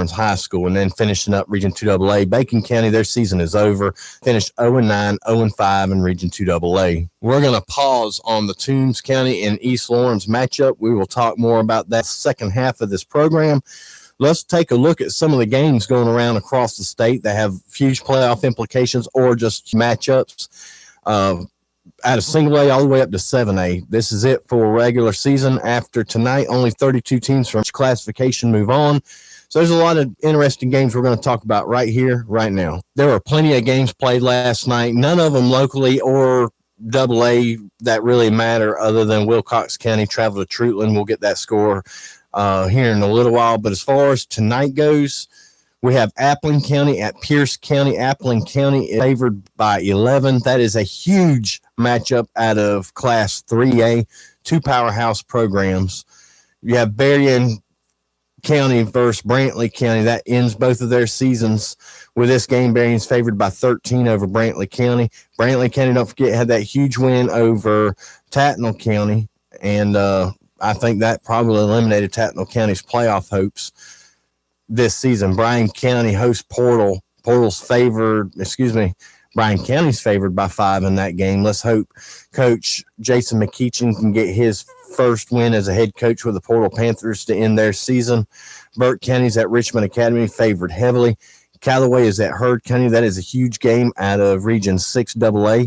Lawrence High School. And then finishing up Region 2AA, Bacon County, their season is over. Finished 0-9, 0-5 in Region 2AA. We're going to pause on the Toombs County and East Lawrence matchup. We will talk more about that second half of this program. Let's take a look at some of the games going around across the state that have huge playoff implications or just matchups. Out of single A all the way up to 7A. This is it for regular season. After tonight, only 32 teams from each classification move on. So there's a lot of interesting games we're going to talk about right here, right now. There were plenty of games played last night, none of them locally or AA that really matter other than Wilcox County traveled to Trutland. We'll get that score here in a little while. But as far as tonight goes, we have Appling County at Pierce County. Appling County is favored by 11. That is a huge matchup out of Class 3A, two powerhouse programs. You have Berrien County versus Brantley County. That ends both of their seasons with this game. Berrien's favored by 13 over Brantley County. Brantley County, don't forget, had that huge win over Tattnall County, and I think that probably eliminated Tattnall County's playoff hopes this season. Bryan County hosts Portal. Bryan County's favored by 5 in that game. Let's hope Coach Jason McKeechin can get his first win as a head coach with the Portal Panthers to end their season. Burke County's at Richmond Academy, favored heavily. Callaway is at Heard County. That is a huge game out of Region 6 AA.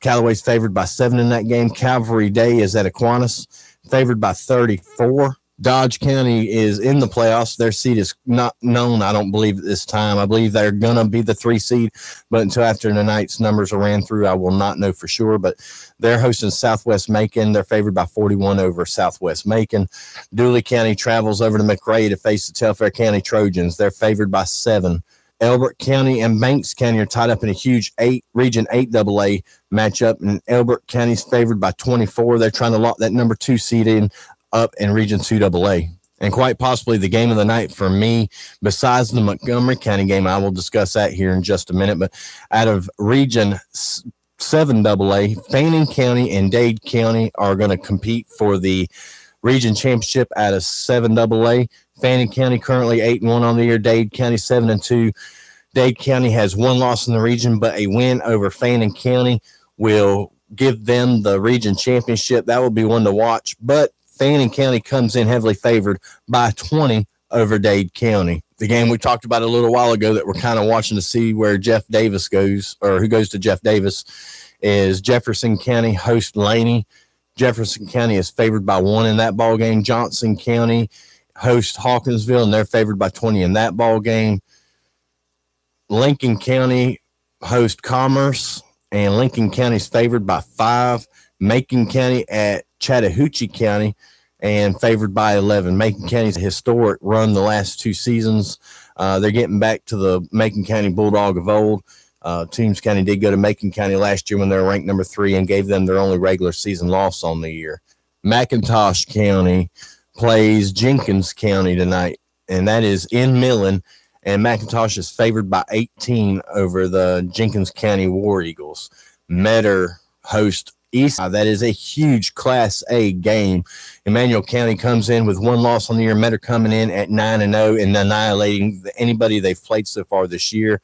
Callaway's favored by 7 in that game. Calvary Day is at Aquinas, favored by 34. Dodge County is in the playoffs. Their seed is not known, I don't believe, at this time. I believe they're going to be the 3 seed, but until after tonight's numbers are ran through, I will not know for sure. But they're hosting Southwest Macon. They're favored by 41 over Southwest Macon. Dooley County travels over to McRae to face the Telfair County Trojans. They're favored by 7. Elbert County and Banks County are tied up in a huge Region 8 AA matchup, and Elbert County's favored by 24. They're trying to lock that number 2 seed up in Region 2 AA. And quite possibly the game of the night for me, besides the Montgomery County game, I will discuss that here in just a minute, but out of Region 7 AA, Fannin County and Dade County are going to compete for the region championship out of 7 AA. Fannin County currently 8-1 on the year, Dade County 7-2. Dade County has 1 loss in the region, but a win over Fannin County will give them the region championship. That will be one to watch, but Fannin County comes in heavily favored by 20 over Dade County. The game we talked about a little while ago that we're kind of watching to see where Jeff Davis goes, or who goes to Jeff Davis, is Jefferson County host Laney. Jefferson County is favored by 1 in that ball game. Johnson County host Hawkinsville, and they're favored by 20 in that ball game. Lincoln County host Commerce, and Lincoln County is favored by 5. Macon County at Chattahoochee County and favored by 11. Macon County's a historic run the last 2 seasons. They're getting back to the Macon County Bulldog of old. Toombs County did go to Macon County last year when they were ranked number 3 and gave them their only regular season loss on the year. McIntosh County plays Jenkins County tonight, and that is in Millen, and McIntosh is favored by 18 over the Jenkins County War Eagles. Metter host East. That is a huge Class A game. Emmanuel County comes in with 1 loss on the year. Metter coming in at 9-0 and annihilating anybody they've played so far this year.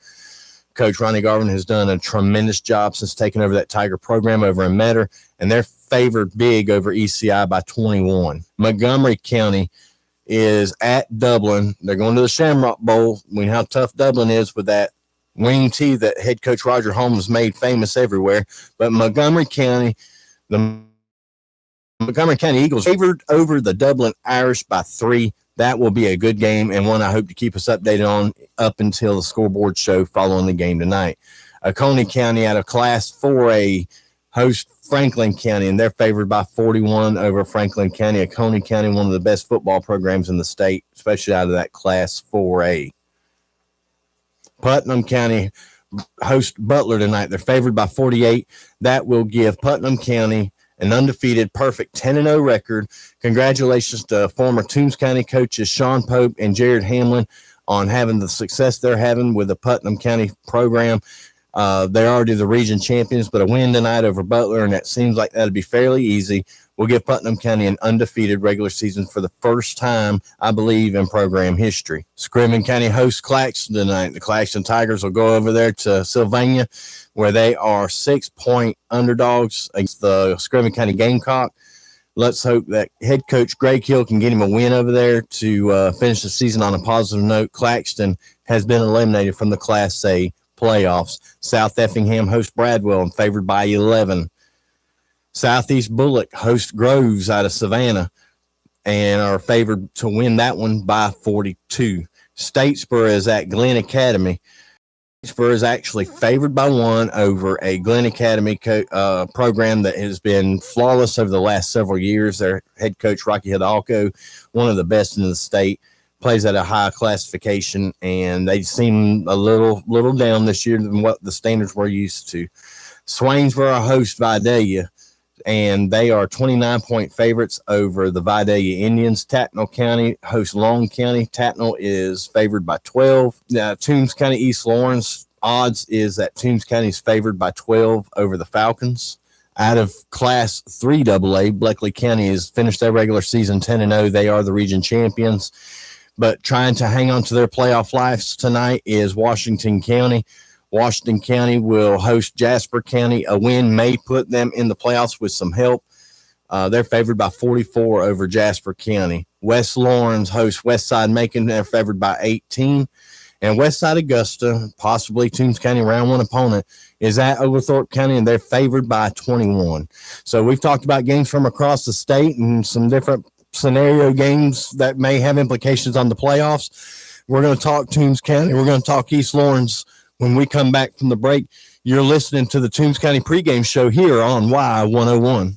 Coach Ronnie Garvin has done a tremendous job since taking over that Tiger program over in Metter, and they're favored big over ECI by 21. Montgomery County is at Dublin. They're going to the Shamrock Bowl. We know how tough Dublin is with that wing tee that head coach Roger Holmes made famous everywhere. But Montgomery County, the Montgomery County Eagles favored over the Dublin Irish by 3. That will be a good game and one I hope to keep us updated on up until the scoreboard show following the game tonight. Oconee County out of Class 4A host Franklin County, and they're favored by 41 over Franklin County. Oconee County, one of the best football programs in the state, especially out of that Class 4A. Putnam County host Butler tonight. They're favored by 48. That will give Putnam County an undefeated, perfect 10-0 record. Congratulations to former Toombs County coaches Sean Pope and Jared Hamlin on having the success they're having with the Putnam County program. They're already the region champions, but a win tonight over Butler, and that seems like that'll be fairly easy, will give Putnam County an undefeated regular season for the first time, I believe, in program history. Screven County hosts Claxton tonight. The Claxton Tigers will go over there to Sylvania, where they are 6-point underdogs against the Screven County Gamecock. Let's hope that head coach Greg Hill can get him a win over there to finish the season on a positive note. Claxton has been eliminated from the Class A playoffs. South Effingham hosts Bradwell and favored by 11. Southeast Bullock hosts Groves out of Savannah and are favored to win that one by 42. Statesboro is at Glen Academy. Statesboro is actually favored by 1 over a Glen Academy program that has been flawless over the last several years. Their head coach, Rocky Hidalgo, one of the best in the state, plays at a high classification, and they seem a little down this year than what the standards we're used to. Swainsboro hosts Vidalia, and they are 29-point favorites over the Vidalia Indians. Tattnall County hosts Long County. Tattnall is favored by 12. Toombs County East Lawrence, odds is that Toombs County is favored by 12 over the Falcons. Out of Class 3 AA, Bleckley County has finished their regular season 10-0. They are the region champions. But trying to hang on to their playoff lives tonight is Washington County. Washington County will host Jasper County. A win may put them in the playoffs with some help. They're favored by 44 over Jasper County. West Lawrence hosts Westside Macon. They're favored by 18. And Westside Augusta, possibly Toombs County round 1 opponent, is at Oglethorpe County, and they're favored by 21. So we've talked about games from across the state and some different scenario games that may have implications on the playoffs. We're going to talk Toombs County. We're going to talk East Lawrence when we come back from the break. You're listening to the Toombs County pregame show here on Y101.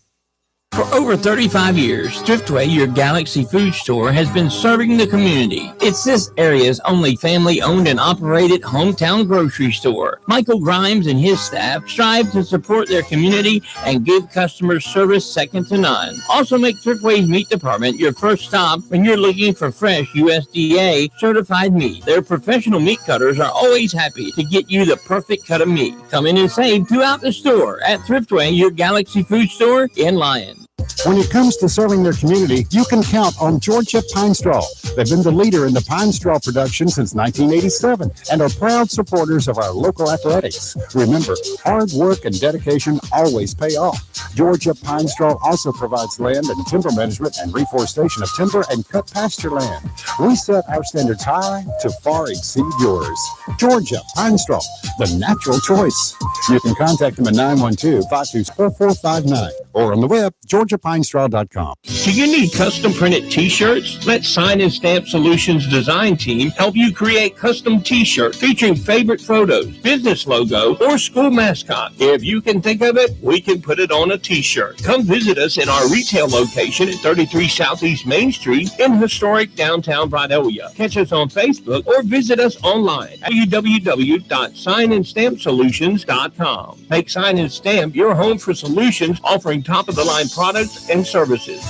For over 35 years, Thriftway, your Galaxy food store, has been serving the community. It's this area's only family-owned and operated hometown grocery store. Michael Grimes and his staff strive to support their community and give customers service second to none. Also make Thriftway's meat department your first stop when you're looking for fresh USDA certified meat. Their professional meat cutters are always happy to get you the perfect cut of meat. Come in and save throughout the store at Thriftway, your Galaxy food store in Lyon. When it comes to serving their community, you can count on Georgia Pine Straw. They've been the leader in the pine straw production since 1987 and are proud supporters of our local athletics. Remember, hard work and dedication always pay off. Georgia Pine Straw also provides land and timber management and reforestation of timber and cut pasture land. We set our standards high to far exceed yours. Georgia Pine Straw, the natural choice. You can contact them at 912-524-4459 or on the web, georgiapinestraw.com. Do you need custom printed t-shirts? Let Sign and Stamp Solutions design team help you create custom t-shirts featuring favorite photos, business logo, or school mascot. If you can think of it, we can put it on a t-shirt. Come visit us in our retail location at 33 Southeast Main Street in historic downtown Vidalia. Catch us on Facebook or visit us online at www.signandstampsolutions.com. Make Sign and Stamp your home for solutions offering top-of-the-line products and services.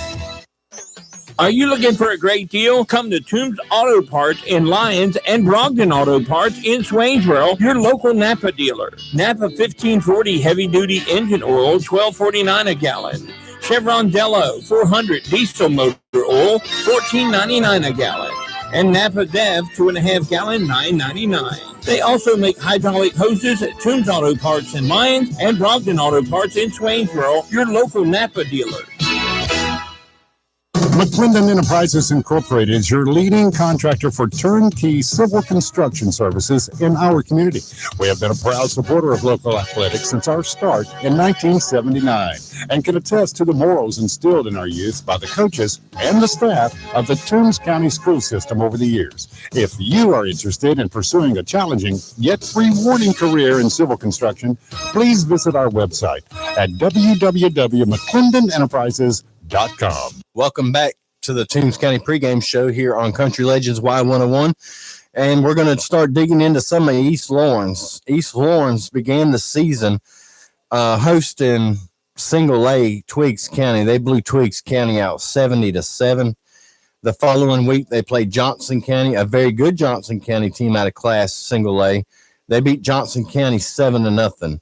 Are you looking for a great deal? Come to Toombs Auto Parts in Lyons and Brogdon Auto Parts in Swainsboro, your local Napa dealer. Napa 1540 heavy-duty engine oil, $12.49 a gallon. Chevron Dello 400 diesel motor oil, $14.99 a gallon. And Napa Dev 2.5 gallon, $9.99. They also make hydraulic hoses at Toombs Auto Parts in Lyons and Brogdon Auto Parts in Swainsboro, your local Napa dealer. McClendon Enterprises Incorporated is your leading contractor for turnkey civil construction services in our community. We have been a proud supporter of local athletics since our start in 1979 and can attest to the morals instilled in our youth by the coaches and the staff of the Toombs County school system over the years. If you are interested in pursuing a challenging yet rewarding career in civil construction, please visit our website at www.mcclendenenterprises.com. Welcome back to the Toombs County pregame show here on Country Legends Y101. And we're going to start digging into some of East Lawrence. East Lawrence began the season hosting Single A Twiggs County. They blew Twiggs County out 70-7. The following week, they played Johnson County, a very good Johnson County team out of Class Single A. They beat Johnson County 7-0.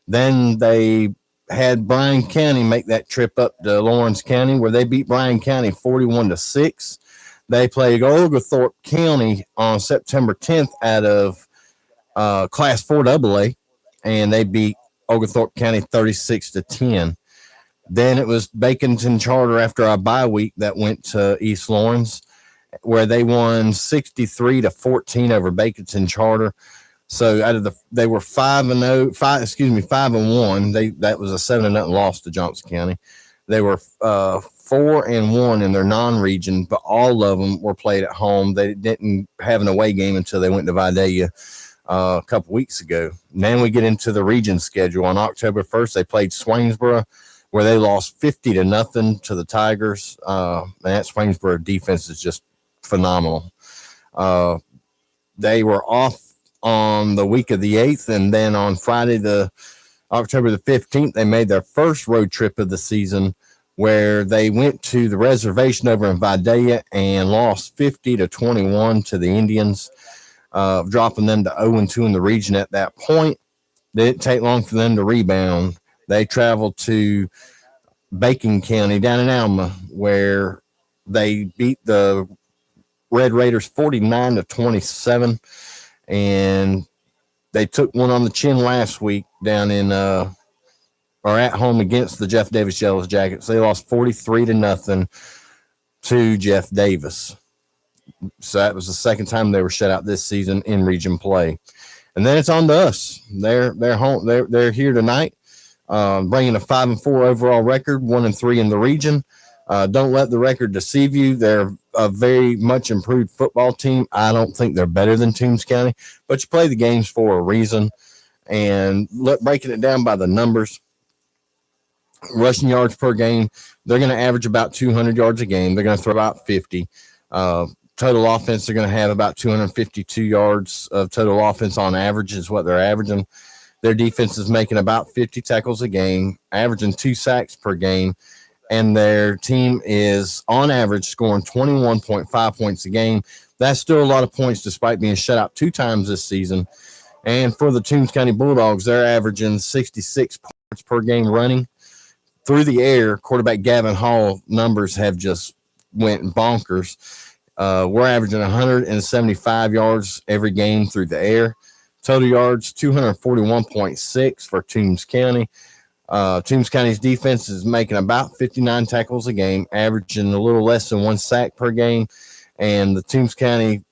Then they had Bryan County make that trip up to Lawrence County, where they beat Bryan County 41-6. They played Oglethorpe County on September 10th out of Class 4 AA, and they beat Oglethorpe County 36-10. Then it was Baconton Charter after our bye week that went to East Lawrence, where they won 63-14 over Baconton Charter. So they were 5-1. That was a 7-0 loss to Johnson County. They were 4-1 in their non-region, but all of them were played at home. They didn't have an away game until they went to Vidalia a couple weeks ago. Then we get into the region schedule. On October 1st, they played Swainsboro, where they lost 50-0 to the Tigers. And that Swainsboro defense is just phenomenal. They were off on the week of the 8th, and then on Friday, October the 15th, they made their first road trip of the season, where they went to the reservation over in Vidalia and lost 50-21 to the Indians, dropping them to 0-2 in the region at that point. It didn't take long for them to rebound. They traveled to Bacon County down in Alma, where they beat the Red Raiders 49-27, and they took one on the chin last week down in or at home against the Jeff Davis Yellow Jackets. They lost 43-0 to Jeff Davis. So that was the second time they were shut out this season in region play. And then it's on to us. They're home. They're here tonight, bringing a 5-4 overall record, 1-3 in the region. Don't let the record deceive you. They're a very much improved football team. I don't think they're better than Toombs County, but you play the games for a reason. And breaking it down by the numbers, rushing yards per game, they're going to average about 200 yards a game. They're going to throw about 50. Total offense, they're going to have about 252 yards of total offense on average is what they're averaging. Their defense is making about 50 tackles a game, averaging 2 sacks per game, and their team is on average scoring 21.5 points a game. That's still a lot of points despite being shut out 2 times this season. And for the Toombs County Bulldogs, they're averaging 66 points per game running. Through the air, quarterback Gavin Hall numbers have just went bonkers. We're averaging 175 yards every game through the air. Total yards, 241.6 for Toombs County. Toombs County's defense is making about 59 tackles a game, averaging a little less than 1 sack per game. And the Toombs County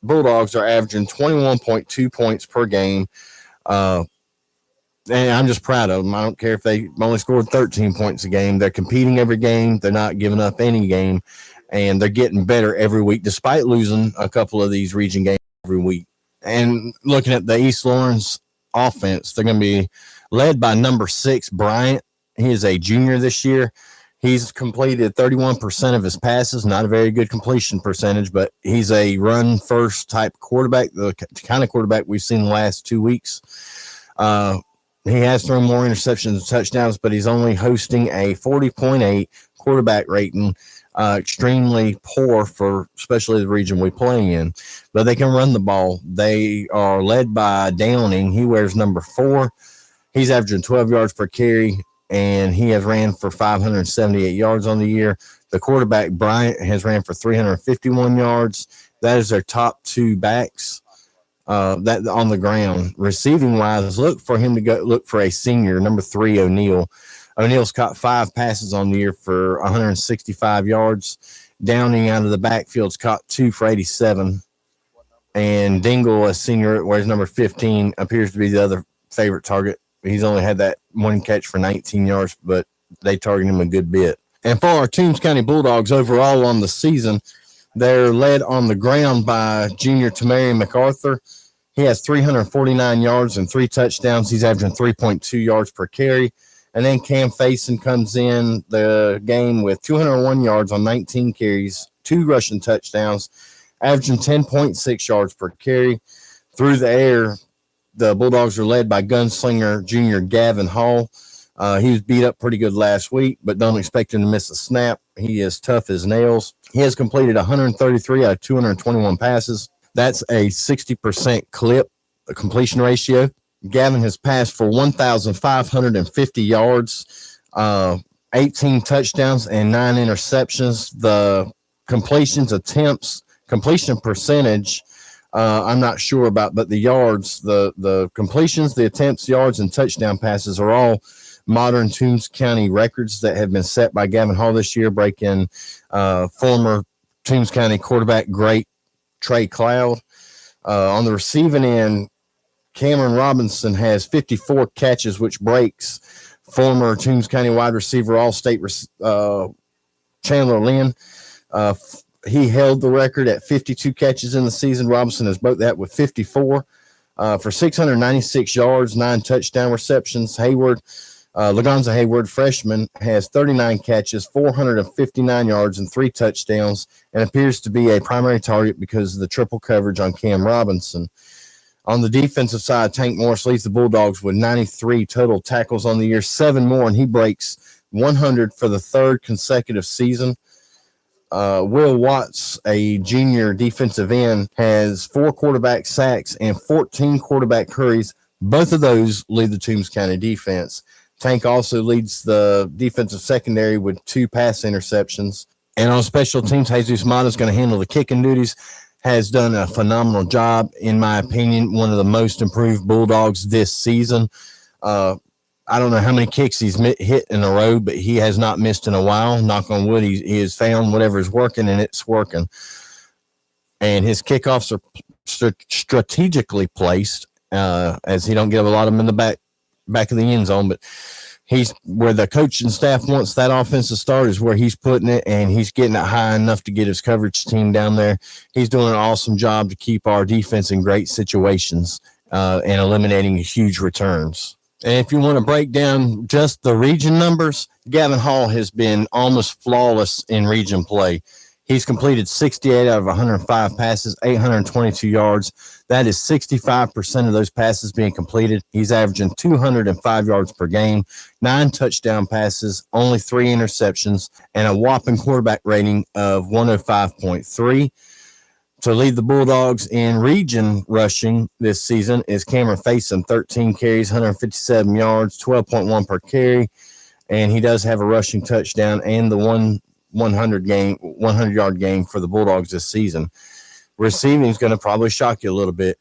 Bulldogs are averaging 21.2 points per game. And I'm just proud of them. I don't care if they only scored 13 points a game. They're competing every game. They're not giving up any game. And they're getting better every week, despite losing a couple of these region games every week. And looking at the East Lawrence offense, they're going to be led by number 6, Bryant. He is a junior this year. He's completed 31% of his passes, not a very good completion percentage, but he's a run-first type quarterback, the kind of quarterback we've seen the last 2 weeks. He has thrown more interceptions and touchdowns, but he's only hosting a 40.8 quarterback rating, extremely poor for especially the region we play in. But they can run the ball. They are led by Downing. He wears number 4. He's averaging 12 yards per carry, and he has ran for 578 yards on the year. The quarterback, Bryant, has ran for 351 yards. That is their top 2 backs that on the ground. Receiving wise, look for a senior, number 3, O'Neal. O'Neal's caught 5 passes on the year for 165 yards. Downing out of the backfield's caught 2 for 87. And Dingle, a senior, wears number 15, appears to be the other favorite target. He's only had that 1 catch for 19 yards, but they target him a good bit. And for our Toombs County Bulldogs overall on the season, they're led on the ground by junior Tamari MacArthur. He has 349 yards and 3 touchdowns. He's averaging 3.2 yards per carry. And then Cam Faison comes in the game with 201 yards on 19 carries, 2 rushing touchdowns, averaging 10.6 yards per carry. Through the air, the Bulldogs are led by gunslinger junior Gavin Hall. He was beat up pretty good last week, but don't expect him to miss a snap. He is tough as nails. He has completed 133 out of 221 passes. That's a 60% clip, a completion ratio. Gavin has passed for 1,550 yards, 18 touchdowns, and 9 interceptions. The completion percentage, I'm not sure about, but the yards, the completions, the attempts, yards, and touchdown passes are all modern Toombs County records that have been set by Gavin Hall this year, breaking former Toombs County quarterback great Trey Cloud. On the receiving end, Cameron Robinson has 54 catches, which breaks former Toombs County wide receiver All-State Chandler Lynn. He held the record at 52 catches in the season. Robinson has broke that with 54 for 696 yards, 9 touchdown receptions. Lagonza Hayward, freshman, has 39 catches, 459 yards, and 3 touchdowns, and appears to be a primary target because of the triple coverage on Cam Robinson. On the defensive side, Tank Morris leads the Bulldogs with 93 total tackles on the year, 7 more, and he breaks 100 for the 3rd consecutive season. Will Watts, a junior defensive end, has 4 quarterback sacks and 14 quarterback hurries. Both of those lead the Toombs County defense. Tank also leads the defensive secondary with 2 pass interceptions. And on special teams, Jesus Mata is going to handle the kicking duties. Has done a phenomenal job, in my opinion, one of the most improved Bulldogs this season. I don't know how many kicks he's hit in a row, but he has not missed in a while. Knock on wood, he has found whatever is working, and it's working. And his kickoffs are strategically placed, as he don't give a lot of them in the back of the end zone, but he's where the coaching staff wants that offense to start is where he's putting it, and he's getting it high enough to get his coverage team down there. He's doing an awesome job to keep our defense in great situations and eliminating huge returns. And if you want to break down just the region numbers, Gavin Hall has been almost flawless in region play. He's completed 68 out of 105 passes, 822 yards. That is 65% of those passes being completed. He's averaging 205 yards per game, 9 touchdown passes, only 3 interceptions, and a whopping quarterback rating of 105.3. To lead the Bulldogs in region rushing this season is Cameron Faison, 13 carries, 157 yards, 12.1 per carry, and he does have a rushing touchdown and the 100-yard game for the Bulldogs this season. Receiving is going to probably shock you a little bit.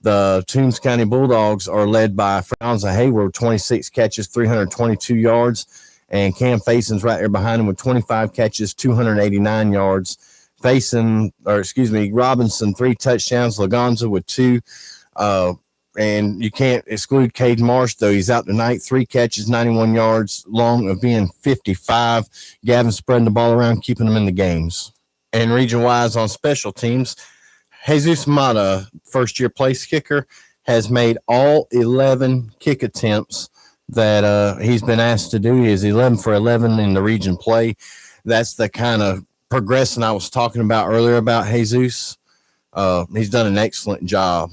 The Toombs County Bulldogs are led by Franza Hayward, 26 catches, 322 yards, and Cam Faison's right there behind him with 25 catches, 289 yards. Robinson, 3 touchdowns, Lagonza with 2. And you can't exclude Cade Marsh, though. He's out tonight, 3 catches, 91 yards, long of being 55. Gavin spreading the ball around, keeping them in the games. And region-wise on special teams, Jesus Mata, first-year place kicker, has made all 11 kick attempts that he's been asked to do. He is 11 for 11 in the region play. That's the kind of progression I was talking about earlier about Jesus. He's done an excellent job.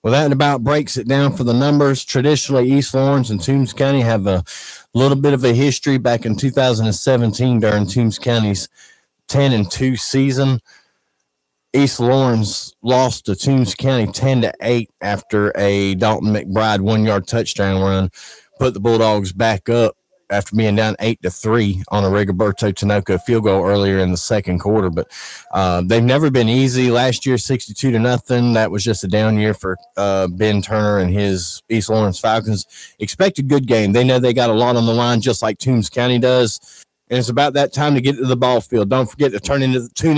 Well, that about breaks it down for the numbers. Traditionally, East Lawrence and Toombs County have a little bit of a history. Back in 2017, during Toombs County's 10-2 season, East Lawrence lost to Toombs County 10-8 after a Dalton McBride 1-yard touchdown run, put the Bulldogs back up after being down 8-3 on a Rigoberto Tinoco field goal earlier in the second quarter. But they've never been easy. Last year, 62-0. That was just a down year for Ben Turner and his East Lawrence Falcons. Expect a good game. They know they got a lot on the line, just like Toombs County does. And it's about that time to get to the ball field. Don't forget to tune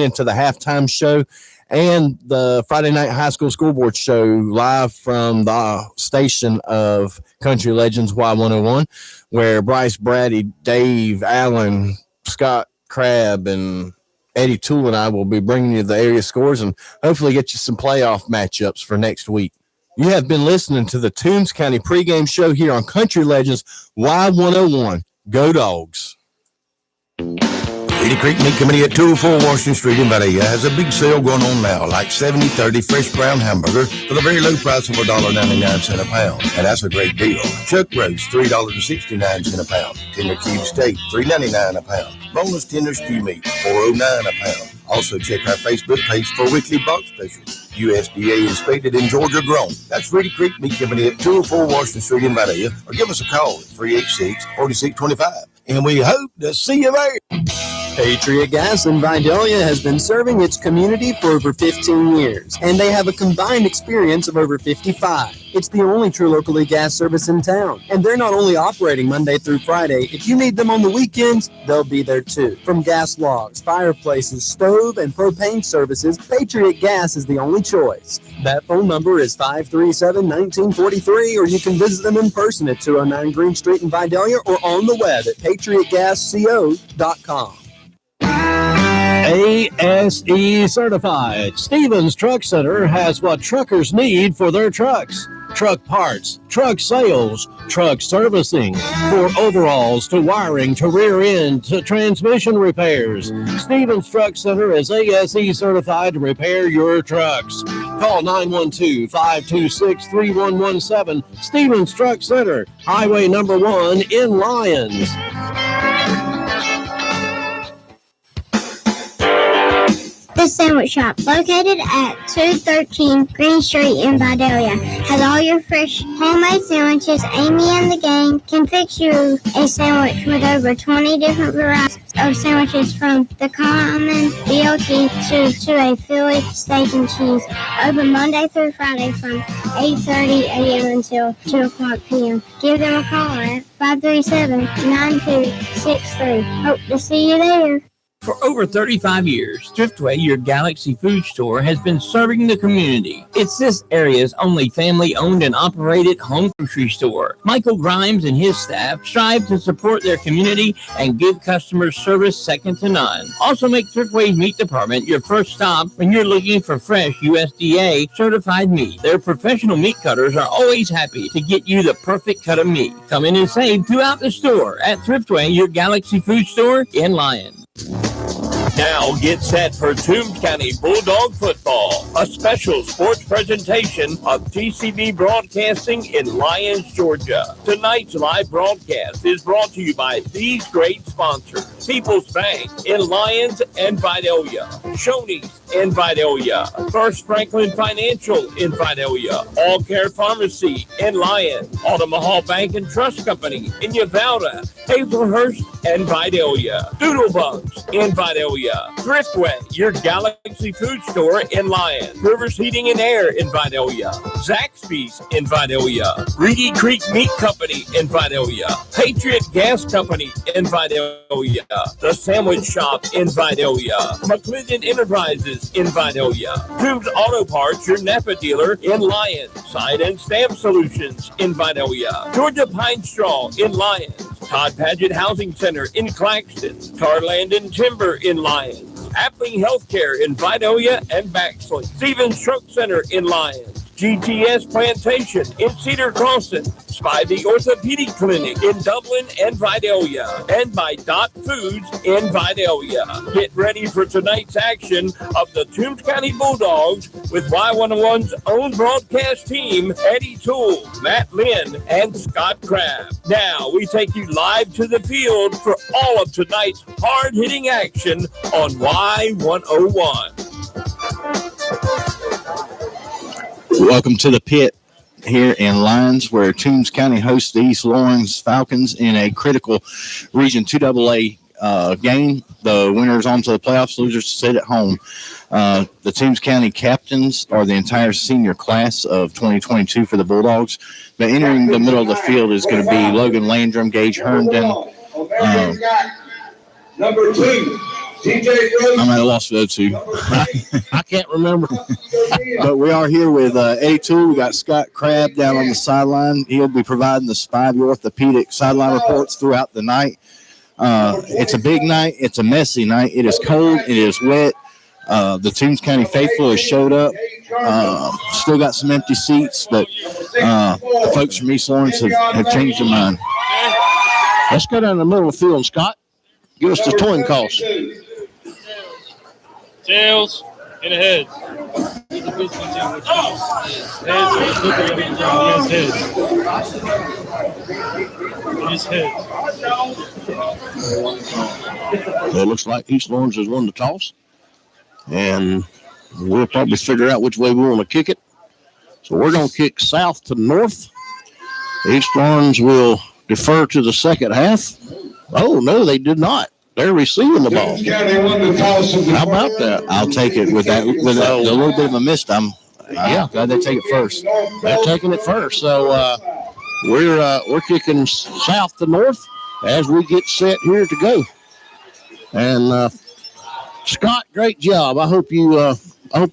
into the halftime show and the Friday night high school scoreboard show live from the station of Country Legends Y101, where Bryce Brady, Dave Allen, Scott Crabb, and Eddie Toole and I will be bringing you the area scores and hopefully get you some playoff matchups for next week. You have been listening to the Toombs County pregame show here on Country Legends Y101. Go Dogs. Cedar Creek Meat Company at 204 Washington Street in Vallejo has a big sale going on now, like 70-30 fresh ground hamburger for the very low price of $1.99 a pound. And that's a great deal. Chuck roast, $3.69 a pound. Tender cube steak, $3.99 a pound. Boneless tender stew meat, $4.09 a pound. Also, check our Facebook page for weekly bulk specials. USDA inspected in Georgia grown. That's Reedy Creek Meat Company at 204 Washington Street in Vidalia, or give us a call at 386-4625. And we hope to see you there. Patriot Gas in Vidalia has been serving its community for over 15 years, and they have a combined experience of over 55. It's the only true locally gas service in town, and they're not only operating Monday through Friday. If you need them on the weekends, they'll be there too. From gas logs, fireplaces, stove, and propane services, Patriot Gas is the only choice. That phone number is 537-1943, or you can visit them in person at 209 Green Street in Vidalia or on the web at patriotgasco.com. ASE certified. Stevens Truck Center has what truckers need for their trucks. Truck parts, truck sales, truck servicing, for overhauls to wiring to rear end to transmission repairs. Stevens Truck Center is ASE certified to repair your trucks. Call 912-526-3117. Stevens Truck Center, Highway number 1 in Lyons. The Sandwich Shop, located at 213 Green Street in Vidalia, has all your fresh homemade sandwiches. Amy and the gang can fix you a sandwich with over 20 different varieties of sandwiches, from the common BLT to a Philly steak and cheese. Open Monday through Friday from 8:30 a.m. until 2 o'clock p.m. Give them a call at 537-9263. Hope to see you there. For over 35 years, Thriftway, your Galaxy food store, has been serving the community. It's this area's only family-owned and operated home grocery store. Michael Grimes and his staff strive to support their community and give customers service second to none. Also make Thriftway's meat department your first stop when you're looking for fresh USDA certified meat. Their professional meat cutters are always happy to get you the perfect cut of meat. Come in and save throughout the store at Thriftway, your Galaxy food store in Lyons. Now get set for Toombs County Bulldog football, a special sports presentation of TCB Broadcasting in Lyons, Georgia. Tonight's live broadcast is brought to you by these great sponsors: People's Bank in Lyons and Vidalia, Shoney's in Vidalia, First Franklin Financial in Vidalia, All Care Pharmacy in Lyons, Omaha Bank and Trust Company in Uvalde, Hazelhurst and Vidalia, Doodlebugs in Vidalia, Thriftway, your Galaxy food store in Lyons, Rivers Heating and Air in Vidalia, Zaxby's in Vidalia, Reedy Creek Meat Company in Vidalia, Patriot Gas Company in Vidalia, The Sandwich Shop in Vidalia, McClendon Enterprises in Vidalia, Toombs Auto Parts, your Napa dealer in Lyons, Sign and Stamp Solutions in Vidalia, Georgia Pine Straw in Lyons, Todd Padgett Housing Center in Claxton, Tarland and Timber in Lyons, Appling Healthcare in Vidalia and Baxley, Stevens Truck Center in Lyons, GTS Plantation in Cedar Crossing, Spivey Orthopedic Clinic in Dublin and Vidalia, and by Dot Foods in Vidalia. Get ready for tonight's action of the Toombs County Bulldogs with Y101's own broadcast team, Eddie Toole, Matt Lynn, and Scott Crabb. Now we take you live to the field for all of tonight's hard-hitting action on Y101. Welcome to the pit here in Lyons, where Toombs County hosts the East Lawrence Falcons in a critical Region 2AA game. The winners on to the playoffs, losers sit at home. The Toombs County captains are the entire senior class of 2022 for the Bulldogs. But entering the middle of the field is going to be Logan Landrum, Gage Herndon. Number 2. I'm at a loss for those two. I can't remember. But we are here with Eddie Toole. We got Scott Crabb down on the sideline. He'll be providing the Spivey Orthopedic sideline reports throughout the night. It's a big night. It's a messy night. It is cold. It is wet. The Toombs County faithful has showed up. Still got some empty seats, but the folks from East Lawrence have changed their mind. Let's go down the middle of the field, Scott. Give us the coin toss. Tails and heads. Heads. It looks like East Lawrence has won the toss. And we'll probably figure out which way we want to kick it. So we're going to kick south to north. East Orange will defer to the second half. Oh, no, they did not. They're receiving the ball. How about that? I'll take it with that. With a little bit of a miss. Yeah, glad they take it first. They're taking it first. So we're kicking south to north as we get set here to go. And Scott, great job. I hope you're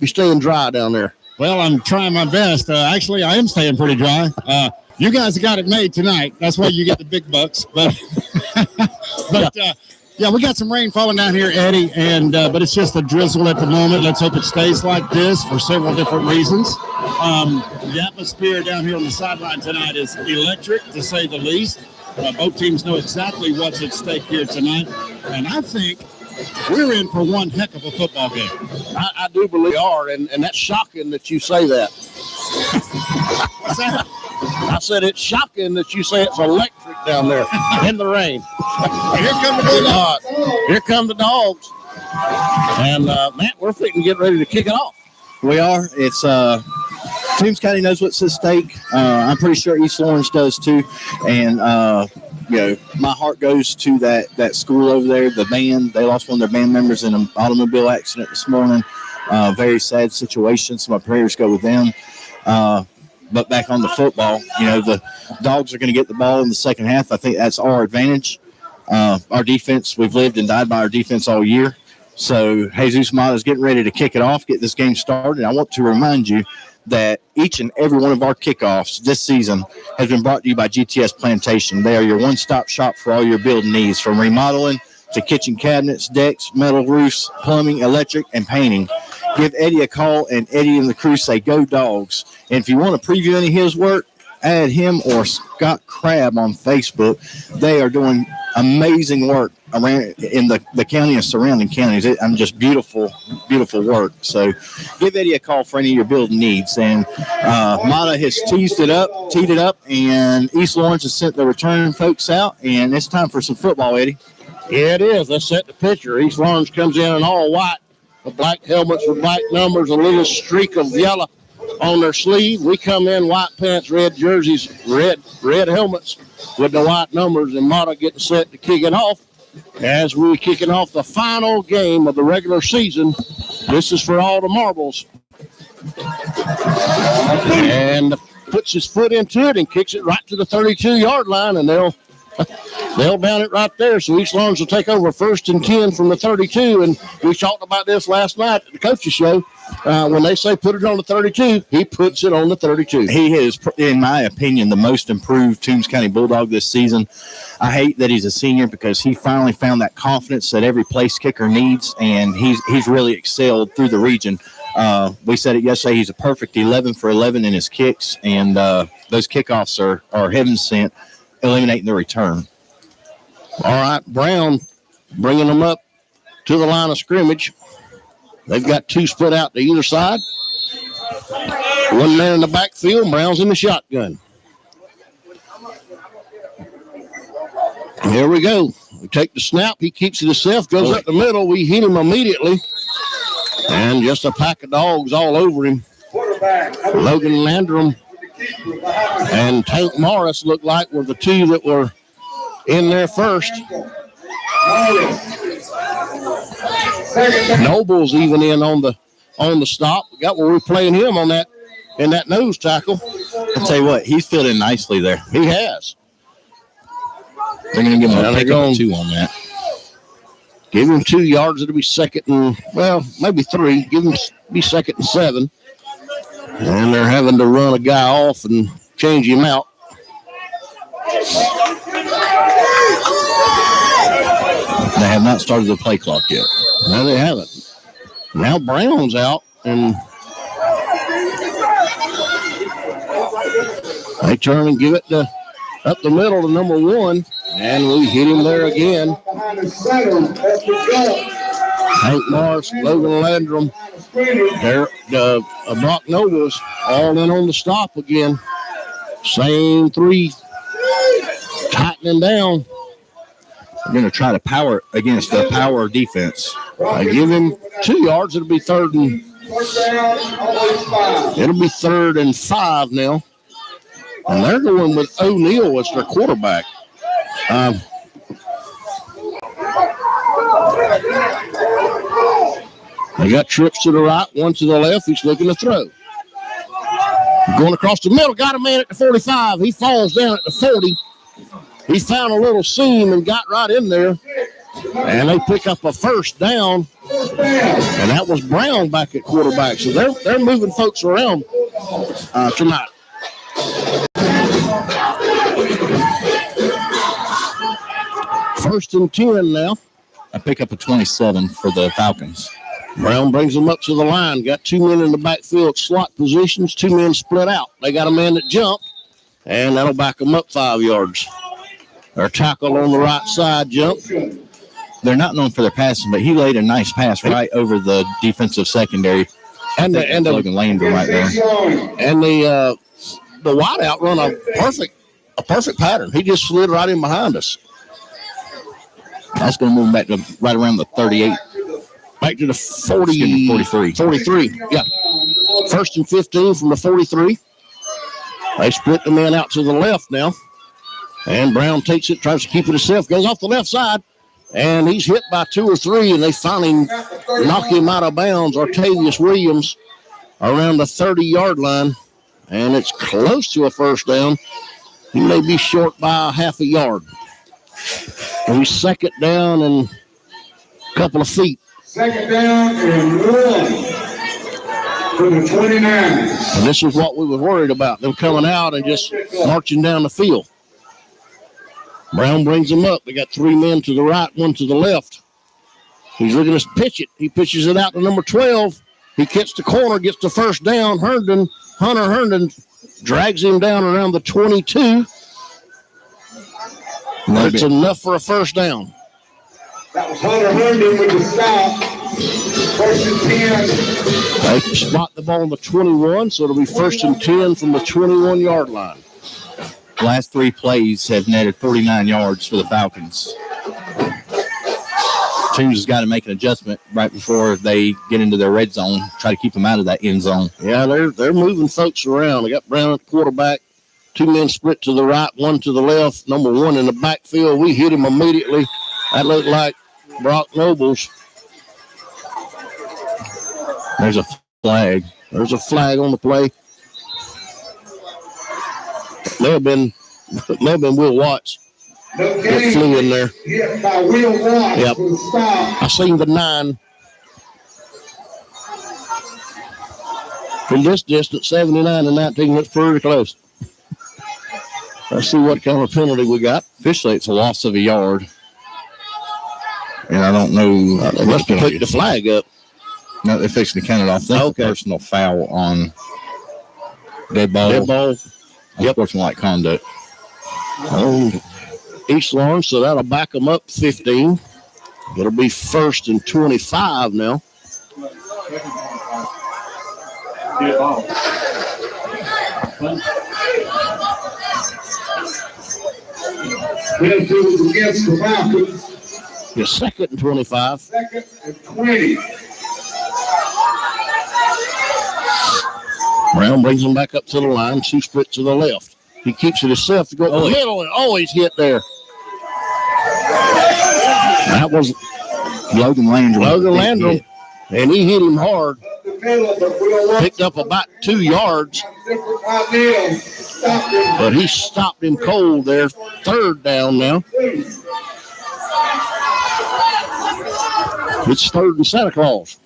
staying dry down there. Well, I'm trying my best. Actually, I am staying pretty dry. You guys got it made tonight. That's why you get the big bucks. But yeah, we got some rain falling down here, Eddie, and but it's just a drizzle at the moment. Let's hope it stays like this for several different reasons. The atmosphere down here on the sideline tonight is electric, to say the least. Both teams know exactly what's at stake here tonight, and I think we're in for one heck of a football game. I do believe we are, and that's shocking that you say that. What's that? I said it's shocking that you say it's electric down there in the rain. Here come the Bulldogs. Here come the Dogs. And, man, we're fitting to get ready to kick it off. We are. It's Toombs County knows what's at stake. I'm pretty sure East Lawrence does too. And, my heart goes to that school over there, the band. They lost one of their band members in an automobile accident this morning. Very sad situation, so my prayers go with them. But back on the football, the Dogs are going to get the ball in the second half. I think that's our advantage. Our defense, we've lived and died by our defense all year. So Jesus Mata is getting ready to kick it off, get this game started. I want to remind you that each and every one of our kickoffs this season has been brought to you by GTS Plantation. They are your one-stop shop for all your building needs, from remodeling to kitchen cabinets, decks, metal roofs, plumbing, electric, and painting. Give Eddie a call, and Eddie and the crew say, "Go Dogs." And if you want to preview any of his work, add him or Scott Crabb on Facebook. They are doing amazing work around in the county and surrounding counties. I'm just beautiful, beautiful work. So give Eddie a call for any of your building needs. And Mata has teed it up, and East Lawrence has sent the return folks out, and it's time for some football, Eddie. Yeah, it is. Let's set the picture. East Lawrence comes in all white, with black helmets with black numbers, a little streak of yellow on their sleeve. We come in white pants, red jerseys, red helmets with the white numbers, and Mata getting set to kick it off. As we're kicking off the final game of the regular season, this is for all the marbles. And puts his foot into it and kicks it right to the 32-yard line, and they'll down it right there. So East Lawrence will take over 1st and 10 from the 32. And we talked about this last night at the coaches show. When they say put it on the 32, he puts it on the 32. He is, in my opinion, the most improved Toombs County Bulldog this season. I hate that he's a senior because he finally found that confidence that every place kicker needs, and he's really excelled through the region. We said it yesterday. He's a perfect 11 for 11 in his kicks, and those kickoffs are heaven sent, eliminating the return. All right, Brown bringing them up to the line of scrimmage. They've got two split out to either side. One man in the backfield, Brown's in the shotgun. Here we go. We take the snap. He keeps it himself, goes up the middle. We hit him immediately. And just a pack of dogs all over him. Logan Landrum and Tank Morris looked like were the two that were in there first. Noble's even in on the stop. We got where we're playing him on that in that nose tackle. I'll tell you what, he's filled in nicely there. He has. They're going to give him a pick up 2 on that. Give him 2 yards. It'll be second and, well, maybe 3. Give him be 2nd and 7. And they're having to run a guy off and change him out. They have not started the play clock yet. No, they haven't. Now Brown's out, and they turn and give it up the middle to number 1, and we hit him there again. Hank Morris, Logan Landrum, Brock Nobles all in on the stop again. Same 3, tightening down. They're going to try to power against the power defense. I give him 2 yards. It'll be third and 5 now. And they're going with O'Neal as their quarterback. They got trips to the right, one to the left. He's looking to throw. Going across the middle, got a man at the 45. He falls down at the 40. He found a little seam and got right in there. And they pick up a first down. And that was Brown back at quarterback. So they're moving folks around tonight. First and 10 now. I pick up a 27 for the Falcons. Brown brings them up to the line. Got 2 men in the backfield slot positions. 2 men split out. They got a man that jumped, and that'll back them up 5 yards. Their tackle on the right side jumped. They're not known for their passing, but he laid a nice pass right over the defensive secondary. And the Logan Landry right there. And the wideout run a perfect pattern. He just slid right in behind us. That's going to move him back to right around the 38. Back to the 43. 43, yeah. First and 15 from the 43. They split the man out to the left now. And Brown takes it, tries to keep it himself, goes off the left side. And he's hit by 2 or 3, and they finally knock him out of bounds. Artavius Williams around the 30-yard line. And it's close to a first down. He may be short by a half a yard. And we second down and a couple of feet. Second down and 1 for the 29. And this is what we were worried about, them coming out and just marching down the field. Brown brings them up. They got 3 men to the right, 1 to the left. He's looking to pitch it. He pitches it out to number 12. He gets the corner, gets the first down. Hunter Herndon drags him down around the 22. That's enough for a first down. That was Hunter Herndon with the stop. First and 10. They spot the ball on the 21, so it'll be first and 10 from the 21-yard line. The last 3 plays have netted 49 yards for the Falcons. Toombs has got to make an adjustment right before they get into their red zone, try to keep them out of that end zone. Yeah, they're moving folks around. They got Brown at quarterback. 2 men split to the right, 1 to the left. Number 1 in the backfield. We hit him immediately. That looked like Brock Nobles. There's a flag. There's a flag on the play. May have been Will Watts that flew in there. Hit by Will Watts. Yep. For the stop. I seen the 9. From this distance, 79-19, that's pretty close. Let's see what kind of penalty we got. Officially, it's a loss of a yard. And I don't know. They must have picked the flag up. No, they're fixing to count it off. That's a personal foul on dead ball. Dead ball. Yep. Sportsmanlike conduct. East Lawrence, so that'll back them up 15. It'll be first and 25 now. Against the Falcons. Yeah, second and 25. Second and 20. Brown brings him back up to the line. 2 split to the left. He keeps it himself to go in the middle and always hit there. That was Logan Landry. And he hit him hard. Picked up about 2 yards. But he stopped him cold there. Third down now. It's third and Santa Claus.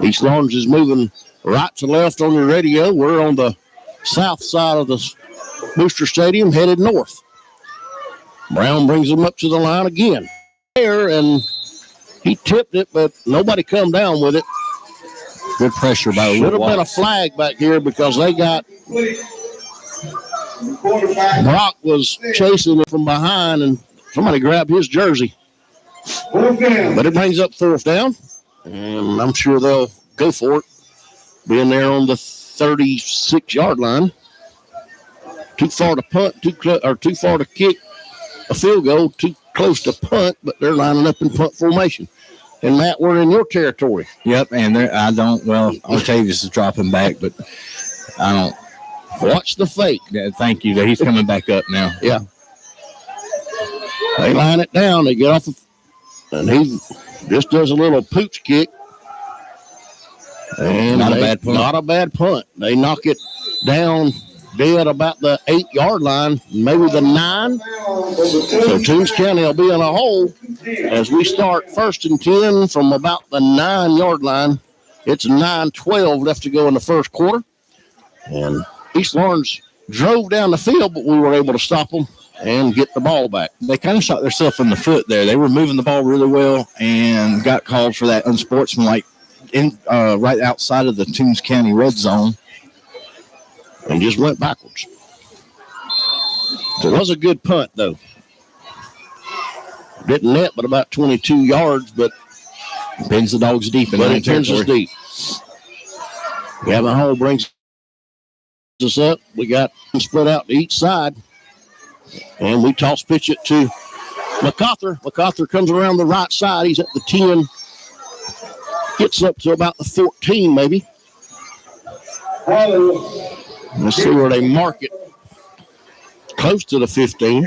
East Lawrence is moving right to left on your radio. We're on the south side of the Booster Stadium, headed north. Brown brings him up to the line again. There, and he tipped it, but nobody come down with it. Good pressure by Should have been a flag back here because they got Brock was chasing it from behind, and somebody grabbed his jersey. But it brings up 4th down, and I'm sure they'll go for it. Being there on the 36-yard line. Too far to punt, too far to kick a field goal, too close to punt, but they're lining up in punt formation. And, Matt, we're in your territory. Yep, and Octavius is dropping back, but I don't. Watch the fake. Yeah, thank you. He's coming back up now. Yeah. They line it down. They get off, and he just does a little pooch kick. And not a bad punt. They knock it down dead about the 8-yard line, maybe the 9. So Toombs County will be in a hole as we start 1st and 10 from about the 9-yard line. It's 9:12 left to go in the first quarter. And East Lawrence drove down the field, but we were able to stop them and get the ball back. They kind of shot themselves in the foot there. They were moving the ball really well and got called for that unsportsmanlike right outside of the Toombs County red zone. And just went backwards. So it was a good punt, though. Didn't net but about 22 yards, but pins the Dogs deep. But it pins us deep. Gavin Hall brings us up. We got split out to each side. And we toss pitch it to MacArthur. MacArthur comes around the right side. He's at the 10. Gets up to about the 14, maybe. Let's see where they mark it. Close to the 15.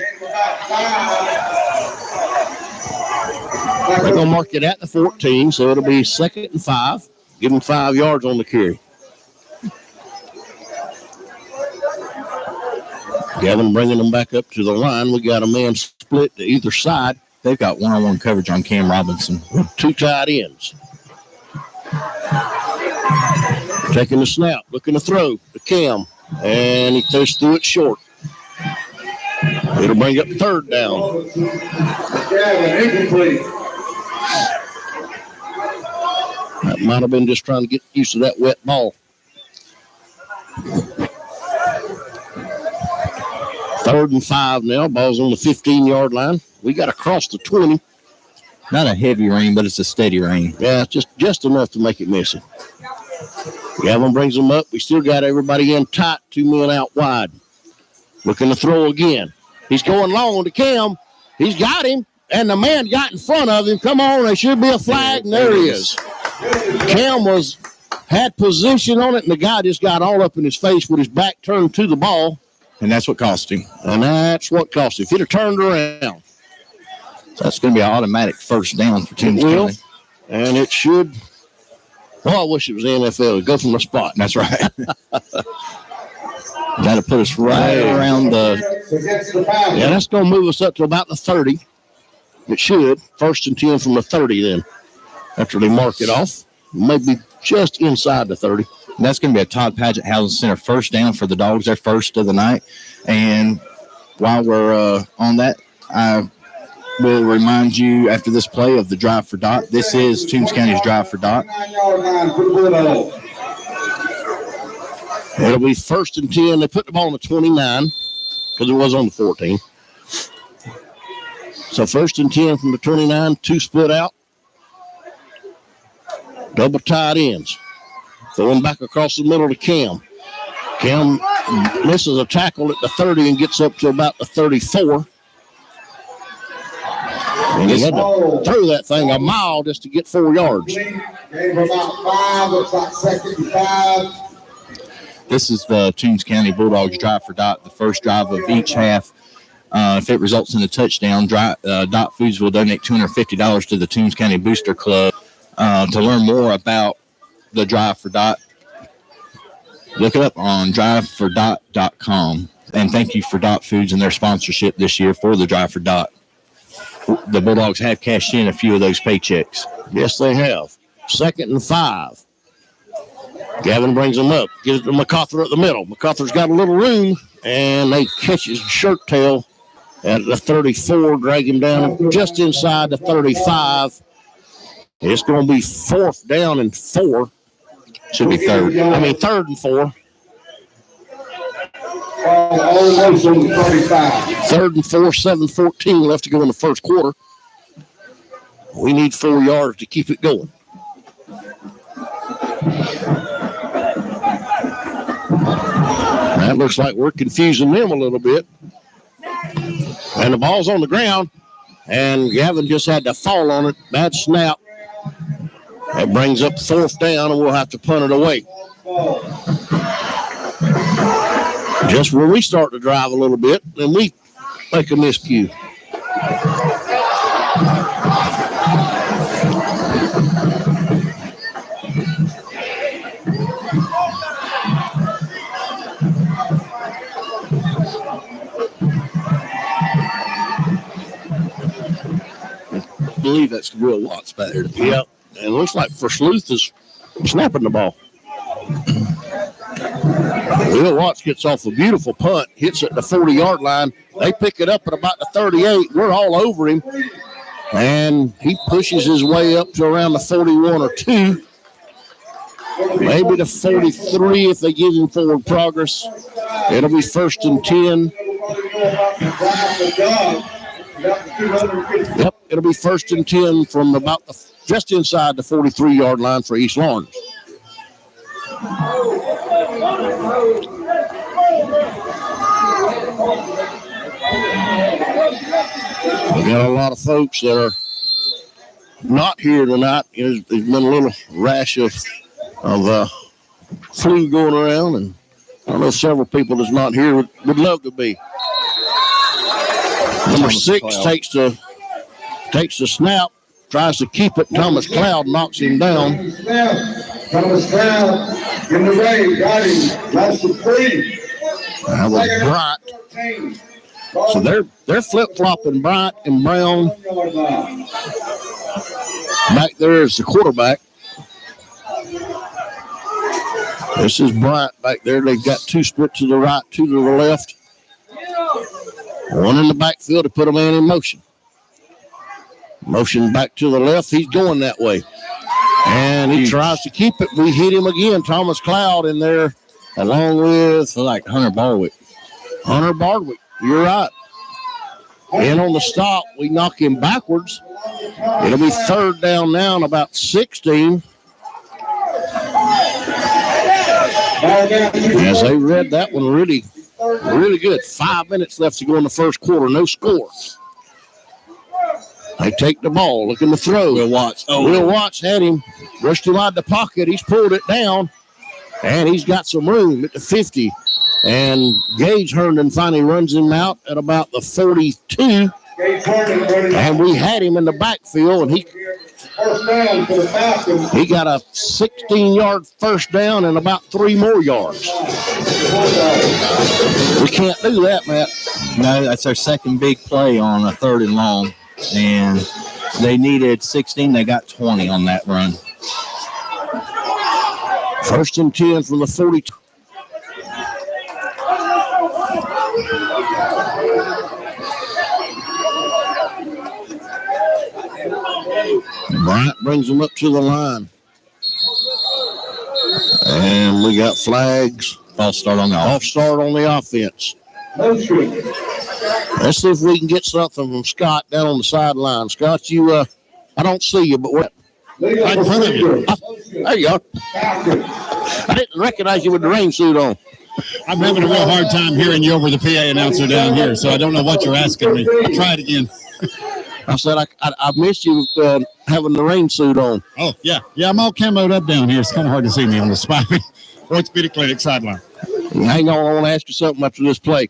They're going to mark it at the 14, so it'll be 2nd and 5. Give them 5 yards on the carry. Gavin bringing them back up to the line. We got a man split to either side. They've got one-on-one coverage on Cam Robinson. 2 tight ends. Taking the snap, looking to throw to Cam. And he threw it short. It'll bring up 3rd down. That might have been just trying to get used to that wet ball. 3rd and 5 now. Ball's on the 15-yard line. We got to cross the 20. Not a heavy rain, but it's a steady rain. Yeah, just enough to make it messy. Gavin brings them up. We still got everybody in tight. 2 men out wide. Looking to throw again. He's going long to Cam. He's got him, and the man got in front of him. Come on, there should be a flag, and there he is. Cam had position on it, and the guy just got all up in his face with his back turned to the ball. And that's what cost him. If he'd have turned around. So that's going to be an automatic 1st down for Toombs County. And it should. Oh, I wish it was the NFL. Go from the spot. That's right. That'll put us right around the. Yeah, that's going to move us up to about the 30. It should. 1st and 10 from the 30 then. After they mark it off. Maybe just inside the 30. That's going to be a Todd Padgett Housing Center 1st down for the Dogs, their 1st of the night. And while we're on that, I will remind you after this play of the drive for Dot. This is Toombs County's drive for Dot. It'll be 1st and 10. They put the ball on the 29 because it was on the 14. So 1st and 10 from the 29, 2 split out. Double tight ends. Throwing back across the middle to Cam. Cam misses a tackle at the 30 and gets up to about the 34. And he had to throw that thing a mile just to get 4 yards. This is the Toombs County Bulldogs drive for Dot, the 1st drive of each half. If it results in a touchdown, Dot Foods will donate $250 to the Toombs County Booster Club. To learn more about the drive for Dot, look it up on drivefordot.com. And thank you for Dot Foods and their sponsorship this year for the drive for Dot. The Bulldogs have cashed in a few of those paychecks. Yes, they have. 2nd and 5. Gavin brings them up. Gives it to MacArthur at the middle. MacArthur's got a little room, and they catch his shirt tail at the 34, drag him down just inside the 35. It's going to be 4th down and 4. Should be 3rd and 4. Almost on the 35. 3rd and 4, 7:14 left to go in the first quarter. We need 4 yards to keep it going. That looks like we're confusing them a little bit. And the ball's on the ground. and Gavin just had to fall on it. Bad snap. It brings up 4th down, and we'll have to punt it away. Just when we start to drive a little bit, then we make a miscue. I believe that's Will Watts back there. Yep. And it looks like Sleuth is snapping the ball. Will Watts gets off a beautiful punt, hits it at the 40-yard line. They pick it up at about the 38. We're all over him. And he pushes his way up to around the 41 or 2. Maybe the 43 if they give him forward progress. It'll be 1st and 10. Yep, it'll be 1st and 10 from about just inside the 43-yard line for East Lawrence. We got a lot of folks that are not here tonight. There's been a little rash of flu going around, and I know several people that's not here would love to be. Number 6 takes the snap, tries to keep it. Thomas Cloud knocks him down. Thomas Cloud in the way, got him. Lost the 3. That was Bryant. So they're flip-flopping Bryant and Brown. Back there is the quarterback. This is Bryant back there. They've got 2 split to the right, 2 to the left. 1 in the backfield to put a man in motion. Motion back to the left. He's going that way. And he tries to keep it. We hit him again. Thomas Cloud in there along with Hunter Barwick. Hunter Barwick. You're right. And on the stop, we knock him backwards. It'll be 3rd down now and about 16. As they read that one really good. 5 minutes left to go in the first quarter. No score. They take the ball, looking to throw. Will Watts. Will Watts had him, rushed him out of the pocket. He's pulled it down, and he's got some room at the 50. And Gage Herndon finally runs him out at about the 42. And we had him in the backfield, and he got a 16-yard first down and about 3 more yards. We can't do that, Matt. No, that's our second big play on a 3rd and long. And they needed 16. They got 20 on that run. 1st and 10 from the 42. Bryant brings them up to the line. And we got flags. False start on the offense. Let's see if we can get something from Scott down on the sideline. Scott, you, I don't see you, but we're right in front of you. There you are. I didn't recognize you with the rain suit on. I'm having a real hard time hearing you over the PA announcer down here, so I don't know what you're asking me. I'll try it again. I said I missed you having the rain suit on. Oh, yeah. Yeah, I'm all camoed up down here. It's kind of hard to see me on the Spivey Orthopedic Clinic sideline. Hang on, I want to ask you something after this play.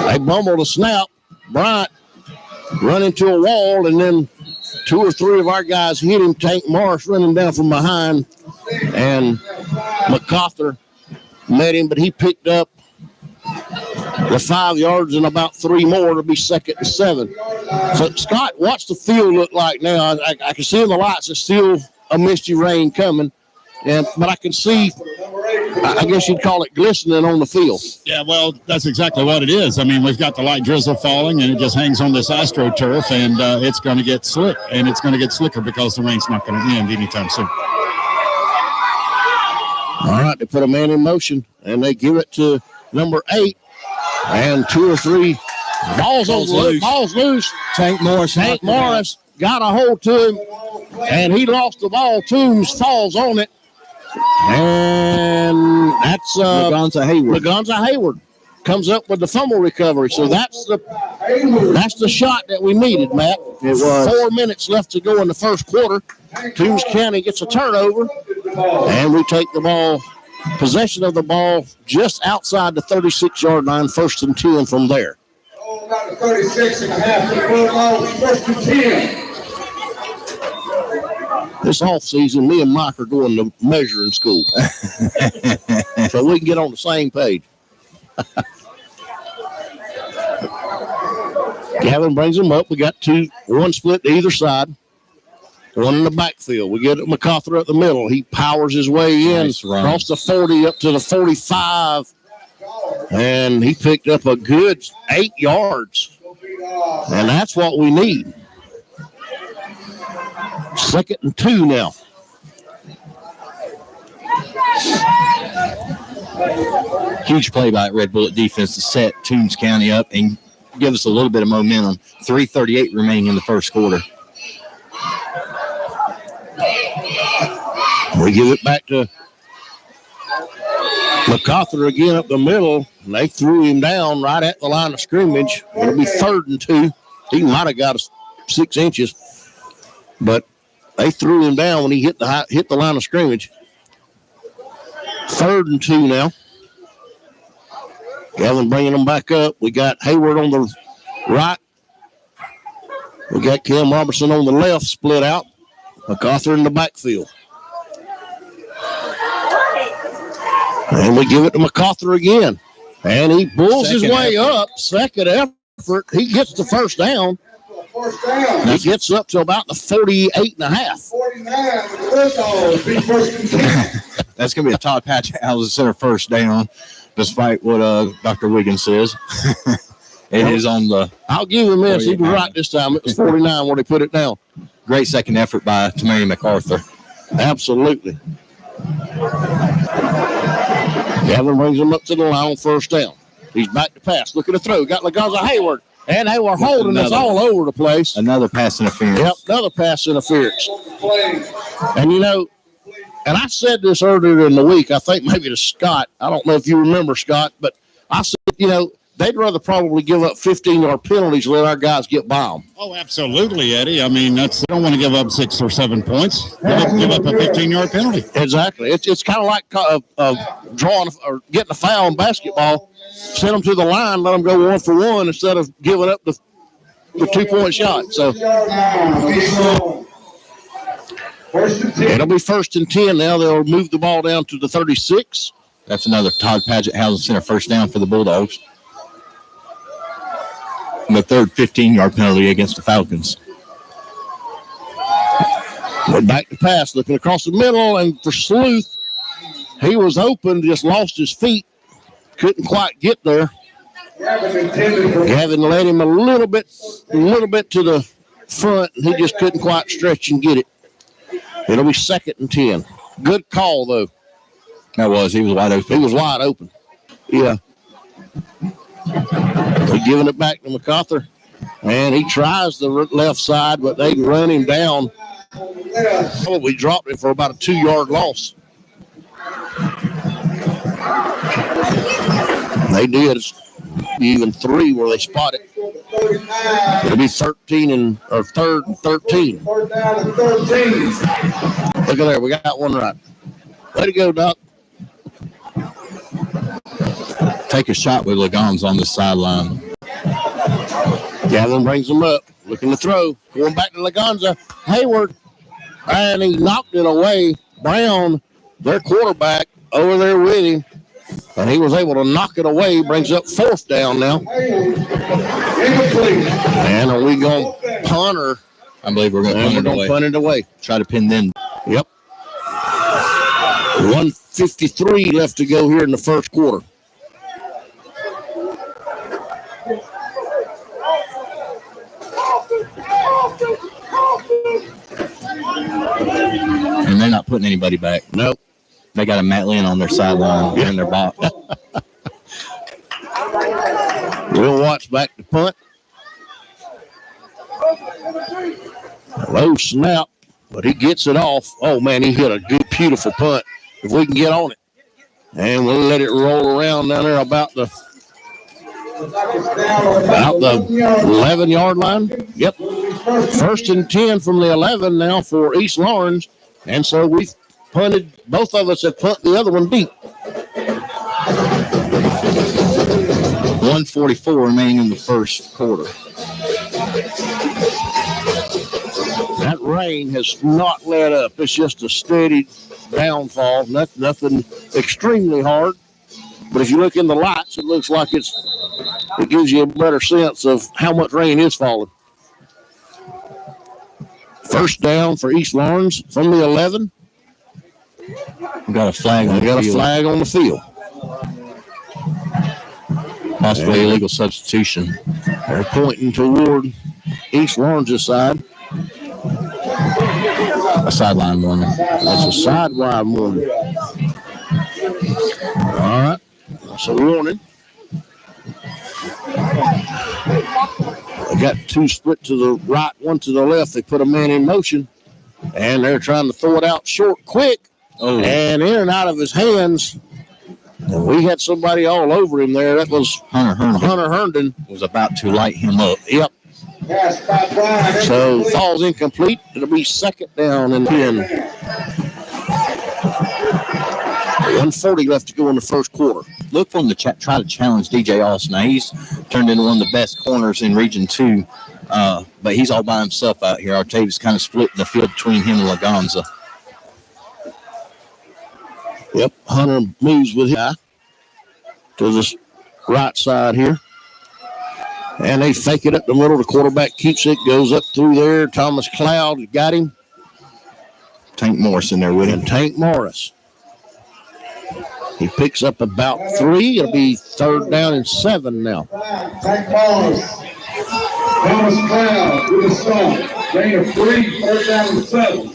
They bumbled a snap. Bryant run into a wall, and then 2 or 3 of our guys hit him. Tank Morris running down from behind, and MacArthur met him, but he picked up the 5 yards and about 3 more to be 2nd and 7. So, Scott, what's the field look like now? I can see in the lights there's still a misty rain coming, but I can see, I guess you'd call it glistening on the field. Yeah, well, that's exactly what it is. I mean, we've got the light drizzle falling, and it just hangs on this AstroTurf, and it's going to get slick, and it's going to get slicker because the rain's not going to end anytime soon. All right, they put a man in motion, and they give it to number 8, and 2 or 3 balls loose. Tank Morris got a hold to him, and he lost the ball. Toombs falls on it, and that's Lagonza Hayward comes up with the fumble recovery. So that's the That's the shot that we needed, Matt. It was. 4 minutes left to go in the first quarter. Toombs County gets a turnover, and we take the ball, possession of the ball just outside the 36-yard line, 1st and 10 from there. About the 36 and a half, the Bulldogs, 1st and 10. This offseason, me and Mike are going to measuring school so we can get on the same page. Gavin brings them up. We got one split to either side, one in the backfield. We get MacArthur at the middle. He powers his way in, across the 40 up to the 45, and he picked up a good 8 yards, and that's what we need. 2nd and 2 now. Huge play by Red Bullet defense to set Toombs County up and give us a little bit of momentum. 3:38 remaining in the first quarter. We give it back to MacArthur again up the middle, and they threw him down right at the line of scrimmage. It'll be 3rd and 2. He might have got us 6 inches, but they threw him down when he hit the line of scrimmage. 3rd and 2 now. Gavin bringing them back up. We got Hayward on the right. We got Cam Robertson on the left, split out. MacArthur in the backfield. And we give it to MacArthur again. And he bulls his way up. 2nd effort. He gets the first down. He gets up to about the 48 and a half. 49. That's going to be a Todd Patchhausen center first down, despite what Dr. Wiggins says. It is on the. I'll give him this. He was right this time. It was 49 where they put it down. Great second effort by Tamari MacArthur. Absolutely. Gavin brings him up to the line on 1st down. He's back to pass. Look at the throw. Got Lagonza Hayward. And they were holding us all over the place. Another pass interference. Yep, another pass interference. And, and I said this earlier in the week, I think maybe to Scott. I don't know if you remember, Scott, but I said, they'd rather probably give up 15-yard penalties and let our guys get by them. Oh, absolutely, Eddie. I mean, they don't want to give up 6 or 7 points. Give up a 15-yard penalty. Exactly. It's kind of like drawing or getting a foul in basketball. Send them to the line, let them go 1 for 1 instead of giving up the 2-point shot. So it'll be 1st and 10 now. They'll move the ball down to the 36. That's another Todd Patchhausen center first down for the Bulldogs. And the 3rd 15-yard penalty against the Falcons. We're back to pass, looking across the middle, and for Sleuth, he was open, just lost his feet. Couldn't quite get there. Gavin led him a little bit to the front, and he just couldn't quite stretch and get it. It'll be 2nd and 10. Good call, though. That was. He was wide open. He was wide open. Yeah. We're giving it back to MacArthur, and he tries the left side, but they run him down. We dropped it for about a 2-yard loss. They did. Even 3 where they spot it. It'll be 3rd and 13. Fourth down and 13. Look at there. We got one right. Way to go, Doc. Take a shot with Lagons on the sideline. Gavin brings him up. Looking to throw. Going back to Lagonza. Hayward. And he knocked it away. Brown, their quarterback, over there with him. And he was able to knock it away. Brings up 4th down now. And are we going to punt or? I believe we're going to punt it away. Try to pin them. Yep. 1:53 left to go here in the first quarter. And they're not putting anybody back. Nope. They got a Matt Lynn on their sideline in their box. Will Watts back to punt. Low snap, but he gets it off. Oh, man, he hit a good, beautiful punt. If we can get on it. And we'll let it roll around down there about the About the 11-yard line. Yep. 1st and 10 from the 11 now for East Lawrence. And so we've punted. Both of us have punted the other one deep. 1:44 remaining in the first quarter. That rain has not let up. It's just a steady downfall. Nothing extremely hard. But if you look in the lights, it looks like it gives you a better sense of how much rain is falling. First down for East Lawrence from the 11. We got a flag on a flag on the field. Possibly illegal substitution. They're pointing toward East Lawrence's side. A sideline one. That's a sideline one. All right. That's a warning. They got two split to the right, one to the left. They put a man in motion, and they're trying to throw it out short quick. Oh. And in and out of his hands. And we had somebody all over him there. That was Hunter Herndon. Was about to light him up. Yep. So falls incomplete. It'll be 2nd down and 10. 1:40 left to go in the first quarter. Look for him to try to challenge DJ Austin. Now, he's turned into one of the best corners in Region 2, but he's all by himself out here. Artavis kind of split the field between him and Lagonza. Yep, Hunter moves with him to the right side here. And they fake it up the middle. The quarterback keeps it, goes up through there. Thomas Cloud got him. Tank Morris in there with him. And Tank Morris. He picks up about 3. It'll be 3rd down and 7 now. Tank Morris. Thomas Cloud with a stop. Gain of 3, 3rd down and 7.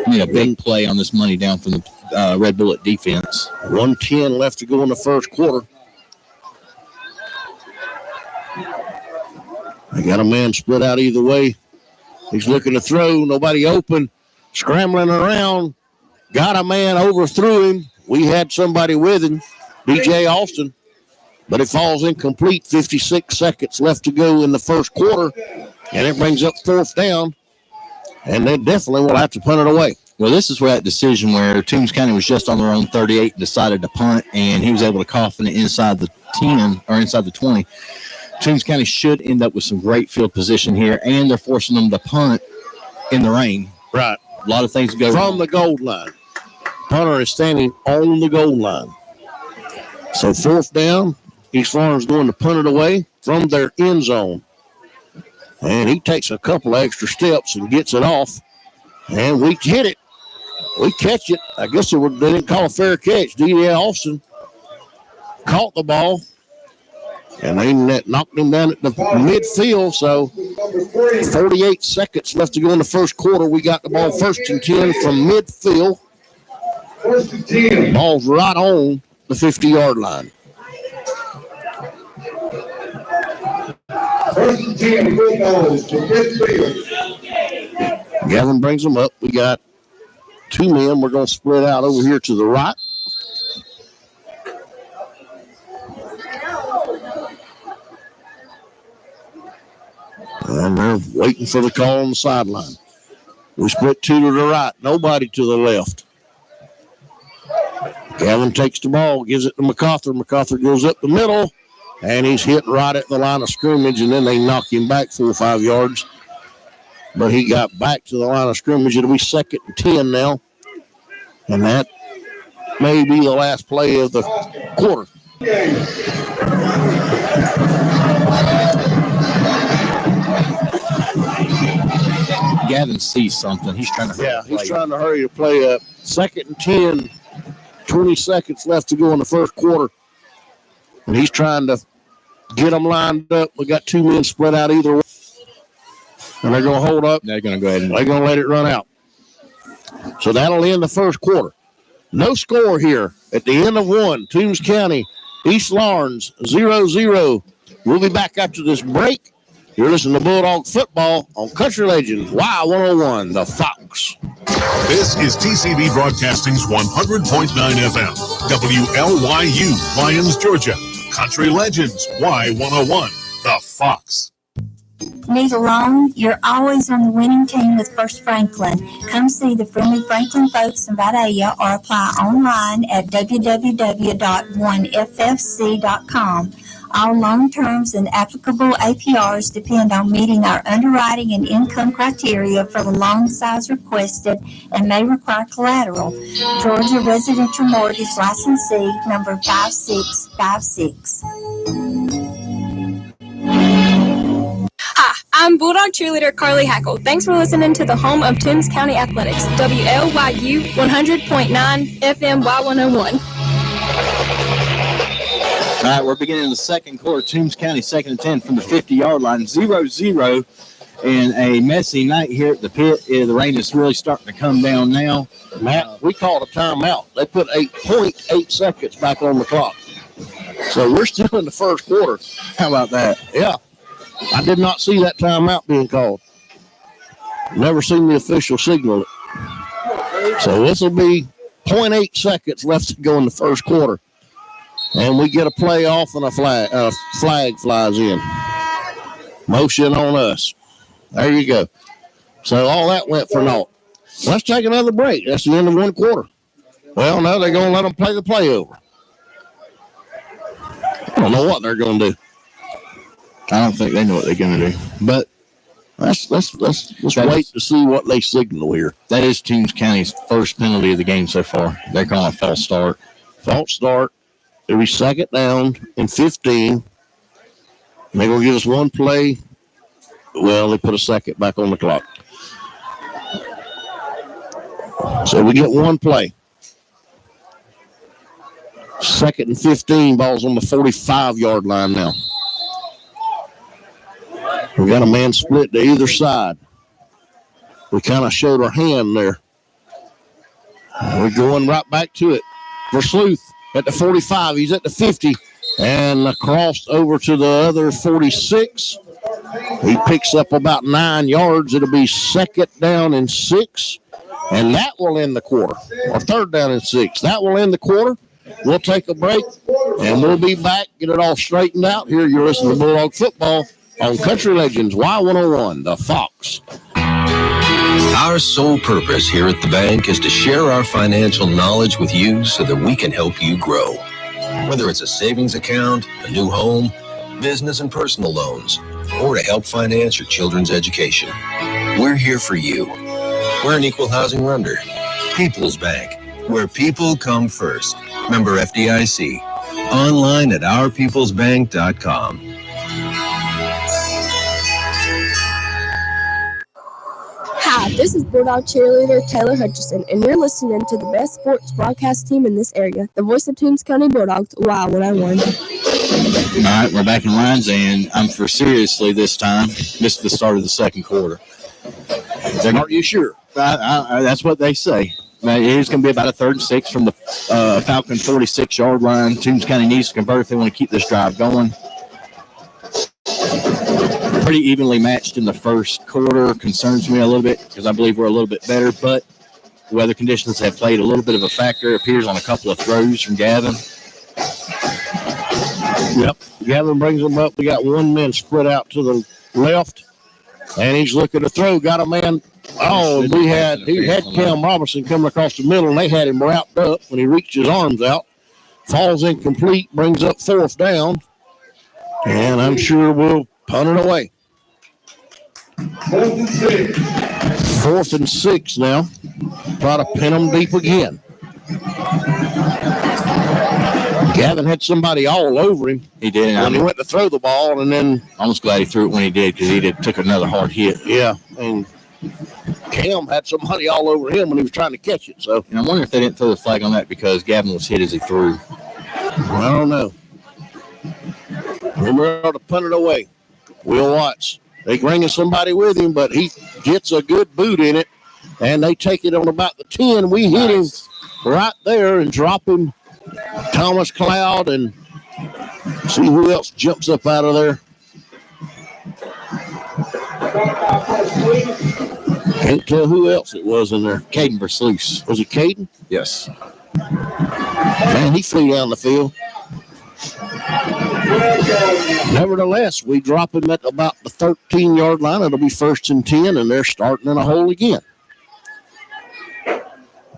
Need a big play on this money down from the Red Bullet defense. 1:10 left to go in the first quarter. They got a man split out either way. He's looking to throw. Nobody open. Scrambling around. Got a man, overthrew him. We had somebody with him, DJ Austin. But it falls incomplete. 56 seconds left to go in the first quarter. And it brings up 4th down. And they definitely will have to punt it away. Well, this is where that decision where Toombs County was just on their own 38, decided to punt, and he was able to coffin it inside the 10 or inside the 20. Toombs County should end up with some great field position here, and they're forcing them to punt in the rain. Right. A lot of things go from wrong. The goal line. Punter is standing on the goal line. So 4th down. East Lawrence going to punt it away from their end zone. And he takes a couple extra steps and gets it off. And we hit it. We catch it. I guess they didn't call a fair catch. DJ Austin caught the ball. And they knocked him down at the midfield. So 48 seconds left to go in the first quarter. We got the ball 1st and 10 from midfield. 1st and 10. Ball's right on the 50-yard line. 1st and 10, Bulldogs to midfield. Gavin brings them up. We got 2 men. We're going to split out over here to the right. And they're waiting for the call on the sideline. We split 2 to the right. Nobody to the left. Gavin takes the ball, gives it to MacArthur. MacArthur goes up the middle, and he's hit right at the line of scrimmage, and then they knock him back 4 or 5 yards. But he got back to the line of scrimmage. It'll be 2nd and 10 now. And that may be the last play of the quarter. Gavin sees something. He's trying to hurry to play up. 2nd and 10, 20 seconds left to go in the first quarter. And he's trying to get them lined up. We got 2 men split out either way. And they're going to hold up. They're going to go ahead and they're going to let it run out. So that'll end the first quarter. No score here at the end of 1. Toombs County, East Lawrence, 0-0. We'll be back after this break. You're listening to Bulldog Football on Country Legends Y101, the Fox. This is TCB Broadcasting's 100.9 FM, WLYU, Lyons, Georgia. Country Legends, Y101, The Fox. Need a loan? You're always on the winning team with First Franklin. Come see the friendly Franklin folks in Vidalia or apply online at www.oneffc.com. All loan terms and applicable APRs depend on meeting our underwriting and income criteria for the loan size requested and may require collateral. Georgia Residential Mortgage Licensee number 5656. Hi, I'm Bulldog cheerleader Carly Hackle. Thanks for listening to the home of Toombs County Athletics, WLYU 100.9 FM Y101. All right, we're beginning the second quarter. Toombs County, 2nd and 10 from the 50-yard line, 0-0. And a messy night here at the pit. The rain is really starting to come down now. Matt, we called a timeout. They put 8.8 seconds back on the clock. So we're still in the first quarter. How about that? Yeah. I did not see that timeout being called. Never seen the official signal it. So this will be 0.8 seconds left to go in the first quarter. And we get a play off and a flag flies in. Motion on us. There you go. So all that went for naught. Let's take another break. That's the end of one quarter. Well, now they're going to let them play the play over. I don't know what they're going to do. I don't think they know what they're going to do. But let's wait to see what they signal here. That is Toombs County's first penalty of the game so far. They're calling a false start. False start. It'll be second down and 15. They're going to give us one play. Well, they put a second back on the clock. So we get one play. Second and 15, ball's on the 45-yard line now. We got a man split to either side. We kind of showed our hand there. We're going right back to it for Sleuth at the 45. He's at the 50 and crossed over to the other 46. He picks up about 9 yards. It'll be second down and 6, and that will end the quarter. Or third down and 6. That will end the quarter. We'll take a break, and we'll be back, get it all straightened out. Here you're listening to Bulldog Football on Country Legends Y101, The Fox. Our sole purpose here at the bank is to share our financial knowledge with you so that we can help you grow. Whether it's a savings account, a new home, business and personal loans, or to help finance your children's education, we're here for you. We're an equal housing lender. People's Bank, where people come first. Member FDIC. Online at ourpeoplesbank.com. Hi, this is Bulldog cheerleader Taylor Hutchison, and you're listening to the best sports broadcast team in this area, the voice of Toombs County Bulldogs, Y101. All right, we're back in lines, and I'm for seriously this time. This is the start of the second quarter. Are you sure? That's what they say. Now, it is going to be about a 3rd and 6 from the Falcon 46-yard line. Toombs County needs to convert if they want to keep this drive going. Pretty evenly matched in the first quarter. Concerns me a little bit because I believe we're a little bit better, but weather conditions have played a little bit of a factor. It appears on a couple of throws from Gavin. Yep, Gavin brings them up. We got one man split out to the left, and he's looking to throw. Got a man. Oh, he had Cam Robinson coming across the middle, and they had him wrapped up when he reached his arms out. Falls incomplete, brings up 4th down, and I'm sure we'll punt it away. 4th and 6. 4th and 6 now. Try to pin them deep again. Gavin had somebody all over him. He did. When he went to throw the ball, and then I'm just glad he threw it when he did because he took another hard hit. Yeah, and Cam had somebody all over him when he was trying to catch it. So, and I wonder if they didn't throw the flag on that because Gavin was hit as he threw. I don't know. We're able to punt it away. We'll watch. They bringing somebody with him, but he gets a good boot in it, and they take it on about the 10. We hit him right there and drop him. Thomas Cloud, and see who else jumps up out of there. Can't tell who else it was in there. Caden Versluis. Was it Caden? Yes. Man, he flew down the field. Nevertheless, we drop him at about the 13-yard line. It'll be 1st and 10, and they're starting in a hole again.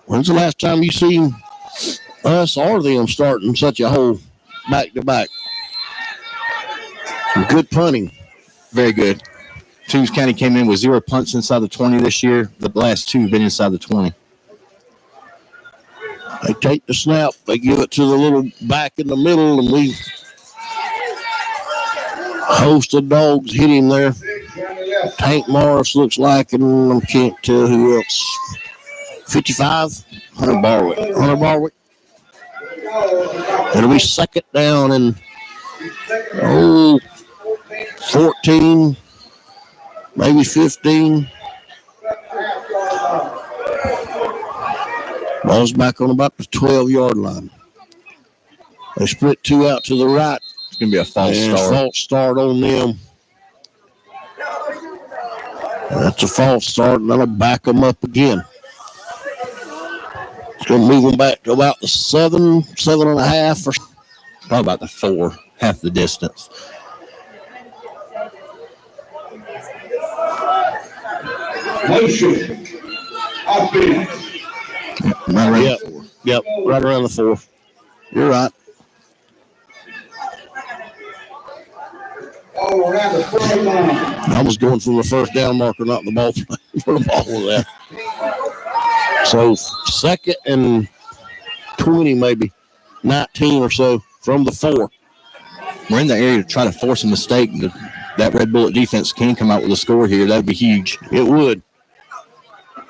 When's the last time you seen us or them starting such a hole back-to-back? Some good punting. Very good. Toombs County came in with 0 punts inside the 20 this year. The last 2 have been inside the 20. They take the snap. They give it to the little back in the middle, and we host of dogs hit him there. Tank Morris looks like, and I can't tell who else. 55? Hunter Barwick. It'll be 2nd down and 14, maybe 15. Ball's back on about the 12-yard line. They split 2 out to the right. It's going to be a false start. False start on them. That's a false start, and that'll back them up again. It's going to move them back to about the 7.5, or probably about the 4, half the distance. Motion. Offense. Right around the 4. Yep, right around the 4. You're right. I was going from the first down marker, not the ball where the ball was at. So 2nd and 20, maybe 19 or so from the 4. We're in the area to try to force a mistake. That Red Bullet defense can come out with a score here. That'd be huge. It would.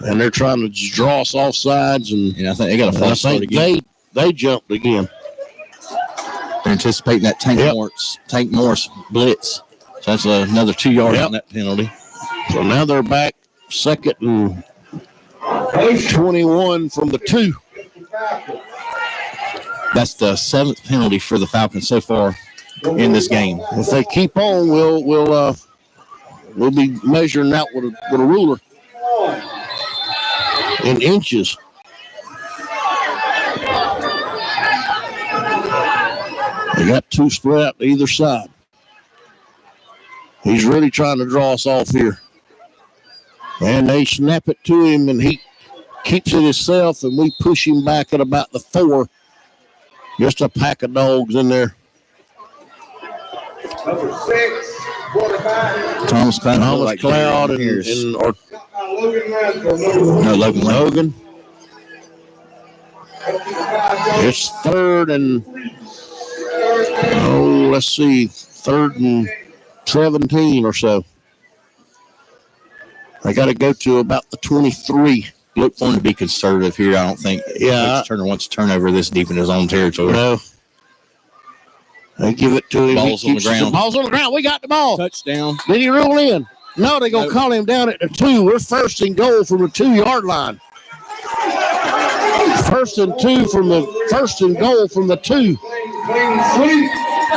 And they're trying to draw us off sides, and I think they got a false start again. They jumped again. They're anticipating that Tank Morris blitz. So that's another 2 yards on that penalty. So now they're back 2nd and 21 from the 2. That's the 7th penalty for the Falcons so far in this game. If they keep on, we'll be measuring that with a ruler in inches. They got 2 spread out to either side. He's really trying to draw us off here. And they snap it to him, and he keeps it himself, and we push him back at about the 4. Just a pack of dogs in there. Number 6, quarterback. Thomas Cloud and Logan. It's 3rd and 3rd and 17 or so. I got to go to about the 23. Look for him to be conservative here. I don't think Coach Turner wants to turn over this deep in his own territory. No. They give it to him. Ball's on the ground. Ball's on the ground. We got the ball. Touchdown. Did he roll in? No, they're going to call him down at the 2. We're 1st and goal from the 2-yard line. 1st and goal from the 2.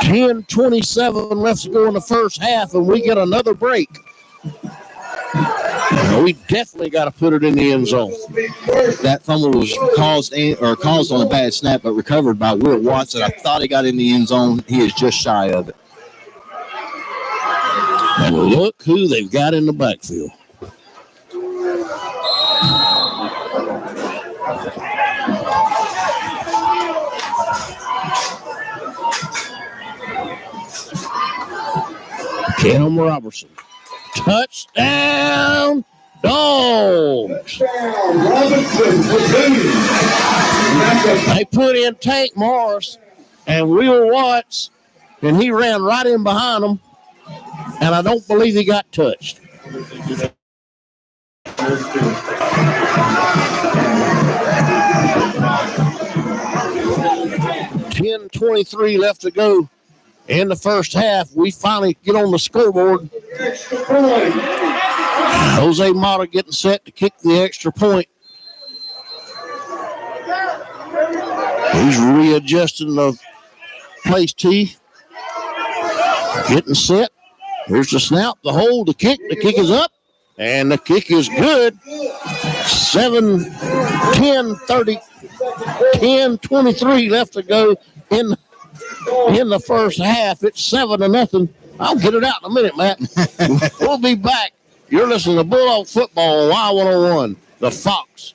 10:27 left to go in the first half, and we get another break. We definitely got to put it in the end zone. That fumble was caused on a bad snap, but recovered by Will Watson. I thought he got in the end zone. He is just shy of it. And look who they've got in the backfield. Cam Robertson. Touchdown, Dogs. They put in Tank Morris and Will Watts, and he ran right in behind them, and I don't believe he got touched. $10:23 left to go in the first half. We finally get on the scoreboard. Jose Mata getting set to kick the extra point. He's readjusting the place tee. Getting set. Here's the snap, the hold, the kick. The kick is up, And the kick is good. 7, 10, 30, 10, 23 left to go in the first half. It's 7-0. I'll get it out in a minute, Matt. We'll be back. You're listening to Bulldog Football on Y101, the Fox.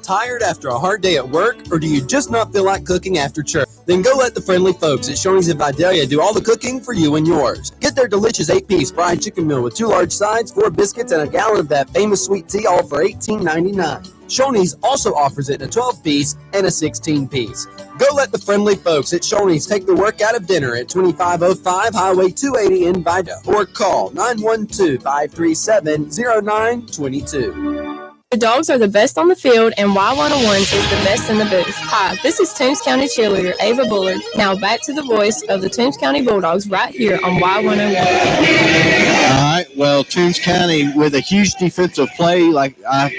Tired after a hard day at work, or do you just not feel like cooking after church? Then go let the friendly folks at Shoney's in Vidalia do all the cooking for you and yours. Get their delicious 8-piece fried chicken meal with 2 large sides, 4 biscuits, and a gallon of that famous sweet tea, all for $18.99. Shoney's also offers it in a 12-piece and a 16-piece. Go let the friendly folks at Shoney's take the work out of dinner at 2505 Highway 280 in Vidalia, or call 912-537-0922. The dogs are the best on the field, and Y101 is the best in the booth. Hi, this is Toombs County cheerleader Ava Bullard. Now back to the voice of the Toombs County Bulldogs right here on Y101. All right, well, Toombs County with a huge defensive play. Like, I'm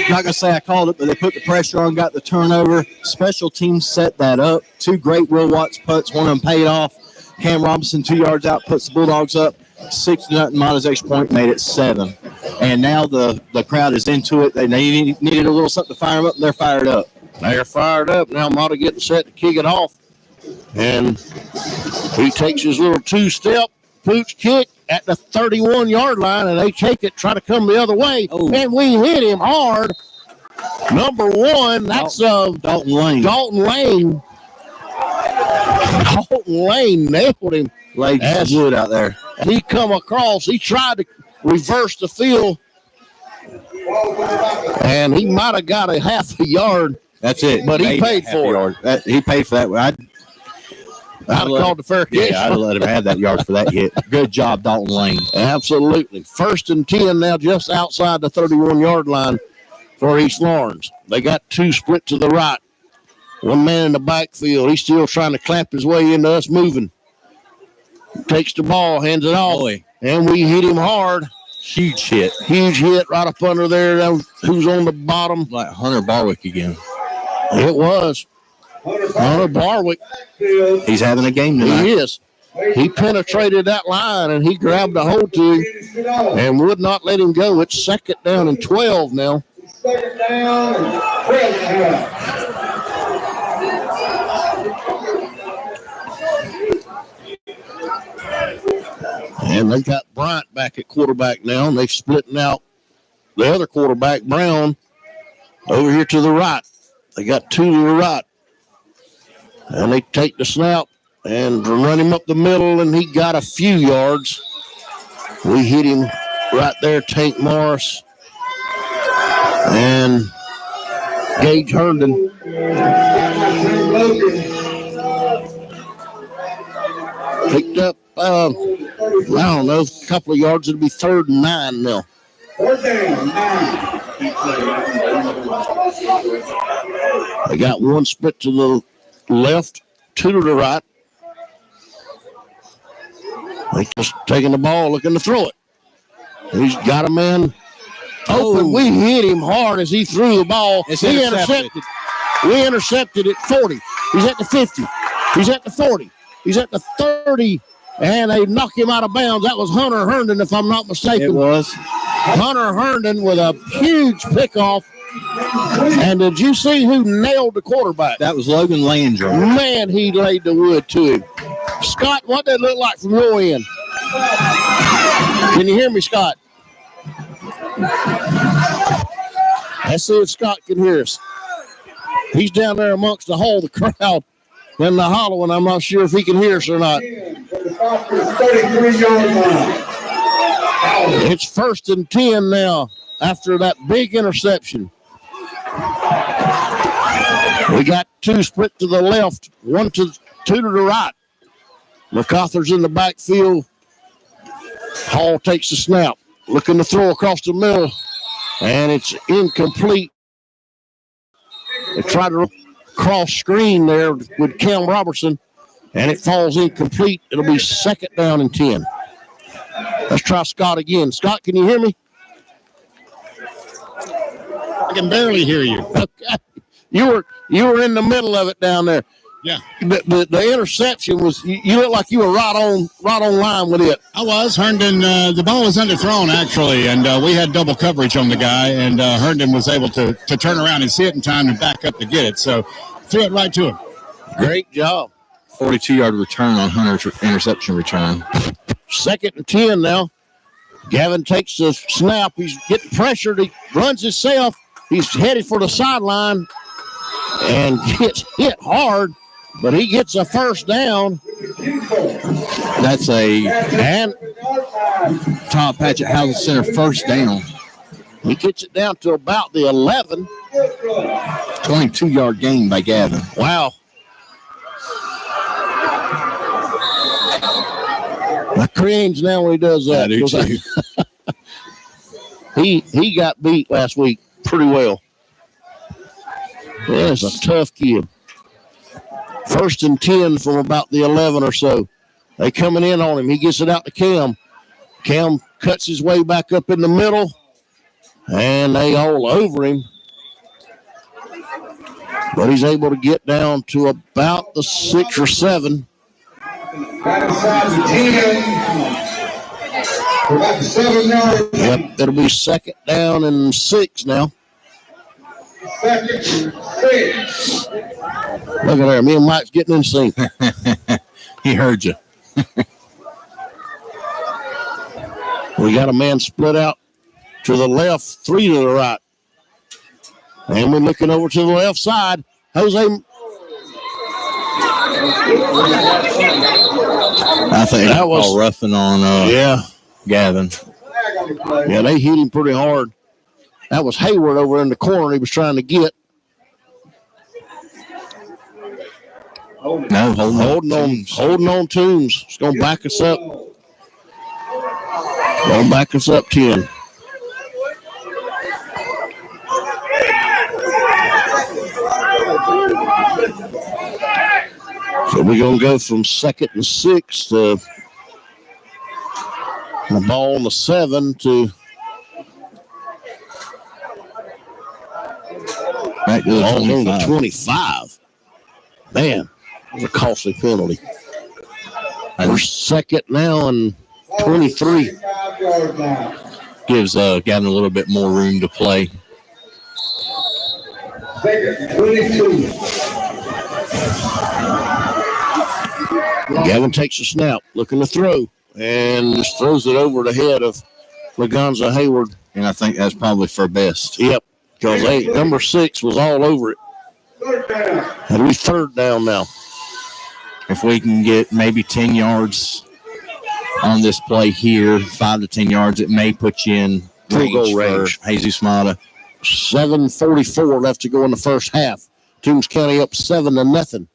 not going to say I called it, but they put the pressure on, got the turnover. Special teams set that up. 2 great Will Watts punts, one of them paid off. Cam Robinson 2 yards out, puts the Bulldogs up. 6-0 monetization point, made it 7. And now the crowd is into it. They needed a little something to fire them up, and they're fired up. They're fired up. Now Mata getting set to kick it off. And he takes his little 2-step pooch kick at the 31-yard line, and they take it, try to come the other way. Oh. And we hit him hard. Number 1, that's Dalton Lane. Dalton Lane nailed him. Laid wood out there. He come across. He tried to reverse the field, and he might have got a half a yard. That's it. But he paid for it. He paid for that. I'd have called the fair catch. Yeah, I'd have let him have that yard for that hit. Good job, Dalton Lane. Absolutely. 1st and 10 now, just outside the 31-yard line for East Lawrence. They got 2 split to the right. 1 man in the backfield. He's still trying to clamp his way into us moving. Takes the ball, hands it off, and we hit him hard. Huge hit right up under there. Who's on the bottom? Like Hunter Barwick again. It was Hunter Barwick. He's having a game tonight. He is. He penetrated that line, and he grabbed a hold to him and would not let him go. It's 2nd down and 12 now. 2nd down and 12. And they got Bryant back at quarterback now, and they're splitting out the other quarterback, Brown, over here to the right. They got 2 to the right. And they take the snap and run him up the middle, and he got a few yards. We hit him right there, Tank Morris and Gage Herndon. Picked up, I don't know, a couple of yards. It'll be 3rd and 9 now. 4th and 9. They got 1 split to the left, 2 to the right. They just taking the ball, looking to throw it. He's got a man open. We hit him hard as he threw the ball. He intercepted. We intercepted at 40. He's at the 50. He's at the 40. He's at the 30. And they knocked him out of bounds. That was Hunter Herndon, if I'm not mistaken. It was. Hunter Herndon with a huge pickoff. And did you see who nailed the quarterback? That was Logan Landry. Man, he laid the wood to him. Scott, what did it look like from your end? Can you hear me, Scott? Let's see if Scott can hear us. He's down there amongst the whole crowd in the hollow, and I'm not sure if he can hear us or not. 33-yard line. It's 1st and 10 now after that big interception. We got 2 split to the left, 2 to the right. MacArthur's in the backfield. Hall takes the snap, looking to throw across the middle, and it's incomplete. They try to cross screen there with Cam Robertson, and it falls incomplete. It'll be 2nd down and 10. Let's try Scott again. Scott, can you hear me? I can barely hear you. Okay. You were in the middle of it down there. Yeah. The interception was, you looked like you were right on line with it. I was. Herndon, the ball was underthrown, actually, and we had double coverage on the guy, and Herndon was able to turn around and see it in time and back up to get it. So threw it right to him. Great job. 42-yard return on Hunter's interception return. 2nd and 10 now. Gavin takes the snap. He's getting pressured. He runs himself. He's headed for the sideline and gets hit hard, but he gets a first down. That's a Todd Patchett Housing Center first down. He gets it down to about the 11. 22-yard gain by Gavin. Wow. I cringe now when he does that. I do too. He got beat last week pretty well. Yeah, it's a tough kid. 1st and 10 from about the 11 or so. They coming in on him. He gets it out to Cam. Cam cuts his way back up in the middle, and they all over him. But he's able to get down to about the 6 or 7. Right inside the 10. About the 7 yards. Yep, it'll be 2nd down and 6 now. 2nd and 6. Look at there. Me and Mike's getting in sync. He heard you. We got a man split out to the left, 3 to the right. And we're looking over to the left side. Jose. I think that was all roughing on Gavin. Yeah, they hit him pretty hard. That was Hayward over in the corner he was trying to get. No, holding on Toombs. It's going to back us up. Going to back us up 10. So we're going to go from 2nd and 6 to the ball on the 7 to back to the 25. Man, that was a costly penalty. We're 2nd now and 23. Gives Gavin a little bit more room to play. 2nd 22. Gavin takes a snap, looking to throw, and just throws it over the head of Lagonza Hayward. And I think that's probably for best. Yep, because number 6 was all over it. And we 3rd down now. If we can get maybe 10 yards on this play here, 5 to 10 yards, it may put you in field goal range. Jesus Mata. 7:44 left to go in the first half. Toombs County up 7-0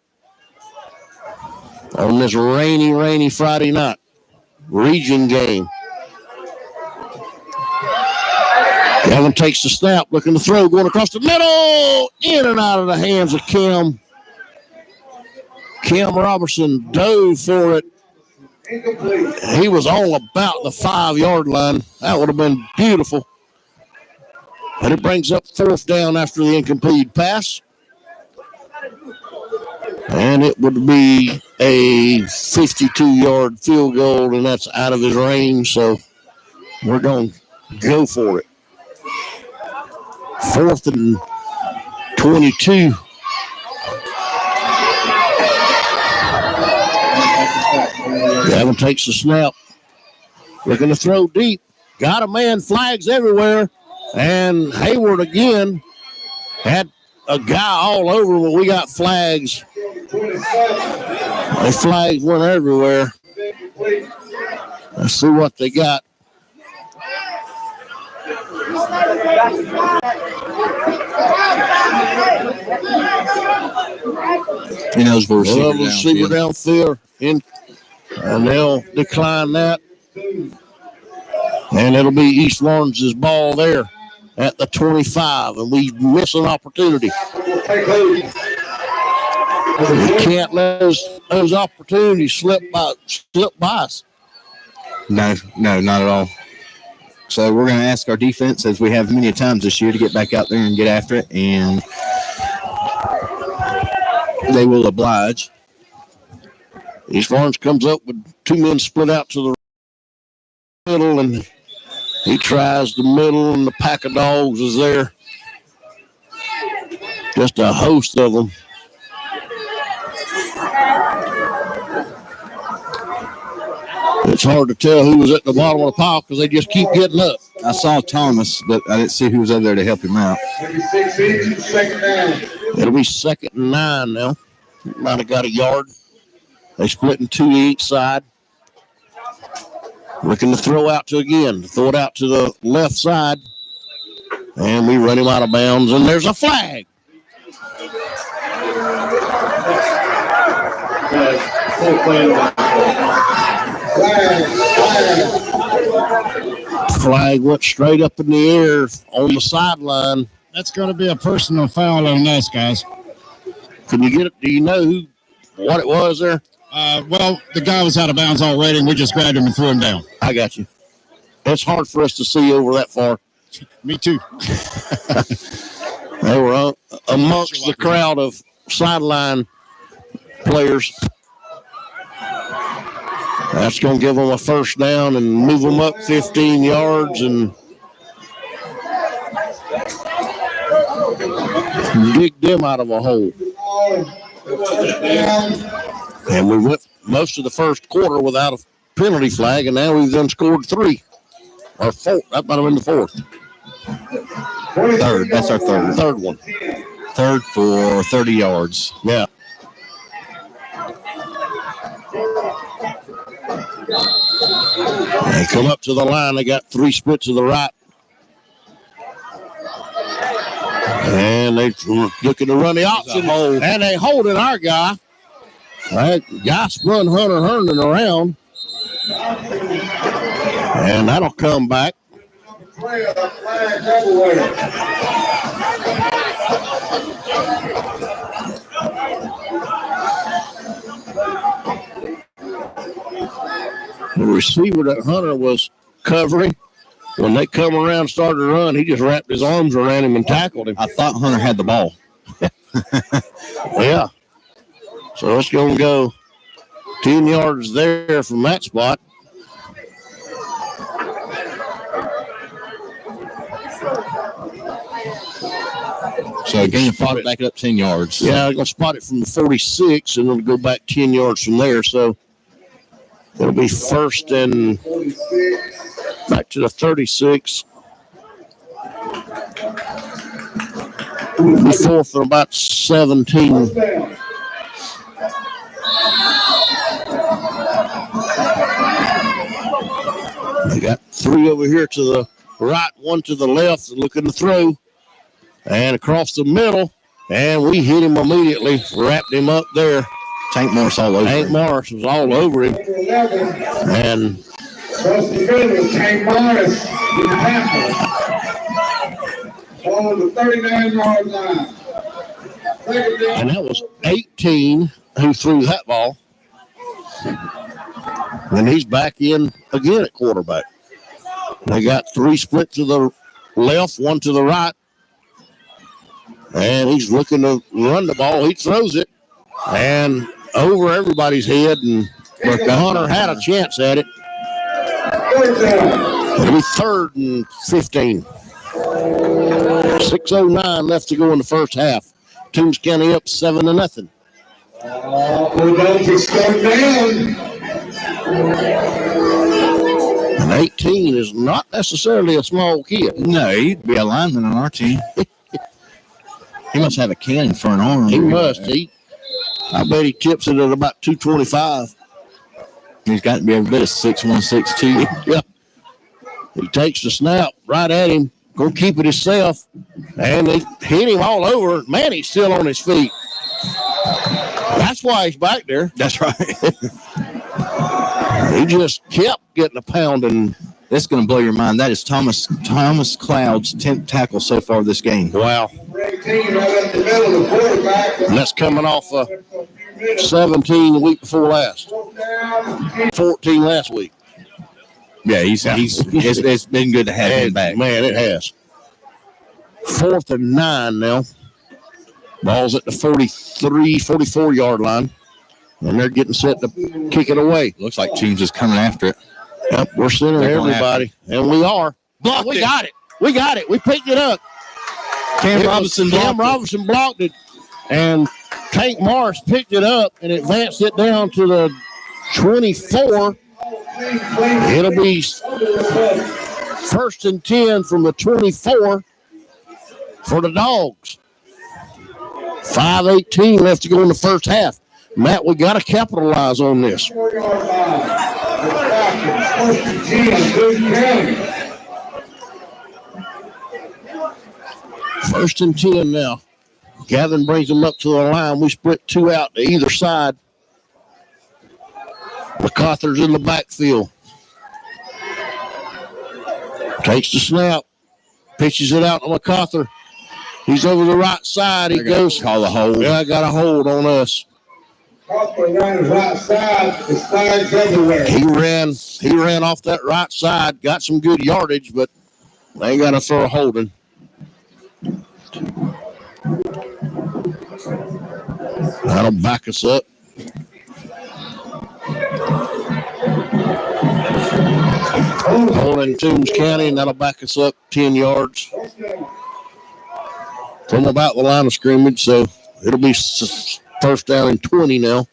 on this rainy Friday night region game. Gavin takes the snap, looking to throw, going across the middle, in and out of the hands of Cam. Cam Robertson dove for it. He was all about the 5-yard line. That would have been beautiful. And it brings up 4th down after the incomplete pass. And it would be a 52-yard field goal, and that's out of his range, so we're going to go for it. 4th and 22. Gavin takes the snap. Looking to throw deep. Got a man, flags everywhere. And Hayward again had a guy all over when we got flags. The flags went everywhere. Let's see what they got. He knows where receiver downfield. And they'll decline that. And it'll be East Lawrence's ball there at the 25. And we miss an opportunity. We can't let those opportunities slip by us. No, not at all. So we're going to ask our defense, as we have many times this year, to get back out there and get after it. And They will oblige. East Orange comes up with two men split out to the middle, and he tries the middle, and the pack of dogs is there. Just a host of them. It's hard to tell who was at the bottom of the pile because they just keep getting up. I saw Thomas, but I didn't see who was over there to help him out. It'll be 2nd and 9 now. Might have got a yard. They split in two each side. Looking to throw it out to the left side. And we run him out of bounds, and there's a flag. Flag went straight up in the air on the sideline. That's going to be a personal foul on us, guys. Can you get it? Do you know what it was there? Well, the guy was out of bounds already, and we just grabbed him and threw him down. I got you. It's hard for us to see over that far. Me too. They were amongst the crowd of sideline players. That's going to give them a first down and move them up 15 yards and dig them out of a hole. And we went most of the first quarter without a penalty flag, and now we've done scored 3. Or 4. That might have been the 4th. Third. That's our third. Third one. Third for 30 yards. Yeah. They come up to the line. They got 3 splits to the right. And they're looking to run the option. And they holding our guy. That guy spun Hunter Herndon around. And that'll come back. The receiver that Hunter was covering, when they come around and started to run, he just wrapped his arms around him and tackled him. I thought Hunter had the ball. Yeah. So it's going to go 10 yards there from that spot. So again, spot it back up 10 yards. Yeah, they're going to spot it from the 46, and it'll go back 10 yards from there. So it'll be first and back to the 36. It'll be fourth and about 17. They got 3 over here to the right, 1 to the left, looking to throw. And across the middle, and we hit him immediately, wrapped him up there. Tank Morris all over Tank him. Morris was all over him. And Tank Morris with the tackle on the 39-yard line. And that was 18 who threw that ball. And he's back in again at quarterback. They got 3 split to the left, 1 to the right. And he's looking to run the ball. He throws it. And over everybody's head. And Hunter had a chance at it. It'll be 3rd and 15. 6:09 left to go in the first half. Toombs County up 7-0. Bulldogs are slowed down. And 18 is not necessarily a small kid. No, he'd be a lineman on our team. He must have a cannon for an arm. He must. I bet he tips it at about 225. He's got to be every bit of 6'1", 6'2". Yeah. He takes the snap right at him. Go keep it himself. And they hit him all over. Man, he's still on his feet. That's why he's back there. That's right. He just kept getting a pounding. That's going to blow your mind. That is Thomas Cloud's 10th tackle so far this game. Wow. And that's coming off 17 the week before last. 14 last week. Yeah, it's been good to have him back. Man, it has. 4th and 9 now. Ball's at the 43, 44-yard line. And they're getting set to kick it away. Looks like Toombs is coming after it. Yep, we're centering everybody. And we are. Blocked we it. got it. We got it. We picked it up. Cam Robinson blocked it. And Tank Morris picked it up and advanced it down to the 24. It'll be 1st and 10 from the 24 for the Dogs. 5:18 left to go in the first half. Matt, we got to capitalize on this. 1st and 10 now. Gavin brings them up to the line. We split 2 out to either side. MacArthur's in the backfield. Takes the snap. Pitches it out to MacArthur. He's over the right side. He goes. Call the hold. Yeah, I got a hold on us. Right side, it's flags everywhere. He ran off that right side, got some good yardage, but they got to throw a holding. That'll back us up. Holding Toombs County, and that'll back us up 10 yards from about the line of scrimmage. So it'll be 1st down and 20 now.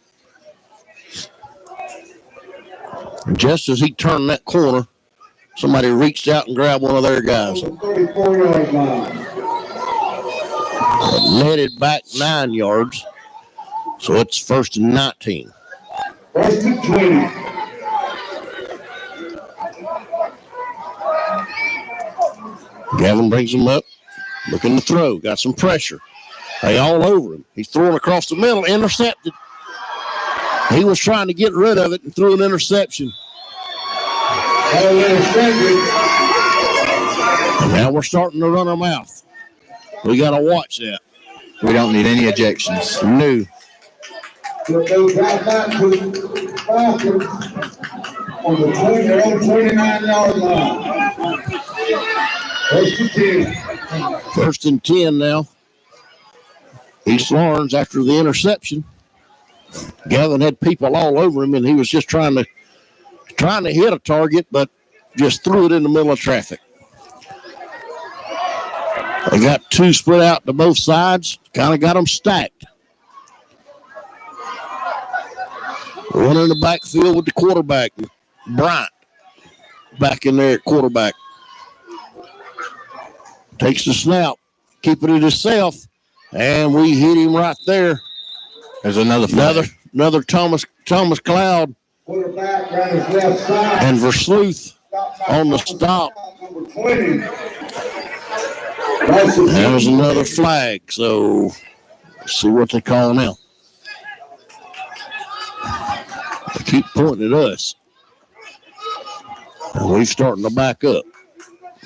And just as he turned that corner, somebody reached out and grabbed one of their guys. 34-yard line. Netted back 9 yards. So it's 1st and 19. 1st and 20. Gavin brings him up, looking to throw. Got some pressure. They all over him. He's throwing across the middle, intercepted. He was trying to get rid of it and threw an interception. And now we're starting to run our mouth. We got to watch that. We don't need any ejections. No. They'll drive back to the Falcons on the 29-yard line. 1st and 10. 1st and 10 now. East Lawrence after the interception. Gavin had people all over him, and he was just trying to hit a target, but just threw it in the middle of traffic. They got 2 split out to both sides. Kind of got them stacked. One in the backfield with the quarterback, Bryant, back in there at quarterback. Takes the snap, keeping it himself, and we hit him right there. There's another Thomas Cloud. Quarterback ran his left side. And Versluth on the stop. Number 20. There's another flag, so let's see what they call now. They keep pointing at us. And we're starting to back up.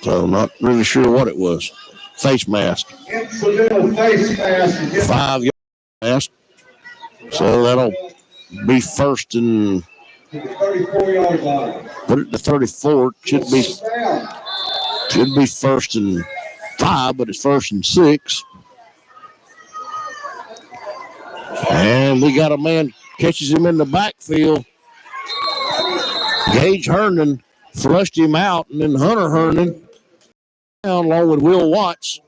So I'm not really sure what it was. Face mask. Incidental face mask. 5-yard mask. So that'll be 1st and 34-yard line. put it to 34. Should be 1st and 5, but it's 1st and 6. And we got a man catches him in the backfield. Gage Herndon flushed him out, and then Hunter Herndon down along with Will Watts.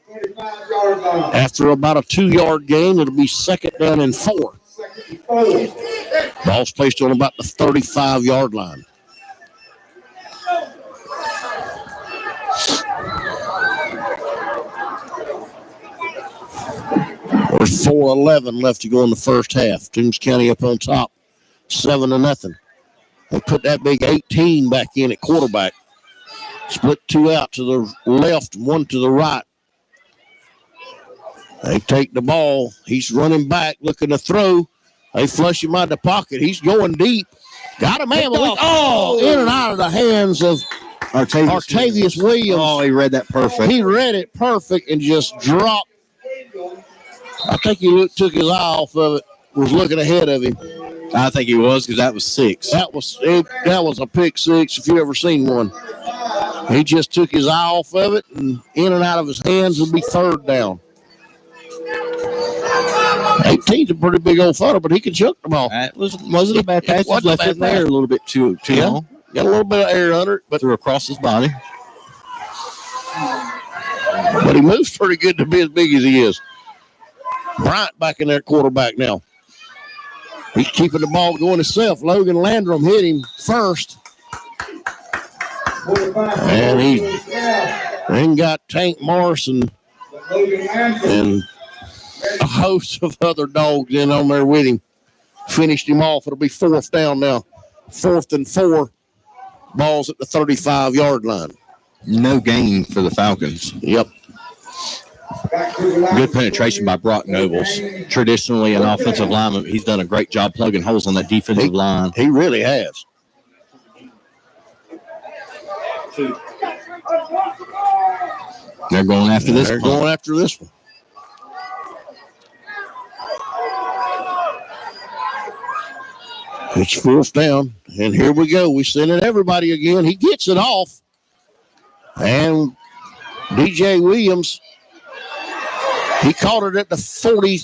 After about a 2-yard gain, it'll be 2nd down and 4. Ball's placed on about the 35-yard line. There's 4:11 left to go in the first half. Toombs County up on top, 7-0. They put that big 18 back in at quarterback. Split 2 out to the left, 1 to the right. They take the ball. He's running back, looking to throw. They flush him out of the pocket. He's going deep. Got a man. In and out of the hands of Artavius Williams. Oh, he read that perfect. He read it perfect and just dropped. I think he took his eye off of it, was looking ahead of him. I think he was, because that was 6. That was a pick 6 if you ever seen one. He just took his eye off of it, and in and out of his hands would be 3rd down. 18's a pretty big old fella, but he can chuck the ball. That wasn't a bad pass. He left it in the air a little bit too long. Got a little bit of air under it, but threw across his body. But he moves pretty good to be as big as he is. Bryant back in there, quarterback now. He's keeping the ball going himself. Logan Landrum hit him first. And he then got Tank Morrison and a host of other dogs in on there with him. Finished him off. It'll be 4th down now. 4th and 4. Ball's at the 35-yard line. No gain for the Falcons. Yep. Good penetration by Brock Nobles. Traditionally an offensive lineman, he's done a great job plugging holes on that defensive line. He really has. They're going after this one. Going after this one. It's 4th down, and here we go. We're sending everybody again. He gets it off, and DJ Williams, he caught it at the 40.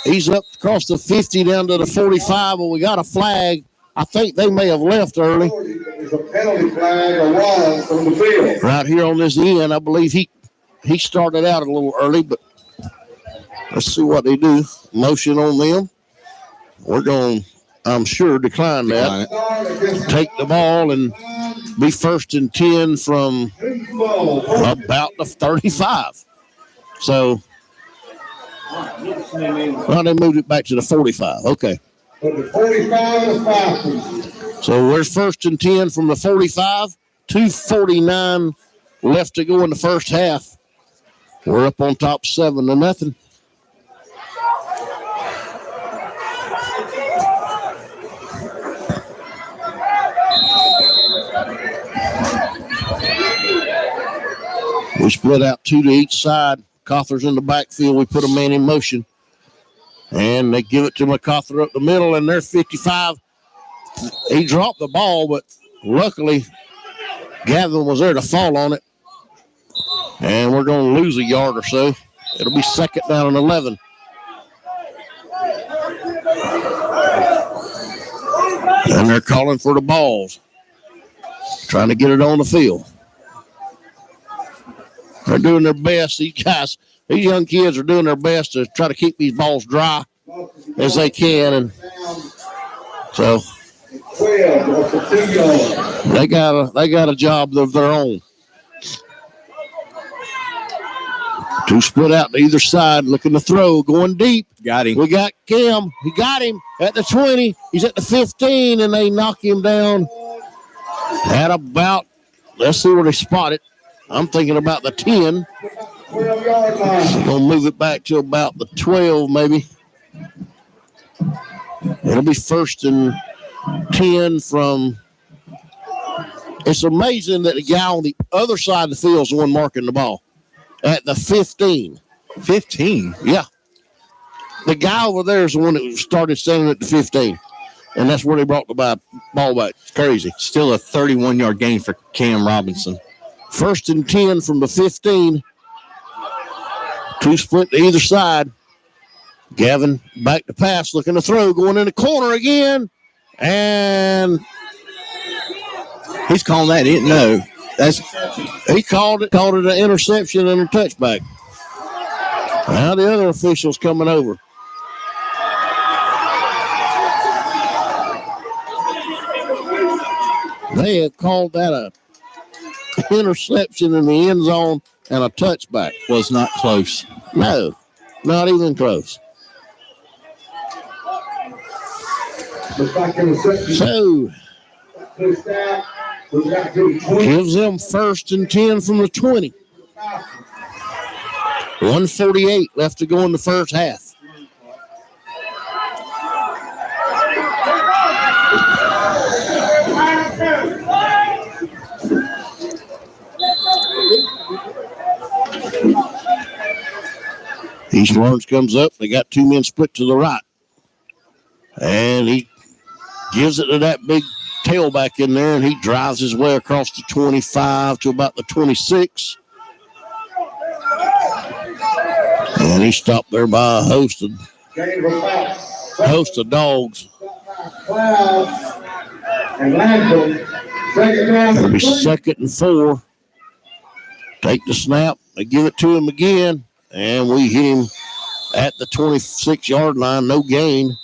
He's up across the 50 down to the 45, but we got a flag. I think they may have left early. There's a penalty flag or was from the field. Right here on this end, I believe he started out a little early, but let's see what they do. Motion on them. We're going to, I'm sure, decline that. Take the ball and be 1st and 10 from about the 35. So, well, they moved it back to the 45. Okay. But the 45 is Falcons. So we're 1st and 10 from the 45. 2:49 left to go in the first half. We're up on top 7-0. We split out 2 to each side. Cawthor's in the backfield. We put a man in motion. And they give it to MacArthur up the middle, and they're 55. He dropped the ball, but luckily Gavin was there to fall on it. And we're going to lose a yard or so. It'll be 2nd down and 11. And they're calling for the balls. Trying to get it on the field. They're doing their best. These young kids are doing their best to try to keep these balls dry as they can. And so they got a job of their own. 2 split out to either side, looking to throw, going deep. Got him. We got Cam. He got him at the 20. He's at the 15, and they knock him down at about, let's see where they spot it. I'm thinking about the 10. We're going to move it back to about the 12, maybe. It'll be 1st and 10 from. It's amazing that the guy on the other side of the field is the one marking the ball at the 15. 15? Yeah. The guy over there is the one that started standing at the 15. And that's where they brought the ball back. It's crazy. Still a 31-yard gain for Cam Robinson. 1st and 10 from the 15. 2 split to either side. Gavin back to pass, looking to throw, going in the corner again. And he's calling that it. No. He called it an interception and a touchback. Now the other official's coming over. They have called that a interception in the end zone and a touchback. Was not close. No, not even close. So, gives them 1st and 10 from the 20. 1:48 left to go in the first half. East Lawrence comes up. They got 2 men split to the right. And he gives it to that big tailback in there, and he drives his way across the 25 to about the 26. And he stopped there by a host of Gain of about Host the Dogs. Cloud and Landfill. Second down. It'll be 2nd and 4. Take the snap. They give it to him again. And we hit him at the 26-yard line. No gain.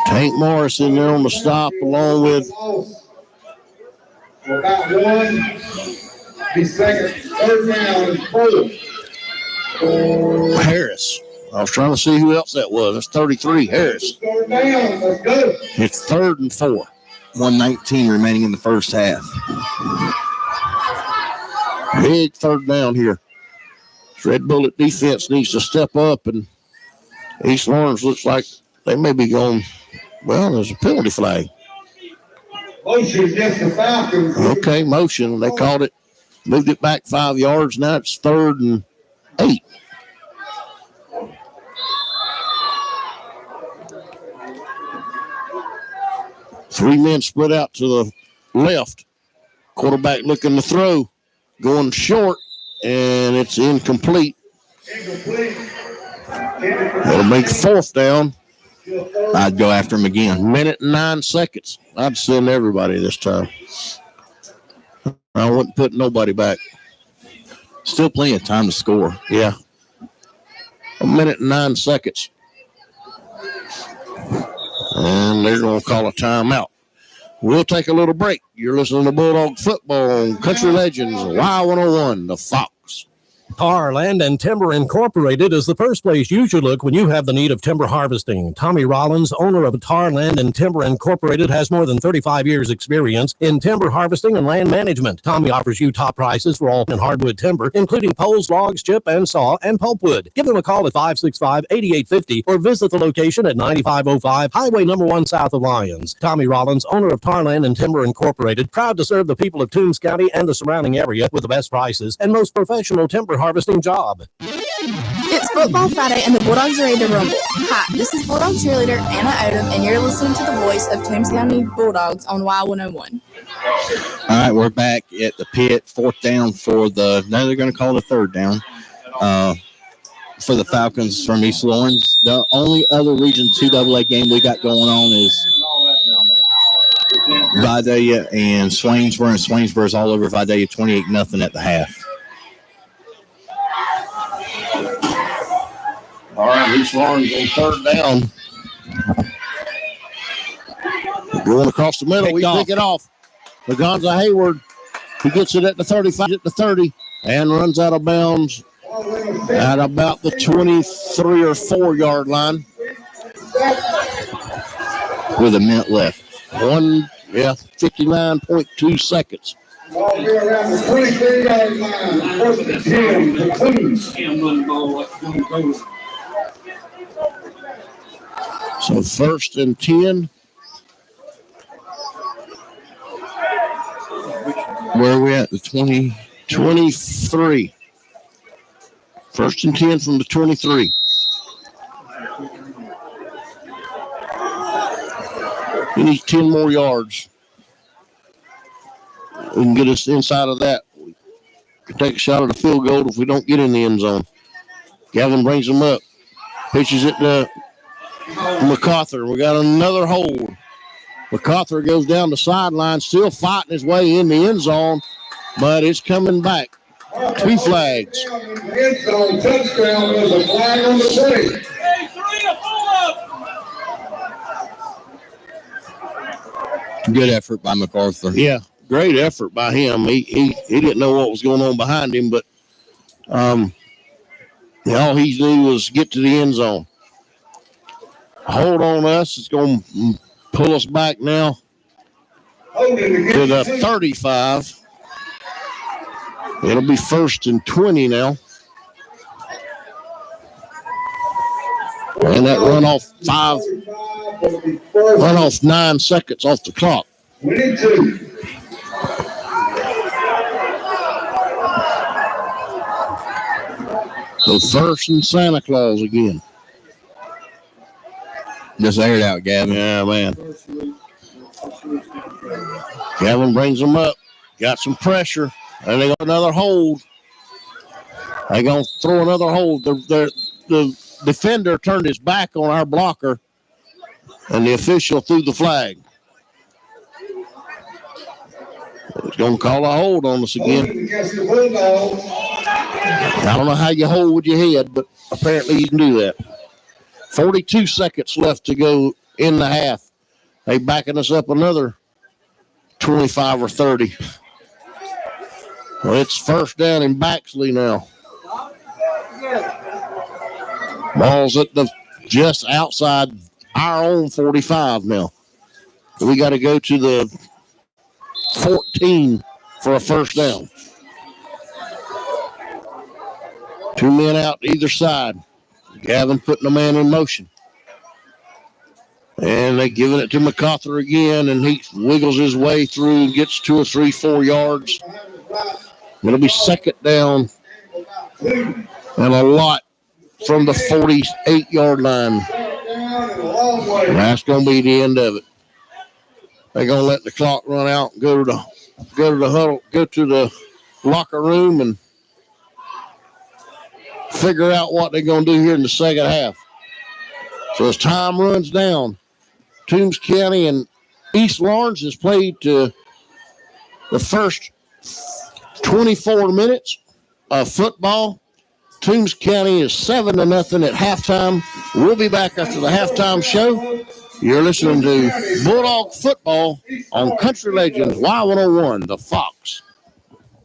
Tank Morris in there on the stop along with About one. The third down and 4. Harris. I was trying to see who else that was. That's 33, Harris. Third down. Let's go. It's 3rd and 4. 1:19 remaining in the first half. Big 3rd down here. Red Bullet defense needs to step up, and East Lawrence looks like they may be going, well, there's a penalty flag. Motion against the Falcons. Okay, motion. They called it, moved it back 5 yards. Now it's 3rd and 8. Three men split out to the left. Quarterback looking to throw, going short, and it's incomplete. That'll make 4th down. I'd go after him again. Minute and 9 seconds. I'd send everybody this time. I wouldn't put nobody back. Still plenty of time to score. Yeah. 1 minute and 9 seconds. And they're going to call a timeout. We'll take a little break. You're listening to Bulldog Football on Country Legends, Y101, the Fox. Tar Land and Timber Incorporated is the first place you should look when you have the need of timber harvesting. Tommy Rollins, owner of Tar Land and Timber Incorporated, has more than 35 years experience in timber harvesting and land management. Tommy offers you top prices for all in hardwood timber, including poles, logs, chip and saw, and pulpwood. Give them a call at 565-8850 or visit the location at 9505 Highway number 1 south of Lyons. Tommy Rollins, owner of Tar Land and Timber Incorporated, proud to serve the people of Toombs County and the surrounding area with the best prices and most professional timber harvesting job. It's Football Friday and the Bulldogs are ready to rumble. Hi, this is Bulldog cheerleader Anna Odom, and you're listening to the voice of Toombs County Bulldogs on Y101. All right, we're back at the pit. 4th down for now they're going to call it a 3rd down for the Falcons from East Lawrence. The only other Region 2 AA game we got going on is Vidalia and Swainsboro, and Swainsboro's all over Vidalia 28-0 at the half. All right, East Lawrence on 3rd down. Going across the middle, we pick it off. Lagonza Hayward, he gets it at the 35, at the 30, and runs out of bounds at about the 23 or 4 yard line. With a minute left. 59.2 seconds. Ball be around the 23-yard line. First and 10 for Toombs. So 1st and 10. Where are we at? The 23. 1st and 10 from the 23. He needs 10 more yards. We can get us inside of that. We can take a shot at a field goal if we don't get in the end zone. Gavin brings him up. Pitches it to MacArthur. We got another hold. MacArthur goes down the sideline, still fighting his way in the end zone, but it's coming back. 2 flags. End zone touchdown was a flag on the play. Good effort by MacArthur. Yeah, great effort by him. He didn't know what was going on behind him, but all he knew was get to the end zone. Hold on us. It's going to pull us back now to the 35. It'll be 1st and 20 now. And that run off 9 seconds off the clock. 22. So 1st and Santa Claus again. Just aired out, Gavin. Yeah, man. Gavin brings them up. Got some pressure. And they got another hold. They're going to throw another hold. The defender turned his back on our blocker, and the official threw the flag. He's going to call a hold on us again. I don't know how you hold with your head, but apparently you can do that. 42 seconds left to go in the half. They backing us up another 25 or 30. Well, it's first down in Baxley now. Ball's at the just outside our own 45 now. We got to go to the 14 for a first down. 2 men out either side. Gavin putting the man in motion. And they're giving it to MacArthur again, and he wiggles his way through and gets 2 or 3, 4 yards. It'll be second down and a lot from the 48-yard line. And that's going to be the end of it. They're going to let the clock run out and go to the huddle, go to the locker room and figure out what they're going to do here in the second half. So as time runs down, Toombs County and East Lawrence has played to the first 24 minutes of football. Toombs County is 7-0 at halftime. We'll be back after the halftime show. You're listening to Bulldog Football on Country Legends Y101, the Fox.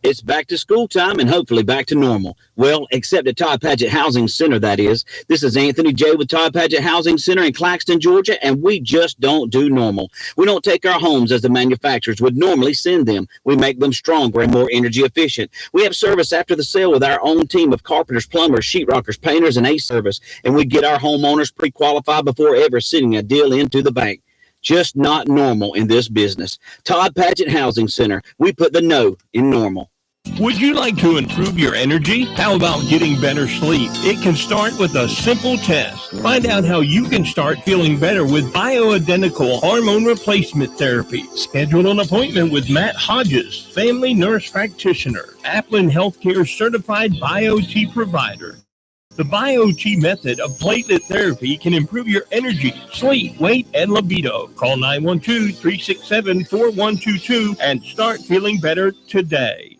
It's back to school time and hopefully back to normal. Well, except at Todd Padgett Housing Center, that is. This is Anthony J. with Todd Padgett Housing Center in Claxton, Georgia, and we just don't do normal. We don't take our homes as the manufacturers would normally send them. We make them stronger and more energy efficient. We have service after the sale with our own team of carpenters, plumbers, sheetrockers, painters, and ACE service, and we get our homeowners pre-qualified before ever sending a deal into the bank. Just not normal in this business. Todd Padgett Housing Center. We put the no in normal. Would you like to improve your energy? How about getting better sleep? It can start with a simple test. Find out how you can start feeling better with bioidentical hormone replacement therapy. Schedule an appointment with Matt Hodges, family nurse practitioner, Applin Healthcare certified BioT provider. The BioT method of platelet therapy can improve your energy, sleep, weight, and libido. Call 912-367-4122 and start feeling better today.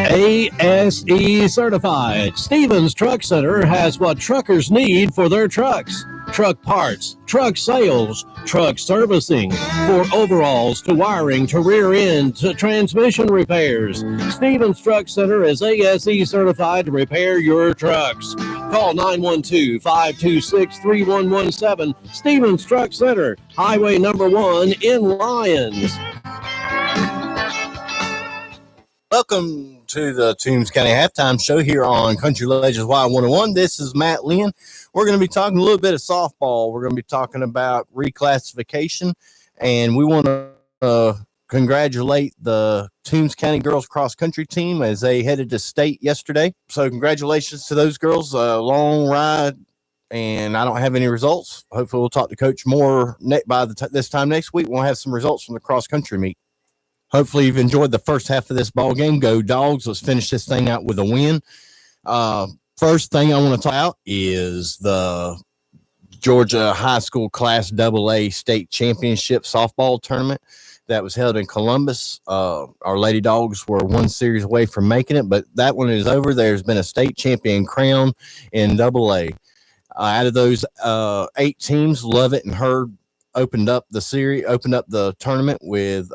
ASE certified. Stevens Truck Center has what truckers need for their trucks. Truck parts, truck sales, truck servicing, for overhauls to wiring to rear end to transmission repairs. Stevens Truck Center is ASE certified to repair your trucks. Call 912-526-3117. Stevens Truck Center, Highway number 1 in Lyons. Welcome to the Toombs County Halftime Show here on Country Legends Y101. This is Matt Lynn. We're going to be talking a little bit of softball. We're going to be talking about reclassification, and we want to congratulate the Toombs County girls cross country team as they headed to state yesterday. So congratulations to those girls. A long ride, and I don't have any results. Hopefully we'll talk to Coach Moore by this time next week. We'll have some results from the cross country meet. Hopefully you've enjoyed the first half of this ball game. Go Dogs. Let's finish this thing out with a win. First thing I want to talk about is the Georgia High School Class AA State Championship softball tournament that was held in Columbus. Our Lady Dogs were one series away from making it, but that one is over. There's been a state champion crown in AA. Out of those 8 teams, Lovett and Hurd opened up the tournament with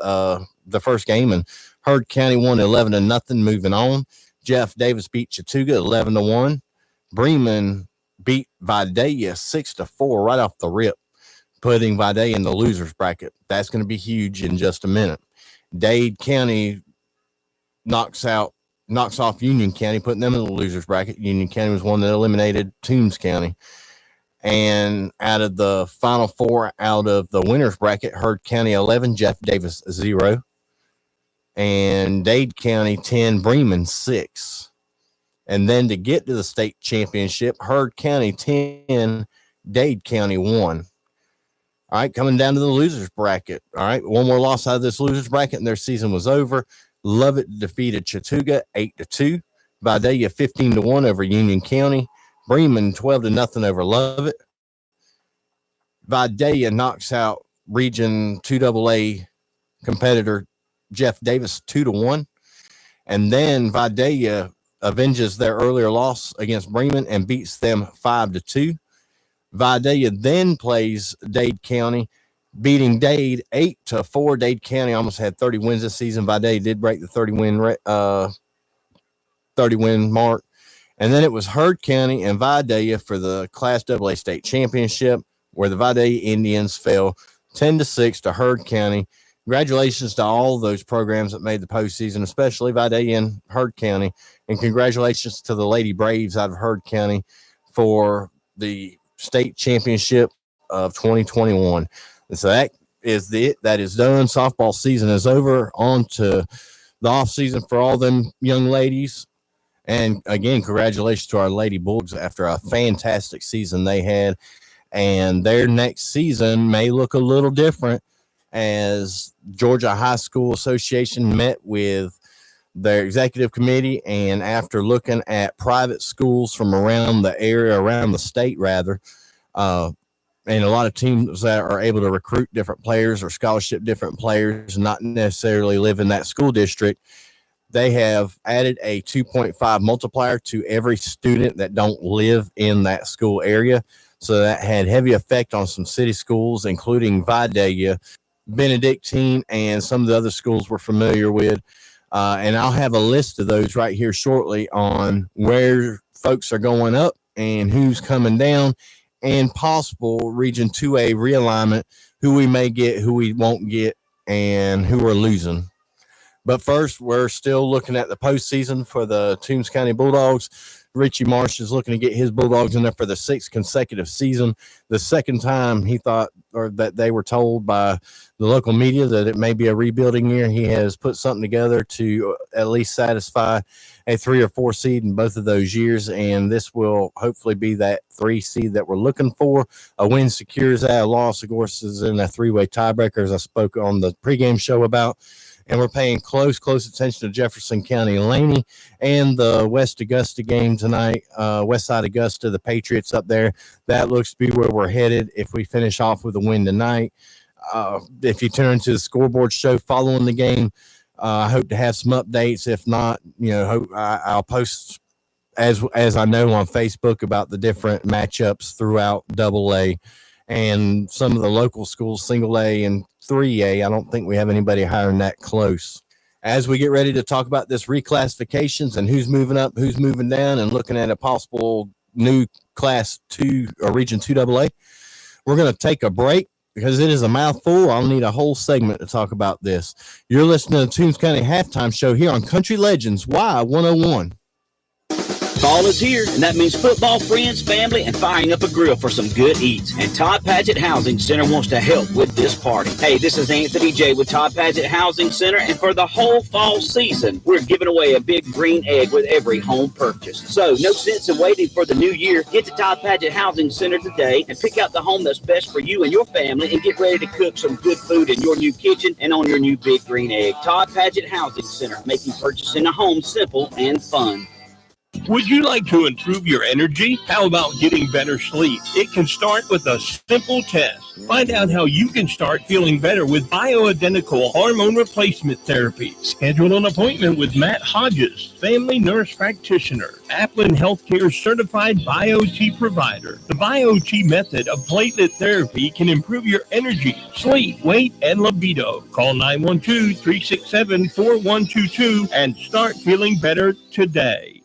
the first game, and Hurd County won 11-0. Moving on, Jeff Davis beat Chattooga 11-1. Bremen beat Vidalia 6-4 right off the rip, putting Vidalia in the losers bracket. That's going to be huge in just a minute. Dade County knocks off Union County, putting them in the losers bracket. Union County was one that eliminated Toombs County. And out of the final 4 out of the winners bracket, Hurd County 11, Jeff Davis 0. And Dade County 10, Bremen 6. And then to get to the state championship, Hurd County 10, Dade County 1. All right, coming down to the losers bracket. All right, one more loss out of this losers bracket, and their season was over. Lovett defeated Chattooga 8-2. Vidalia 15-1 over Union County. Bremen 12-0 over Lovett. Vidalia knocks out Region 2AA competitor Jeff Davis 2-1. And then Vidalia avenges their earlier loss against Bremen and beats them 5-2. Vidalia then plays Dade County, beating Dade 8-4. Dade County almost had 30 wins this season. Vidalia did break the 30-win mark. And then it was Heard County and Vidalia for the Class AA state championship, where the Vidalia Indians fell 10-6 to Heard County. Congratulations to all those programs that made the postseason, especially Vidalia and Heard County. And congratulations to the Lady Braves out of Heard County for the state championship of 2021. And so that is it. That is done. Softball season is over. On to the off season for all them young ladies. And again, congratulations to our Lady Bulldogs after a fantastic season they had. And their next season may look a little different, as Georgia High School Association met with their executive committee, and after looking at private schools from around the area, around the state rather, and a lot of teams that are able to recruit different players or scholarship different players, not necessarily live in that school district, they have added a 2.5 multiplier to every student that don't live in that school area. So that had heavy effect on some city schools, including Vidalia, Benedictine, and some of the other schools we're familiar with. And I'll have a list of those right here shortly on where folks are going up and who's coming down, and possible Region 2A realignment, who we may get, who we won't get, and who we're losing. But first, we're still looking at the postseason for the Toombs County Bulldogs. Richie Marsh is looking to get his Bulldogs in there for the 6th consecutive season. The second time he thought, or that they were told by the local media, that it may be a rebuilding year. He has put something together to at least satisfy a 3 or 4 seed in both of those years, and this will hopefully be that 3 seed that we're looking for. A win secures that. A loss, of course, is in a 3-way tiebreaker, as I spoke on the pregame show about. And we're paying close attention to Jefferson County Laney and the West Augusta game tonight. West Side Augusta, the Patriots up there. That looks to be where we're headed if we finish off with a win tonight. If you turn to the scoreboard show following the game, I hope to have some updates. If not, I'll post as I know on Facebook about the different matchups throughout AA and some of the local schools, single A and 3A. I don't think we have anybody higher than that close. As we get ready to talk about this reclassifications and who's moving up, who's moving down, and looking at a possible new Class 2 or Region 2 AA, we're going to take a break because it is a mouthful. I'll need a whole segment to talk about this. You're listening to the Toombs County Halftime Show here on Country Legends Y101. Fall is here, and that means football, friends, family, and firing up a grill for some good eats. And Todd Padgett Housing Center wants to help with this party. Hey, this is Anthony J. with Todd Padgett Housing Center, and for the whole fall season, we're giving away a big green egg with every home purchase. So, no sense in waiting for the new year. Get to Todd Padgett Housing Center today and pick out the home that's best for you and your family, and get ready to cook some good food in your new kitchen and on your new big green egg. Todd Padgett Housing Center, making purchasing a home simple and fun. Would you like to improve your energy? How about getting better sleep? It can start with a simple test. Find out how you can start feeling better with bioidentical hormone replacement therapy. Schedule an appointment with Matt Hodges, family nurse practitioner, Aplin Healthcare certified BioT provider. The BioT method of platelet therapy can improve your energy, sleep, weight, and libido. Call 912-367-4122 and start feeling better today.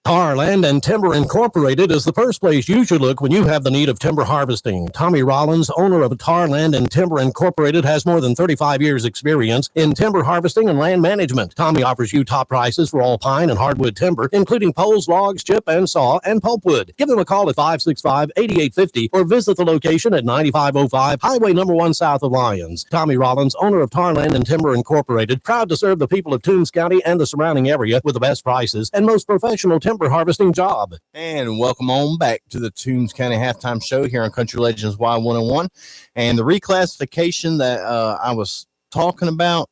Tar Land and Timber Incorporated is the first place you should look when you have the need of timber harvesting. Tommy Rollins, owner of Tar Land and Timber Incorporated, has more than 35 years experience in timber harvesting and land management. Tommy offers you top prices for all pine and hardwood timber, including poles, logs, chip and saw, and pulpwood. Give them a call at 565-8850 or visit the location at 9505 Highway number 1 south of Lyons. Tommy Rollins, owner of Tar Land and Timber Incorporated, proud to serve the people of Toombs County and the surrounding area with the best prices and most professional timber harvesting job. And welcome on back to the Toombs County Halftime Show here on Country Legends Y101. And the reclassification that I was talking about,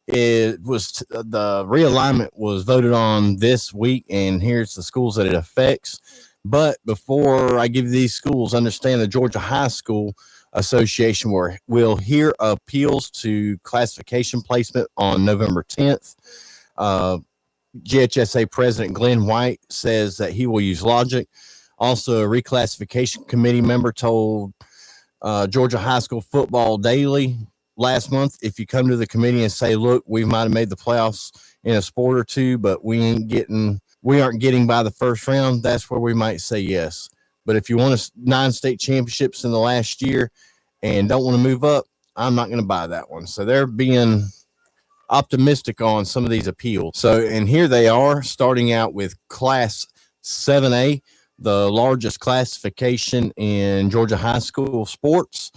it was the realignment was voted on this week, and here's the schools that it affects. But before I give you these schools, understand the Georgia High School Association will hear appeals to classification placement on November 10th. GHSA President Glenn White says that he will use logic. Also, a reclassification committee member told Georgia High School Football Daily last month, if you come to the committee and say, look, we might have made the playoffs in a sport or two, but we aren't getting by the first round, that's where we might say yes. But if you want 9 state championships in the last year and don't want to move up, I'm not going to buy that one. So they're being optimistic on some of these appeals. So, and here they are, starting out with Class 7A, the largest classification in Georgia high school sports.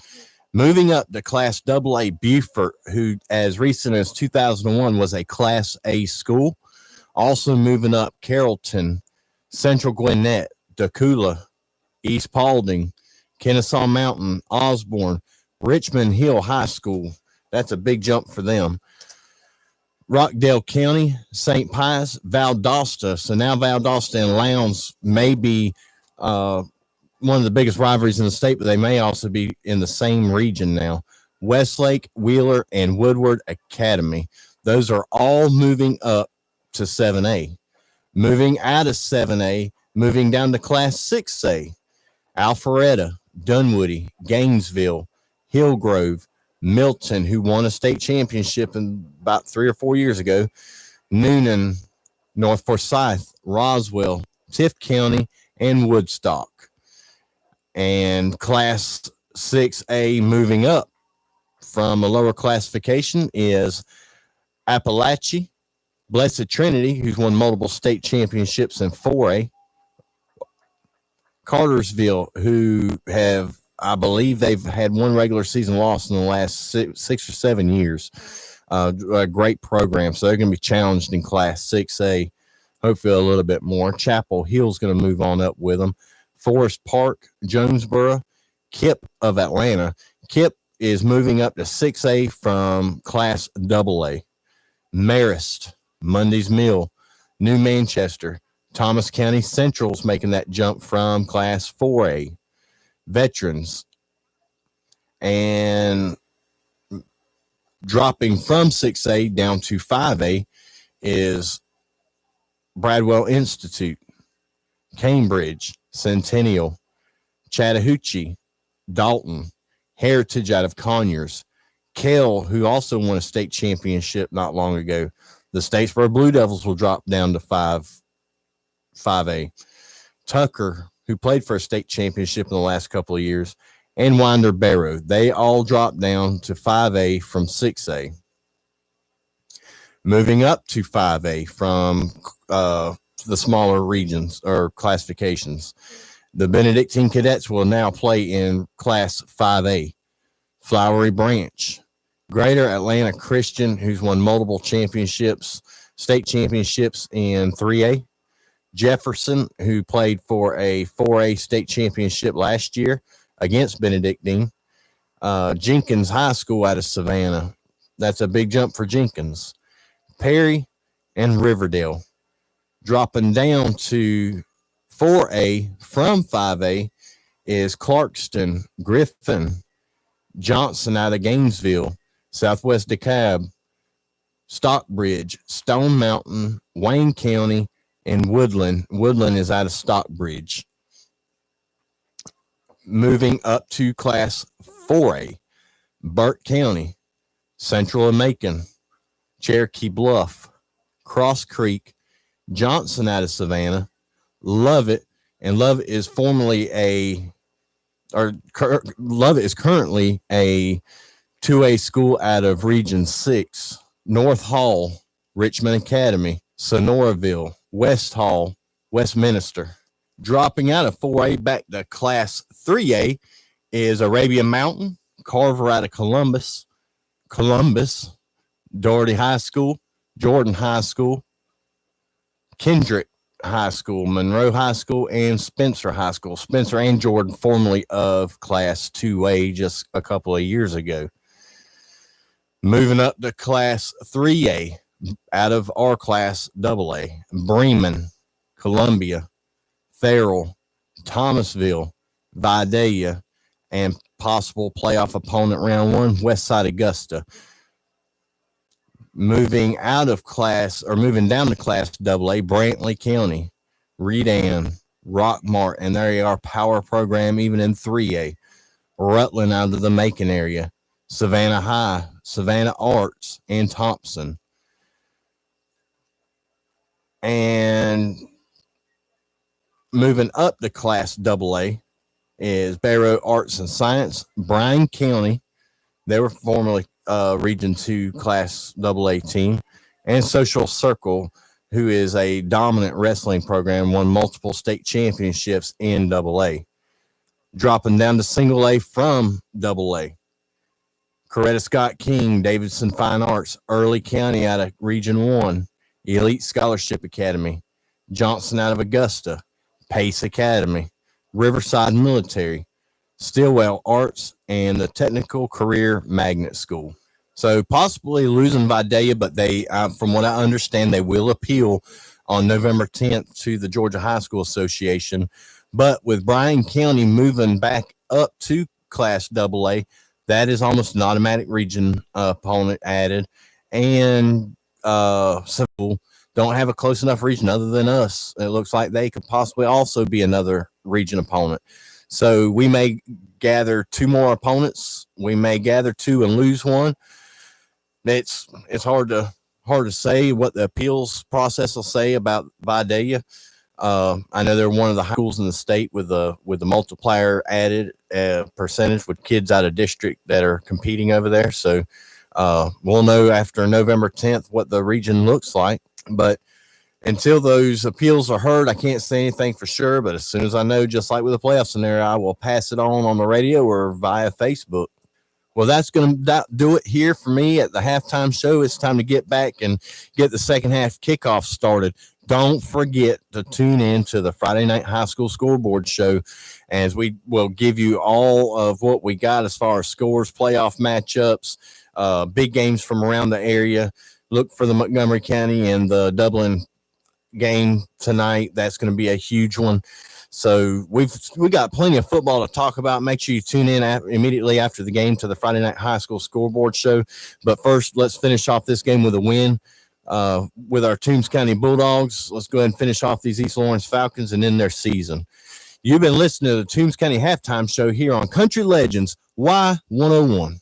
Moving up to Class AA, Beaufort, who as recent as 2001 was a Class A school. Also moving up, Carrollton, Central Gwinnett, Decula, East Paulding, Kennesaw Mountain, Osborne, Richmond Hill High School. That's a big jump for them. Rockdale County, St. Pius, Valdosta. So now Valdosta and Lowndes may be one of the biggest rivalries in the state, but they may also be in the same region now. Westlake, Wheeler, and Woodward Academy. Those are all moving up to 7A. Moving out of 7A, moving down to Class 6A. Alpharetta, Dunwoody, Gainesville, Hillgrove, Milton, who won a state championship about 3 or 4 years ago, Noonan, North Forsyth, Roswell, Tift County, and Woodstock. And Class 6A moving up from a lower classification is Appalachia, Blessed Trinity, who's won multiple state championships in 4A, Cartersville, who I believe they've had one regular season loss in the last 6 or 7 years. A great program. So they're going to be challenged in Class 6A, hopefully a little bit more. Chapel Hill's going to move on up with them. Forest Park, Jonesboro, Kip of Atlanta. Kip is moving up to 6A from Class AA. Marist, Mundy's Mill, New Manchester, Thomas County Central's making that jump from Class 4A. Veterans, and dropping from 6A down to 5A is Bradwell Institute, Cambridge, Centennial, Chattahoochee, Dalton, Heritage out of Conyers, Kell, who also won a state championship not long ago. The Statesboro Blue Devils will drop down to 5A. Tucker, who played for a state championship in the last couple of years, and Winder Barrow. They all dropped down to 5A from 6A. Moving up to 5A from the smaller regions or classifications. The Benedictine Cadets will now play in Class 5A. Flowery Branch, Greater Atlanta Christian, who's won multiple championships, state championships in 3A. Jefferson, who played for a 4A state championship last year against Benedictine. Jenkins High School out of Savannah. That's a big jump for Jenkins. Perry and Riverdale. Dropping down to 4A from 5A is Clarkston, Griffin, Johnson out of Gainesville, Southwest DeKalb, Stockbridge, Stone Mountain, Wayne County, and Woodland. Woodland is out of Stockbridge. Moving up to Class 4A, Burke County, Central and Macon, Cherokee Bluff, Cross Creek, Johnson out of Savannah, Lovett, and Lovett is currently a 2A school out of Region 6. North Hall, Richmond Academy, Sonoraville, West Hall, Westminster. Dropping out of 4A back to Class 3A is Arabia Mountain, Carver out of Columbus, Doherty High School, Jordan High School, Kendrick High School, Monroe High School, and Spencer High School. Spencer and Jordan, formerly of Class 2A just a couple of years ago. Moving up to Class 3A out of our Class AA, Bremen, Columbia, Farrell, Thomasville, Vidalia, and possible playoff opponent round 1, Westside Augusta. Moving down to Class AA, Brantley County, Redan, Rockmart, and there you are, power program even in 3A. Rutland out of the Macon area, Savannah High, Savannah Arts, and Thompson. And moving up to Class AA is Barrow Arts and Science, Bryan County. They were formerly Region 2 Class AA team. And Social Circle, who is a dominant wrestling program, won multiple state championships in AA. Dropping down to single A from AA. Coretta Scott King, Davidson Fine Arts, Early County out of Region 1, Elite Scholarship Academy, Johnson out of Augusta, Pace Academy, Riverside Military, Stillwell Arts, and the Technical Career Magnet School. So possibly losing Vidalia, but they, from what I understand, they will appeal on November 10th to the Georgia High School Association. But with Bryan County moving back up to Class AA, that is almost an automatic region opponent added. And Civil don't have a close enough region other than us. It looks like they could possibly also be another region opponent. So we may gather 2 more opponents. We may gather 2 and lose 1. It's hard to say what the appeals process will say about Vidalia. I know they're one of the high schools in the state with the multiplier added percentage with kids out of district that are competing over there. So we'll know after November 10th what the region looks like. But until those appeals are heard, I can't say anything for sure. But as soon as I know, just like with the playoff scenario, I will pass it on the radio or via Facebook. Well, that's going to do it here for me at the halftime show. It's time to get back and get the second half kickoff started. Don't forget to tune in to the Friday Night High School Scoreboard Show, as we will give you all of what we got as far as scores, playoff matchups, big games from around the area. Look for the Montgomery County and the Dublin game tonight. That's going to be a huge one. So we got plenty of football to talk about. Make sure you tune in immediately after the game to the Friday Night High School Scoreboard Show. But first, let's finish off this game with a win with our Toombs County Bulldogs. Let's go ahead and finish off these East Lawrence Falcons and end their season. You've been listening to the Toombs County Halftime Show here on Country Legends Y101.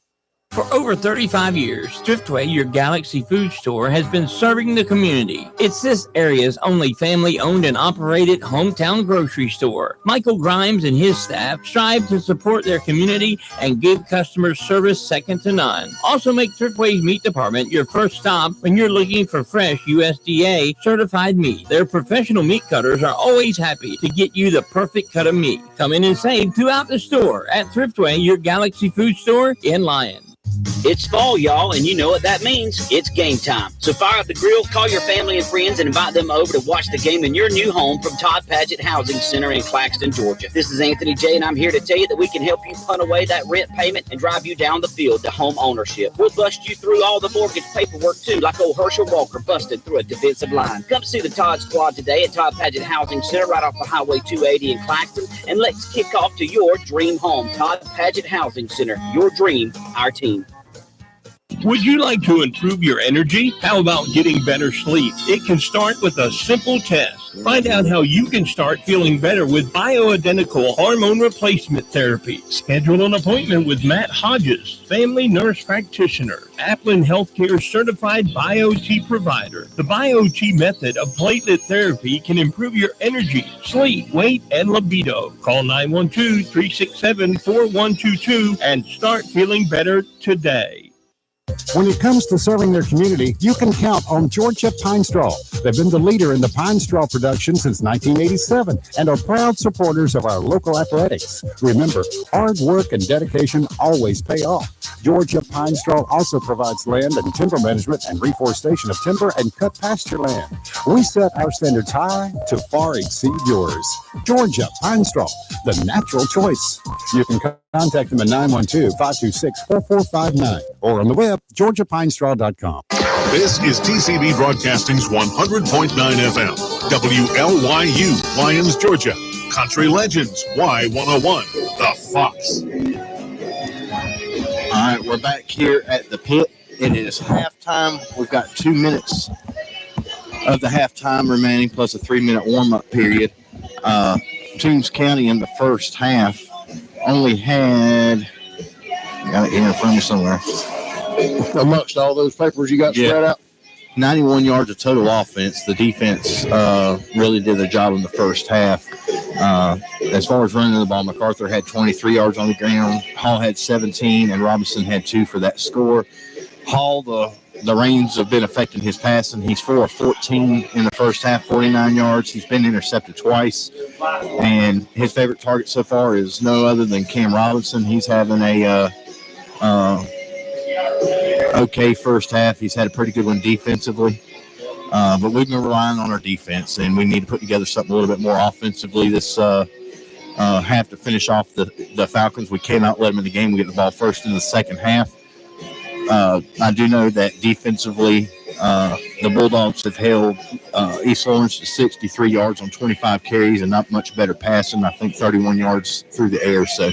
For over 35 years, Thriftway, your Galaxy food store, has been serving the community. It's this area's only family-owned and operated hometown grocery store. Michael Grimes and his staff strive to support their community and give customers service second to none. Also make Thriftway's meat department your first stop when you're looking for fresh USDA certified meat. Their professional meat cutters are always happy to get you the perfect cut of meat. Come in and save throughout the store at Thriftway, your Galaxy food store in Lyon. It's fall, y'all, and you know what that means. It's game time. So fire up the grill, call your family and friends, and invite them over to watch the game in your new home from Todd Padgett Housing Center in Claxton, Georgia. This is Anthony J., and I'm here to tell you that we can help you punt away that rent payment and drive you down the field to home ownership. We'll bust you through all the mortgage paperwork, too, like old Herschel Walker busted through a defensive line. Come see the Todd Squad today at Todd Padgett Housing Center right off of Highway 280 in Claxton, and let's kick off to your dream home. Todd Padgett Housing Center, your dream, our team. Would you like to improve your energy? How about getting better sleep? It can start with a simple test. Find out how you can start feeling better with bioidentical hormone replacement therapy. Schedule an appointment with Matt Hodges, family nurse practitioner, Applin Healthcare certified BioT provider. The BioT method of platelet therapy can improve your energy, sleep, weight, and libido. Call 912-367-4122 and start feeling better today. When it comes to serving their community, you can count on Georgia Pine Straw. They've been the leader in the pine straw production since 1987 and are proud supporters of our local athletics. Remember, hard work and dedication always pay off. Georgia Pine Straw also provides land and timber management and reforestation of timber and cut pasture land. We set our standards high to far exceed yours. Georgia Pine Straw, the natural choice. You can contact them at 912-526-4459 or on the web, GeorgiaPinestraw.com. This is TCB Broadcasting's 100.9 FM, WLYU, Lyons, Georgia. Country Legends, Y101, The Fox. All right, we're back here at the pit. It is halftime. We've got 2 minutes of the halftime remaining, plus a 3-minute warm-up period. Toombs County in the first half only had, got it here in front of me somewhere, amongst all those papers you got spread out, 91 yards of total offense. The defense really did their job in the first half. As far as running the ball, MacArthur had 23 yards on the ground. Hall had 17, and Robinson had 2 for that score. Hall, the rains have been affecting his passing. He's 4 of 14 in the first half, 49 yards. He's been intercepted twice. And his favorite target so far is no other than Cam Robinson. He's having a okay first half. He's had a pretty good one defensively. But we've been relying on our defense, and we need to put together something a little bit more offensively this half to finish off the Falcons. We cannot let them in the game. We get the ball first in the second half. I do know that defensively, the Bulldogs have held East Lawrence to 63 yards on 25 carries and not much better passing. I think 31 yards through the air. So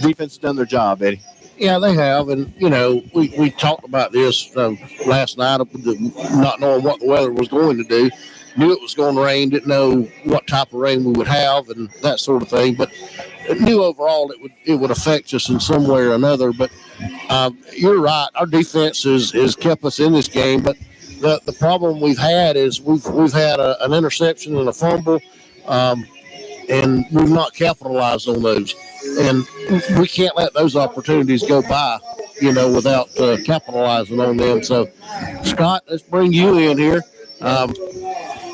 defense has done their job, Eddie. Yeah, they have. And, we talked about this last night, not knowing what the weather was going to do. Knew it was going to rain, didn't know what type of rain we would have and that sort of thing. But knew overall it would affect us in some way or another. But you're right. Our defense has kept us in this game. But the problem we've had is we've had an interception and a fumble, and we've not capitalized on those. And we can't let those opportunities go by, without capitalizing on them. So, Scott, let's bring you in here.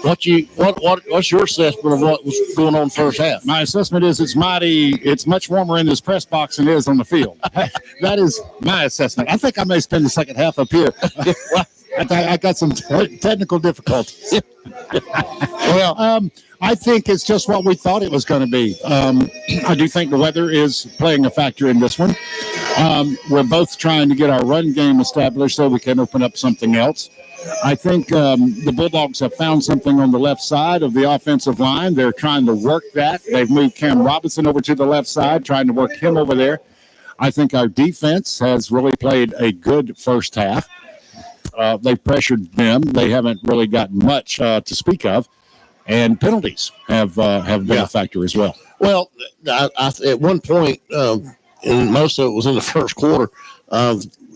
What's your assessment of what was going on first half? My assessment is it's much warmer in this press box than it is on the field. That is my assessment. I think I may spend the second half up here. I got some technical difficulties. Well, I think it's just what we thought it was going to be. I do think the weather is playing a factor in this one. We're both trying to get our run game established so we can open up something else. I think the Bulldogs have found something on the left side of the offensive line. They're trying to work that. They've moved Cam Robinson over to the left side, trying to work him over there. I think our defense has really played a good first half. They've pressured them. They haven't really gotten much to speak of. And penalties have been a factor as well. Well, at one point, and most of it was in the first quarter,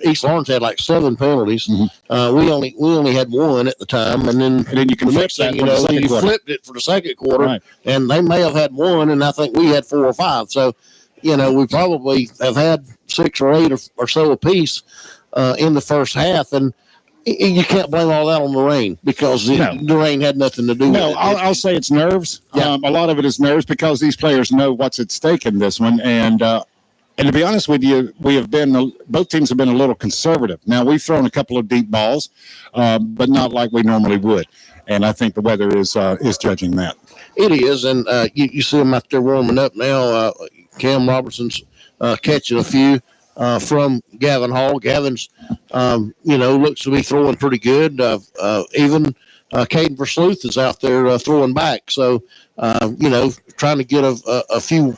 East Lawrence had like 7 penalties. Mm-hmm. We only had 1 at the time, and then you can fix that. You flipped it for the second quarter, right. And they may have had 1, and I think we had 4 or 5. So, we probably have had 6 or 8 or so apiece in the first half, and you can't blame all that on the rain because the rain had nothing to do with it. I'll say it's nerves. Yeah. A lot of it is nerves because these players know what's at stake in this one, and to be honest with you, both teams have been a little conservative. Now, we've thrown a couple of deep balls, but not like we normally would. And I think the weather is judging that. It is, and you see them out there warming up now. Cam Robertson's catching a few from Gavin Hall. Gavin's, looks to be throwing pretty good. Even Caden Versluth is out there throwing back. So, trying to get a few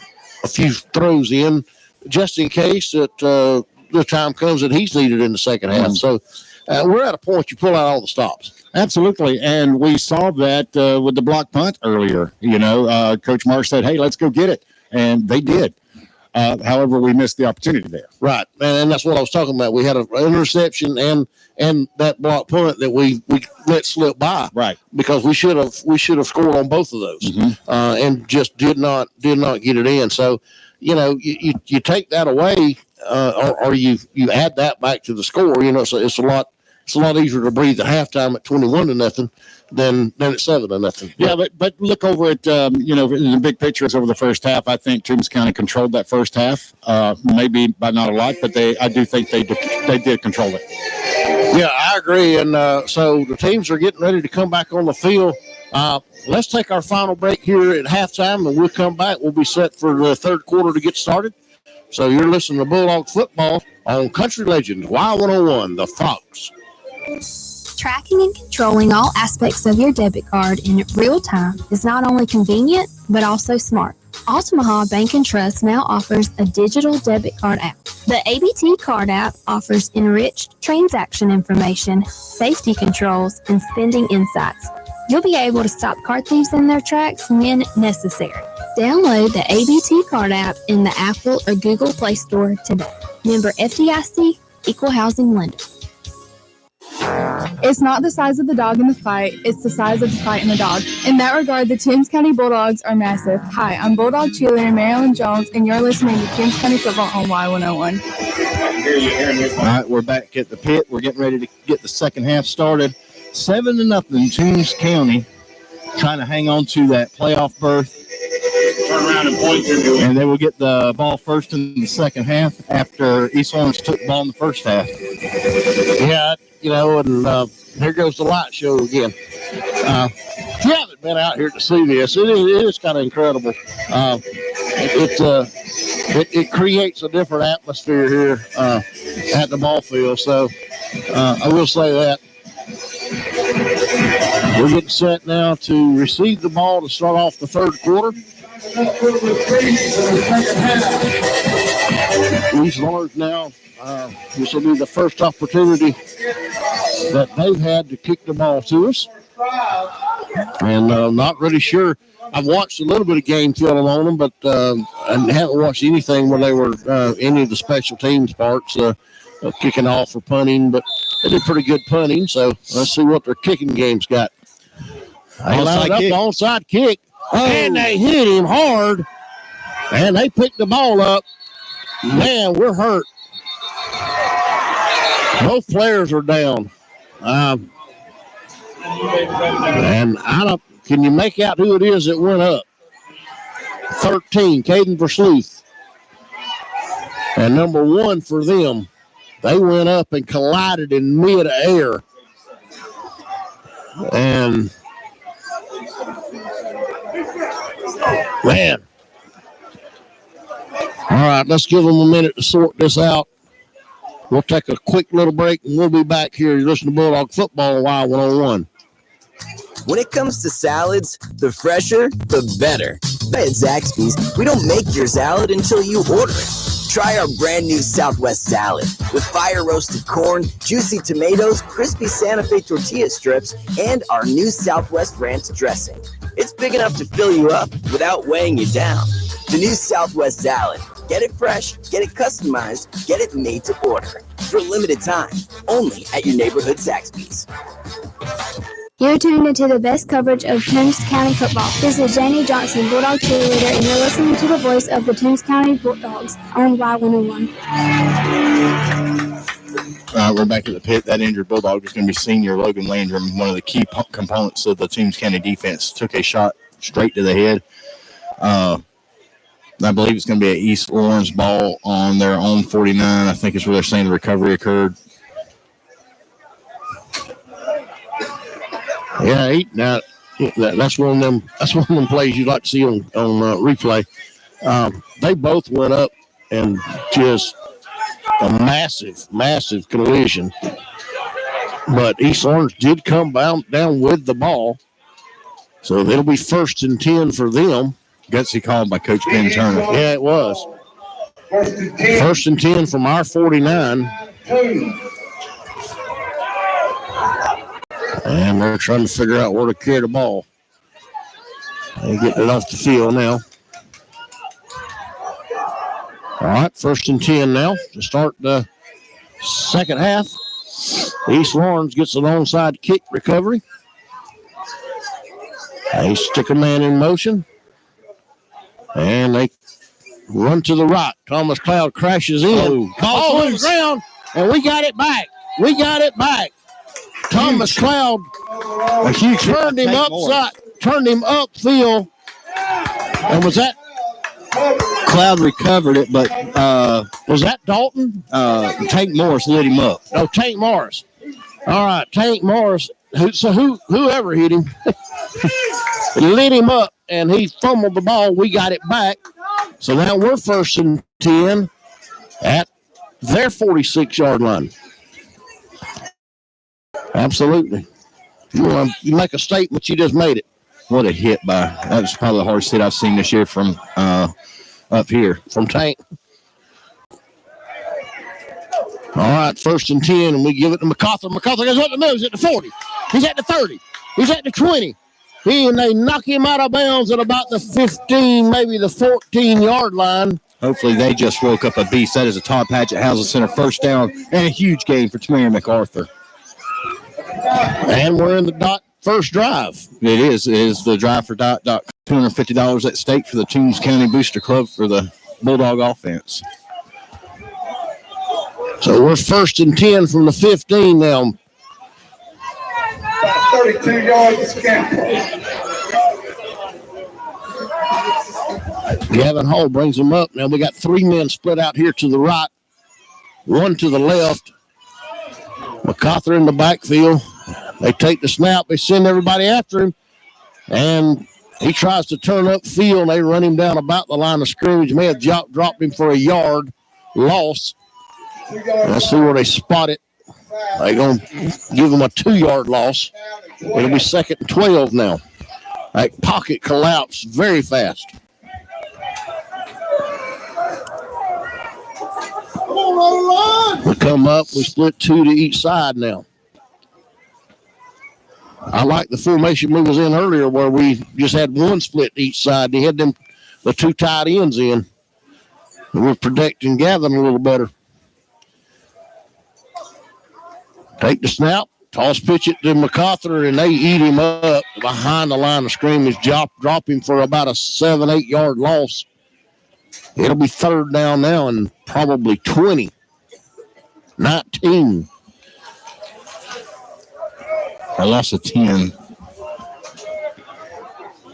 throws in, just in case that the time comes that he's needed in the second half. So we're at a point you pull out all the stops. Absolutely, and we saw that with the block punt earlier. Coach Marsh said, hey, let's go get it, and they did. However, we missed the opportunity there. Right, and that's what I was talking about. We had an interception and that block punt that we let slip by. Right, because we should have scored on both of those, mm-hmm. And just did not get it in. So, you take that away, or you add that back to the score. So it's a lot easier to breathe at halftime at 21-0 than at 7-0. Yeah, but look over at in the big pictures over the first half. I think Toombs County controlled that first half, maybe by not a lot, but I do think they did control it. Yeah, I agree. And so the teams are getting ready to come back on the field. Let's take our final break here at halftime, and we'll come back. We'll be set for the third quarter to get started. So you're listening to Bulldogs Football on Country Legends, Y101, The Fox. Tracking and controlling all aspects of your debit card in real time is not only convenient, but also smart. Altamaha Bank and Trust now offers a digital debit card app. The ABT Card app offers enriched transaction information, safety controls, and spending insights. You'll be able to stop card thieves in their tracks when necessary. Download the ABT Card app in the Apple or Google Play Store today. Member FDIC, Equal Housing Lender. It's not the size of the dog in the fight, it's the size of the fight in the dog. In that regard, the Toombs County Bulldogs are massive. Hi, I'm Bulldog cheerleader Marilyn Jones, and you're listening to Toombs County Football on Y101. All right, we're back at the pit. We're getting ready to get the second half started. 7-0, Toombs County trying to hang on to that playoff berth. Turn around and point. And they will get the ball first in the second half after East Orange took the ball in the first half. Yeah, and here goes the light show again. If you haven't been out here to see this, it is kind of incredible. It creates a different atmosphere here at the ball field. So I will say that. We're getting set now to receive the ball to start off the third quarter. These Lords now, this will be the first opportunity that they've had to kick the ball to us. And not really sure. I've watched a little bit of game film on them, but I haven't watched anything where they were any of the special teams parts kicking off or punting, but they did pretty good punting. So let's see what their kicking game's got. They lined up the onside kick, and they hit him hard, and they picked the ball up. Man, we're hurt. Both players are down. And can you make out who it is that went up? 13, Caden Versluth. And number 1 for them. They went up and collided in mid-air. And, man. All right, let's give them a minute to sort this out. We'll take a quick little break, and we'll be back here. You're listening to Bulldog Football on Y101. When it comes to salads, the fresher, the better. At Zaxby's, we don't make your salad until you order it. Try our brand new Southwest salad with fire roasted corn, juicy tomatoes, crispy Santa Fe tortilla strips, and our new Southwest ranch dressing. It's big enough to fill you up without weighing you down. The new Southwest salad. Get it fresh, get it customized, get it made to order. For a limited time, only at your neighborhood Zaxby's. You're tuned into the best coverage of Toombs County football. This is Janie Johnson, Bulldog cheerleader, and you're listening to the voice of the Toombs County Bulldogs on Y101. We're back at the pit. That injured Bulldog is going to be senior Logan Landrum, one of the key components of the Toombs County defense. Took a shot straight to the head. I believe it's going to be an East Orange ball on their own 49. I think it's where they're saying the recovery occurred. Yeah, that's one of them. That's one of them plays you'd like to see on replay. They both went up and just a massive collision. But East Orange did come down with the ball, so it'll be 1st and 10 for them. Gutsy call by Coach Ben Turner. Yeah, it was. 1st and 10 from our 49. And they're trying to figure out where to carry the ball. They're getting it off the field now. All right, 1st and 10 now to start the second half. East Lawrence gets an onside kick recovery. They stick a man in motion. And they run to the right. Thomas Cloud crashes in. Ball on the ground, and we got it back. Thomas Cloud turned him upfield. And was that? Cloud recovered it, but was that Dalton? Tank Morris lit him up. Oh, Tank Morris. All right, Tank Morris. Whoever hit him lit him up, and he fumbled the ball. We got it back. So now we're 1st and 10 at their 46-yard line. Absolutely. You make a statement, you just made it. What a hit by. That was probably the hardest hit I've seen this year from up here. From Tank. All right, 1st and 10, and we give it to MacArthur. MacArthur goes up the middle. He's at the 40. He's at the 30. He's at the 20. And they knock him out of bounds at about the 15, maybe the 14-yard line. Hopefully they just woke up a beast. That is a Todd Patchett Housing Center first down and a huge gain for Tamarian MacArthur. And we're in the Dot first drive. It is the drive for Dot. $250 at stake for the Toombs County Booster Club for the Bulldog offense. So we're 1st and 10 from the 15 now. 32 yards count. Gavin Hall brings them up. Now we got 3 men split out here to the right, 1 to the left. MacArthur in the backfield. They take the snap. They send everybody after him. And he tries to turn up field. They run him down about the line of scrimmage. May have dropped him for a yard loss. Let's see where they spot it. They're going to give him a 2-yard loss. It'll be 2nd and 12 now. That pocket collapsed very fast. We come up. We split 2 to each side now. I like the formation we was in earlier where we just had 1 split each side. They had the 2 tight ends in. And we're protecting Gavin a little better. Take the snap, toss pitch it to MacArthur, and they eat him up behind the line of scrimmage, drop him for about a 7-8 yard loss. It'll be 3rd down now and probably 20. 19. I lost a 10. On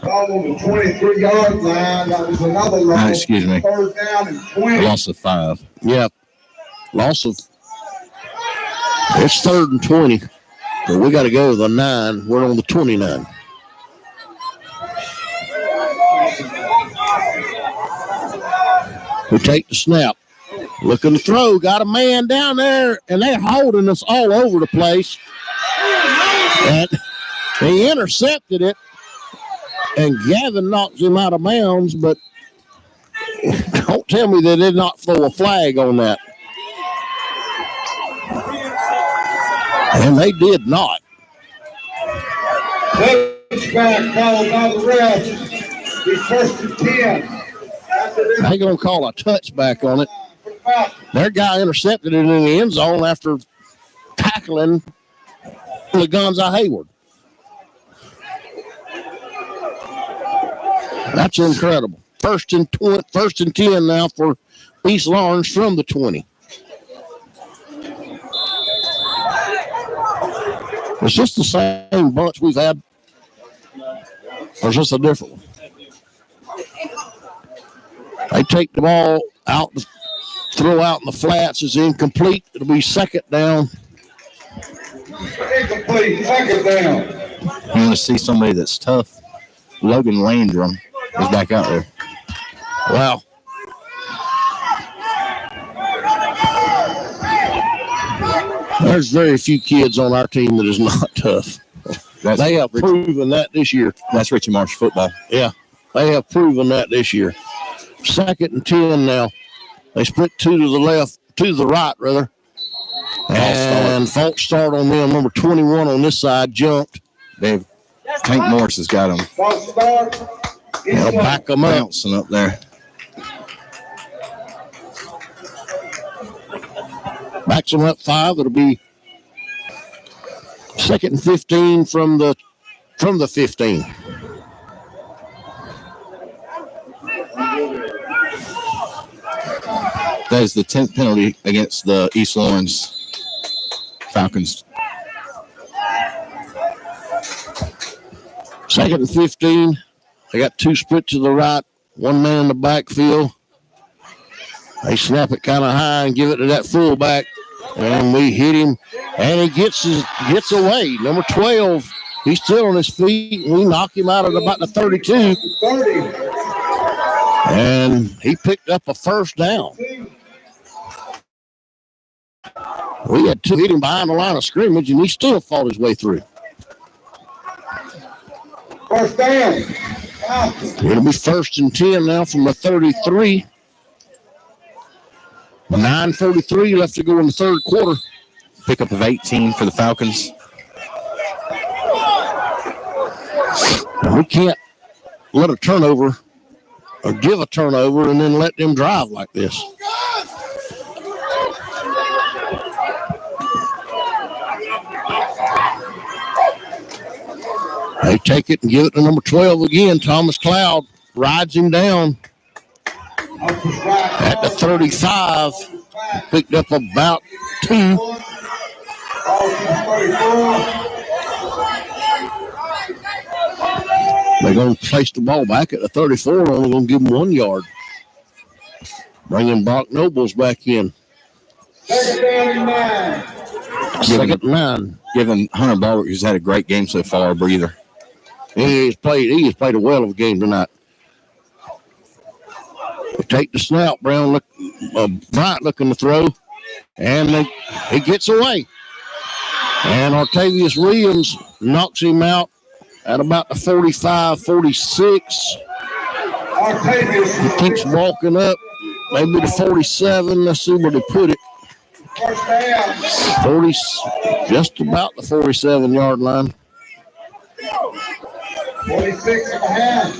the 23-yard line, that was another loss. Excuse me. 3rd down and 20. I lost a 5. Yep. Loss of. It's 3rd and 20. But we got to go to the 9. We're on the 29. We take the snap. Looking to throw. Got a man down there, and they're holding us all over the place. And he intercepted it, and Gavin knocks him out of bounds, but don't tell me they did not throw a flag on that. And they did not. Touchback called by the ref. It's 1st and 10. They're going to call a touchback on it. Their guy intercepted it in the end zone after tackling Lagonza Hayward. That's incredible. 1st and 10 now for East Lawrence from the 20. It's just the same bunch we've had. Or is this a different one? They take the ball out, throw out in the flats. It's incomplete. It'll be 2nd down. Incomplete, 2nd down. You want to see somebody that's tough? Logan Landrum is back out there. Wow. There's very few kids on our team that is not tough. They have proven that this year. That's Richie Marsh football. Yeah, they have proven that this year. 2nd and 10 now. They split 2 to the left, 2 to the right, rather. And false start on them. Number 21 on this side jumped. Tank Morris has got them. False start. They'll back them up. Bouncing up there. Backs them up 5. It'll be 2nd and 15 from the 15. That is the 10th penalty against the East Lawrence Falcons. 2nd and 15. They got 2 split to the right, 1 man in the backfield. They snap it kind of high and give it to that fullback. And we hit him, and he gets away. Number 12, he's still on his feet, and we knock him out at about the 32. 30. And he picked up a 1st down. We had two hit him behind the line of scrimmage, and he still fought his way through. First down. It'll be 1st and 10 now from the 33. 9:43 left to go in the third quarter. Pickup of 18 for the Falcons. We can't let a turnover or give a turnover and then let them drive like this. They take it and give it to number 12 again. Thomas Cloud rides him down at the 35. Picked up about 2. They're going to place the ball back at the 34. Only going to give him 1 yard. Bringing Brock Nobles back in. Second and 9. Giving Hunter Barber, who's had a great game so far, a breather. He has played a well of a game tonight. They take the snap. Bryant looking to throw. And he gets away. And Artavius Williams knocks him out at about the 45, 46. He keeps walking up, maybe the 47. Let's see where they put it. 40, just about the 47-yard line. 46 and a half.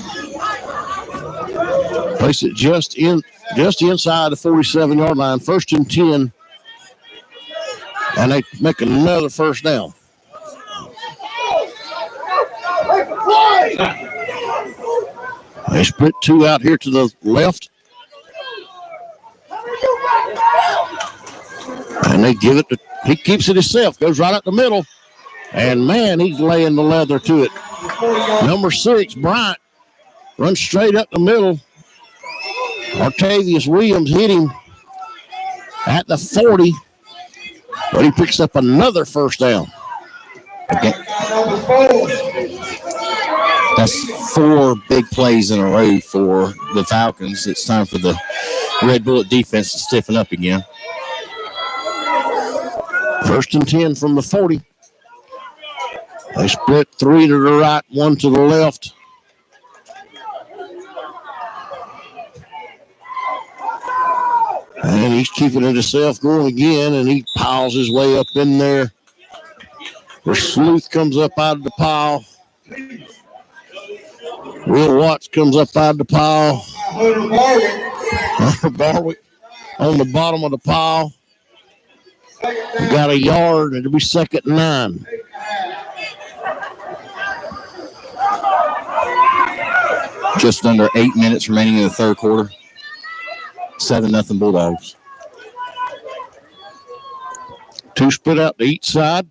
Place it just inside the 47-yard line. 1st and 10. And they make another first down. They split 2 out here to the left. And they give it to, he keeps it himself, goes right up the middle. And man, he's laying the leather to it. Number 6, Bryant, runs straight up the middle. Artavius Williams hit him at the 40. But he picks up another first down. Okay. That's 4 big plays in a row for the Falcons. It's time for the Red Bullet defense to stiffen up again. 1st and 10 from the 40. They split 3 to the right, 1 to the left. And he's keeping it himself going again, and he piles his way up in there. The Sleuth comes up out of the pile. Will Watts comes up out of the pile. Barwick on the bottom of the pile. We got a yard, and it'll be 2nd and 9. Just under 8 minutes remaining in the third quarter. 7-0 Bulldogs. 2 split out to each side.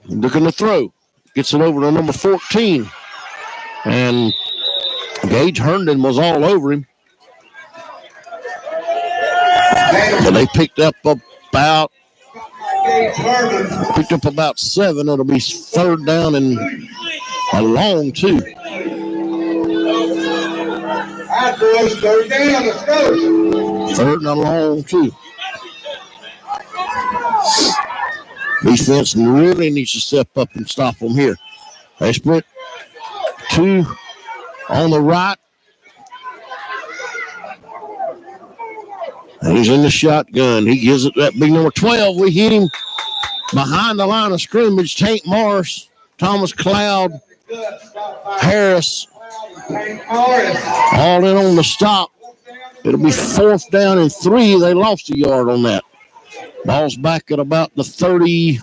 Looking to throw. Gets it over to number 14. And Gage Herndon was all over him. But they picked up about 7. It'll be 3rd down and a long 2. After us, 3rd down, let's go. 3rd and a long 2. Defense really needs to step up and stop them here. They split 2 on the right. And he's in the shotgun. He gives it that big number 12. We hit him behind the line of scrimmage. Tank Morris, Thomas Cloud, Harris, all in on the stop. It'll be 4th down and 3. They lost a yard on that. Ball's back at about the 33.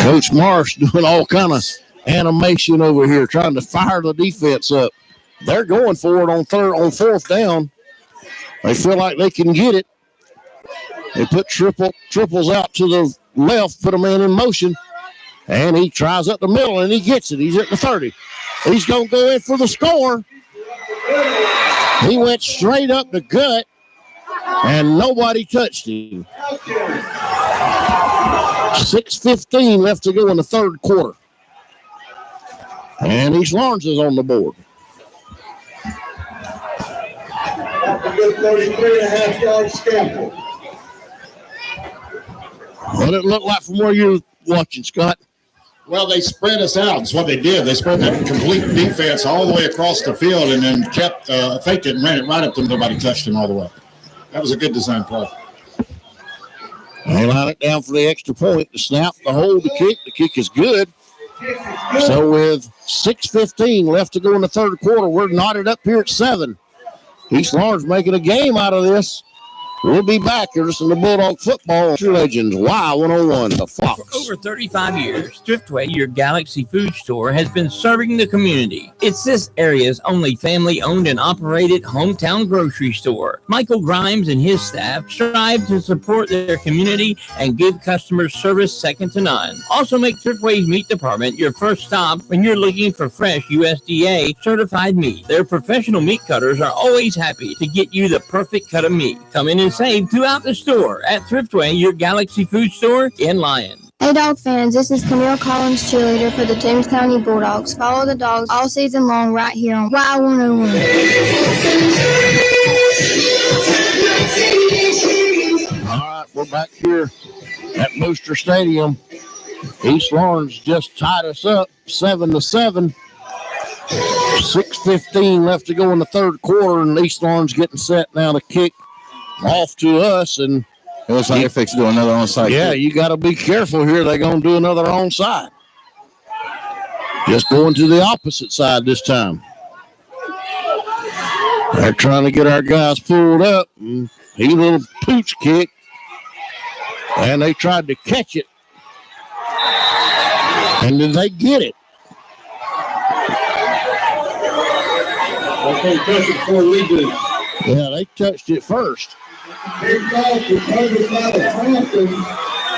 Coach Marsh doing all kind of animation over here, trying to fire the defense up. They're going for it on 4th down. They feel like they can get it. They put triples out to the left, put a man in motion, and he tries up the middle, and he gets it. He's at the 30. He's going to go in for the score. He went straight up the gut, and nobody touched him. 6:15 left to go in the third quarter. And East Lawrence is on the board. good 33.5 yard scamper. What did it look like from where you're watching, Scott? Well, they spread us out. That's what they did. They spread that complete defense all the way across the field and then kept faked it and ran it right up to him. Nobody touched him all the way. That was a good design play. They line it down for the extra point. The snap, the hold, the kick. The kick is good. So with 6:15 left to go in the third quarter, we're knotted up here at 7. East Lawrence making a game out of this. We'll be back here listening to Bulldog Football. True Legends, Y101, the Fox. For over 35 years, Thriftway, your Galaxy food store, has been serving the community. It's this area's only family-owned and operated hometown grocery store. Michael Grimes and his staff strive to support their community and give customers service second to none. Also make Thriftway's meat department your first stop when you're looking for fresh USDA certified meat. Their professional meat cutters are always happy to get you the perfect cut of meat. Come in and save throughout the store at Thriftway, your Galaxy food store in Lyon. Hey Dog fans, this is Camille Collins, cheerleader for the Toombs County Bulldogs. Follow the Dogs all season long right here on Y101. All right, we're back here at Booster Stadium. East Lawrence just tied us up 7-7. 6:15 left to go in the third quarter, and East Lawrence getting set now to kick off to us, and it looks like they're fixing to do another onside. Yeah, you got to be careful here. They're going to do another onside. Just going to the opposite side this time. They're trying to get our guys pulled up. He little pooch kick, and they tried to catch it, and did they get it? Okay, touch it before we do. Yeah, they touched it first. Big ball recovered by the Falcons.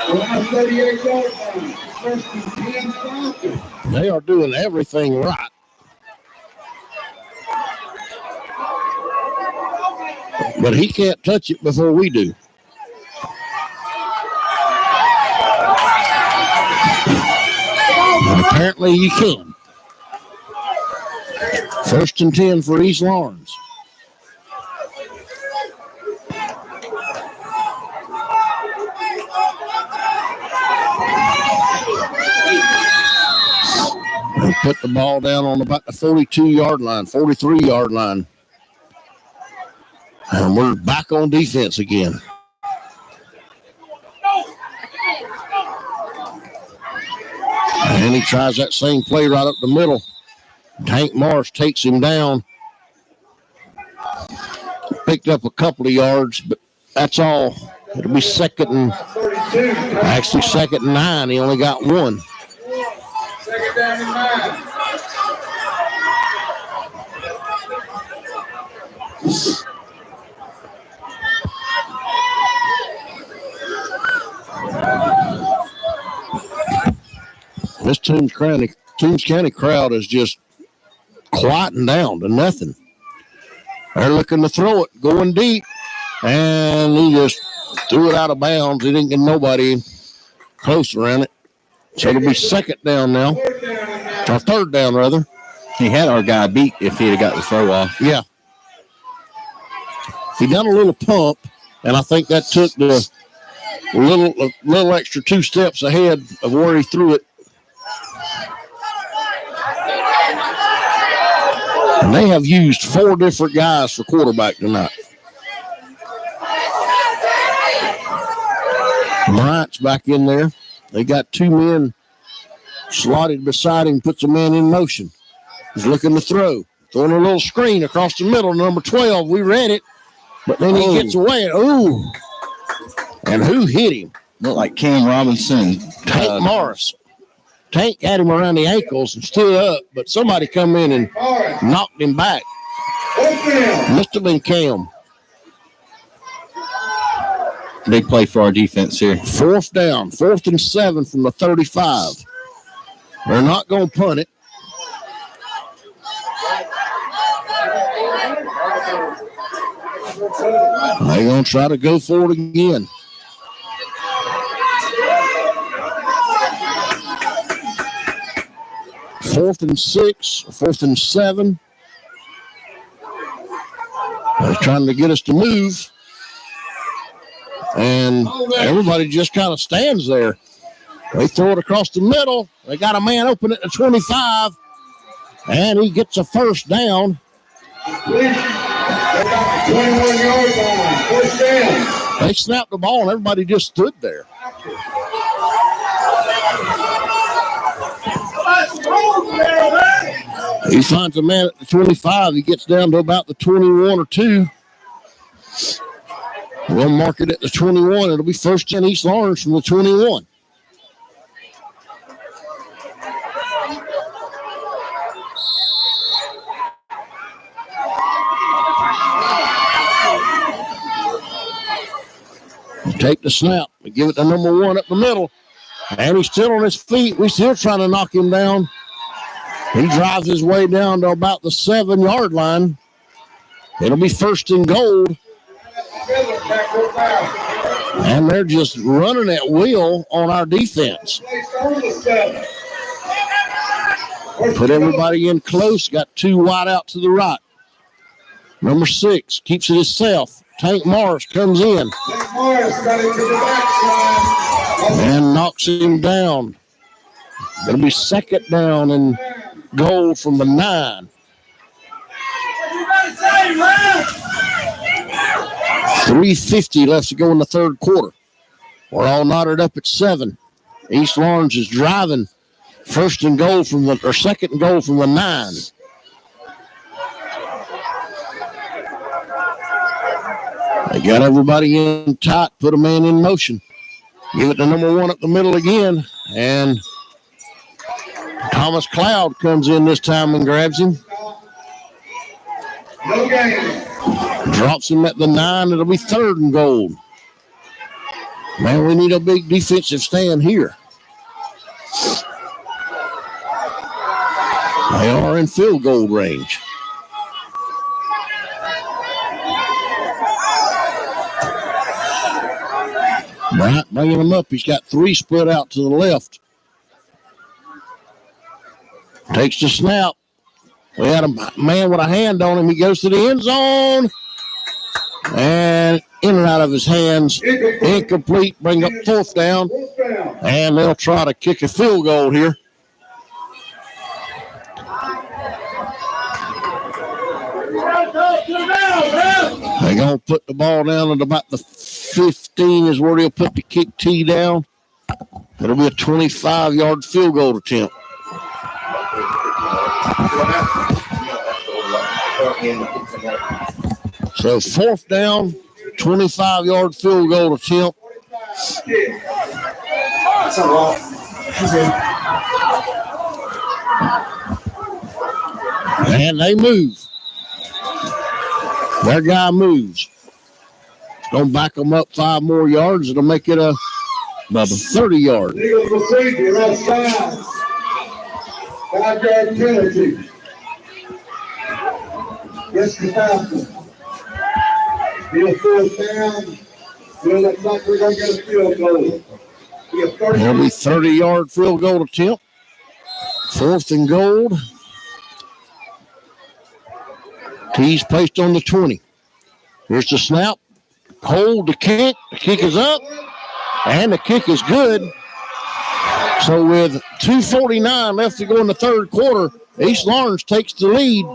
Last 38 yard line. First and 10 Falcons. They are doing everything right. But he can't touch it before we do. And apparently you can. First and 10 for East Lawrence. They put the ball down on about the 42-yard line, 43-yard line. And we're back on defense again. And he tries that same play right up the middle. Tank Marsh takes him down. Picked up a couple of yards, but that's all. It'll be second and 9. He only got one. Second down and 9. This Toombs County crowd is just quieting down to nothing. They're looking to throw it, going deep, and he just threw it out of bounds. He didn't get nobody close around it. So it'll be second down now, or third down rather. He had our guy beat if he'd have got the throw off. Yeah. He done a little pump, and I think that took the little extra 2 steps ahead of where he threw it. And they have used 4 different guys for quarterback tonight. Bryant's back in there. They got 2 men slotted beside him, puts a man in motion. He's looking to throw. Throwing a little screen across the middle, number 12. We read it, but then he gets away. Ooh. And who hit him? Looked like Cam Robinson. Tank Morris. Tank had him around the ankles and stood up, but somebody come in and knocked him back. Must have been Cam. Big play for our defense here. 4th down, 4th and 7 from the 35. They're not going to punt it. They're going to try to go for it again. Fourth and 6, 4th and 7. They're trying to get us to move. And everybody just kind of stands there. They throw it across the middle. They got a man open at the 25. And he gets a first down. 21-yard line. First down. They snapped the ball and everybody just stood there. He finds a man at the 25. He gets down to about the 21 or 2. We'll mark it at the 21. It'll be first in East Lawrence from the 21. Take the snap. We give it to number 1 up the middle. And he's still on his feet. We're still trying to knock him down. He drives his way down to about the 7-yard line. It'll be first and goal. And they're just running at will on our defense. Put everybody in close. Got 2 wide out to the right. Number 6 keeps it himself. Tank Morris comes in and knocks him down. It'll be second down and goal from the 9. 3:50 left to go in the third quarter. We're all knotted up at 7. East Lawrence is driving. Second and goal from the 9. They got everybody in tight, put a man in motion. Give it to number 1 up the middle again. And Thomas Cloud comes in this time and grabs him. Drops him at the 9. It'll be third and goal. Man, we need a big defensive stand here. They are in field goal range. Bryant bringing him up. He's got 3 split out to the left. Takes the snap. We had a man with a hand on him. He goes to the end zone. And in and out of his hands. Incomplete. Bring up fourth down. And they'll try to kick a field goal here. They're going to put the ball down at about the 15 is where they'll put the kick tee down. It'll be a 25-yard field goal attempt. So fourth down, 25-yard field goal attempt. And they move. Their guy moves. It's going to back them up 5 more yards. It'll make it a 30-yard. Legal procedure outside. 5-yard penalty. Yes, the Falcons. Be a fourth down. It looks like we're going to get a field goal. It'll be 30-yard field goal attempt. Fourth and goal. Tees placed on the 20. Here's the snap. Hold the kick. The kick is up. And the kick is good. So with 2:49 left to go in the third quarter, East Lawrence takes the lead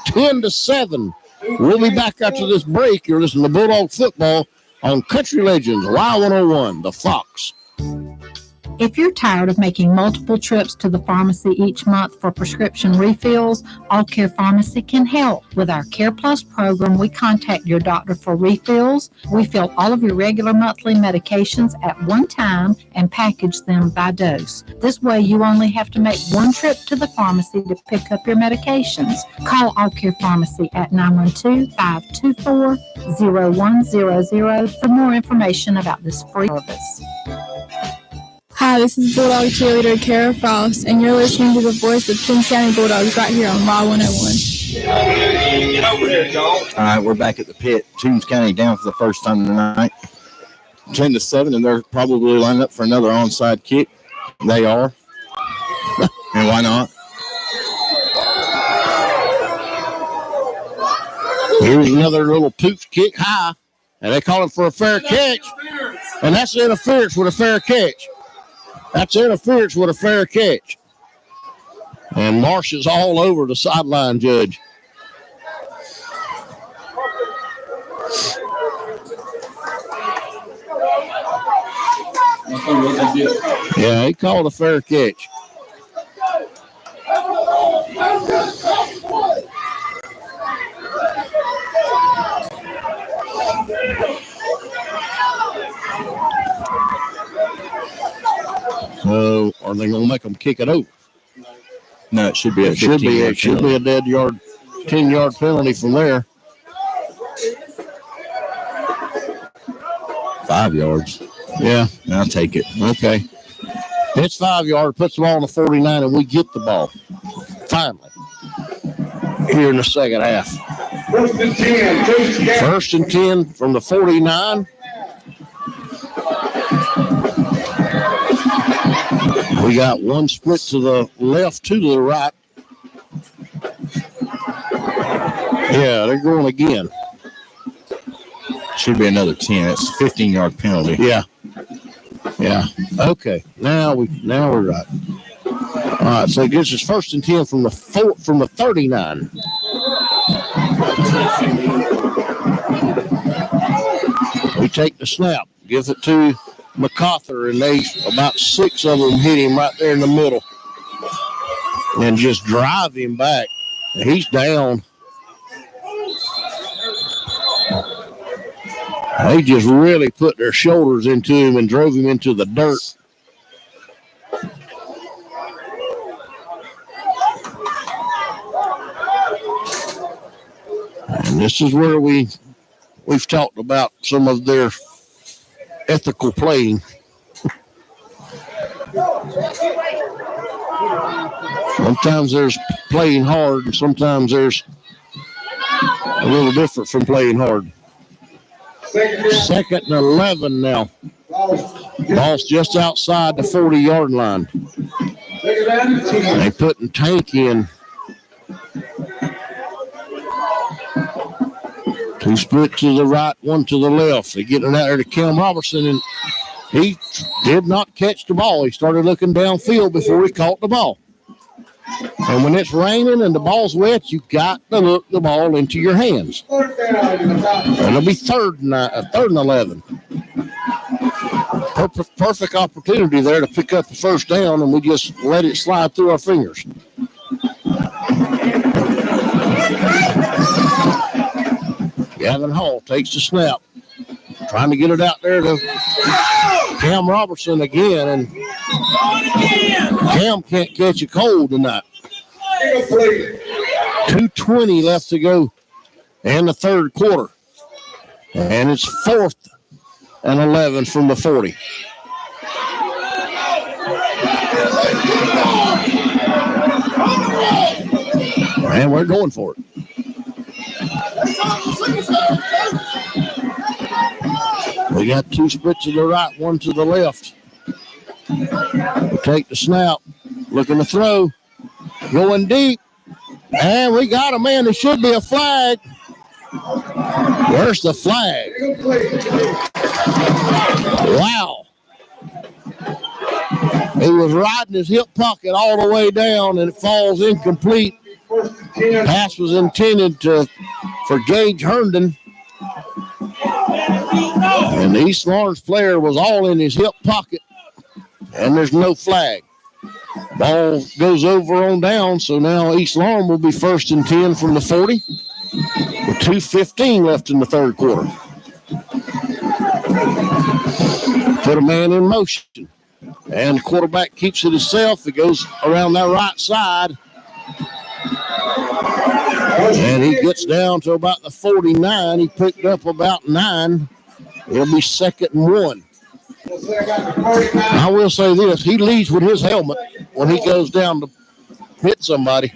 10-7. We'll be back after this break. You're listening to Bulldog Football on Country Legends, Y101, The Fox. If you're tired of making multiple trips to the pharmacy each month for prescription refills, All Care Pharmacy can help. With our Care Plus program, we contact your doctor for refills. We fill all of your regular monthly medications at one time and package them by dose. This way, you only have to make one trip to the pharmacy to pick up your medications. Call All Care Pharmacy at 912-524-0100 for more information about this free service. Hi, this is Bulldog cheerleader Kara Frost, and you're listening to the voice of Toombs County Bulldogs right here on Y101. All right, we're back at the pit. Toombs County down for the first time tonight. 10-7, and they're probably lining up for another onside kick. They are. And why not? Here's another little Toots kick high, and they call it for a fair catch. And that's interference with a fair catch. That's interference with a fair catch. And Marsh is all over the sideline judge. Yeah, he called a fair catch. So, are they going to make them kick it over? No, it should be a 10-yard penalty from there. 5 yards. Yeah. I'll take it. Okay. It's 5 yards, puts the ball on the 49, and we get the ball. Finally. Here in the second half. 1st and 10. 1st and 10 from the 49. We got one split to the left, two to the right. Yeah, they're going again. Should be another 10. It's a 15-yard penalty. Yeah. Yeah. Okay. Now we're right. All right. So it gives us 1st and 10 from the 39. We take the snap, give it to MacArthur, and about 6 of them hit him right there in the middle and just drive him back. He's down. They just really put their shoulders into him and drove him into the dirt. And this is where we've talked about some of their ethical playing. Sometimes there's playing hard, and sometimes there's a little different from playing hard. 2nd and 11 now. Ball's just outside the 40-yard line. They putting Tank in. 2 split to the right, 1 to the left. They're getting it out there to Cam Robertson, and he did not catch the ball. He started looking downfield before he caught the ball. And when it's raining and the ball's wet, you got to look the ball into your hands. And it'll be 3rd and 11. Perfect opportunity there to pick up the 1st down, and we just let it slide through our fingers. Gavin Hall takes the snap, trying to get it out there to Cam Robertson again, and Cam can't catch a cold tonight. 2:20 left to go in the 3rd quarter, and it's 4th and 11 from the 40. And we're going for it. We got 2 splits to the right, 1 to the left. We take the snap, looking to throw, going deep, and we got a man. There should be a flag. Where's the flag? Wow. He was riding his hip pocket all the way down, and it falls incomplete. Pass was intended for Gage Herndon. And the East Lawrence player was all in his hip pocket, and there's no flag. Ball goes over on down, so now East Lawrence will be 1st and 10 from the 40 with 2:15 left in the 3rd quarter. Put a man in motion, and the quarterback keeps it himself. It goes around that right side, and he gets down to about the 49. He picked up about 9. It'll be 2nd and 1. I will say this. He leads with his helmet when he goes down to hit somebody.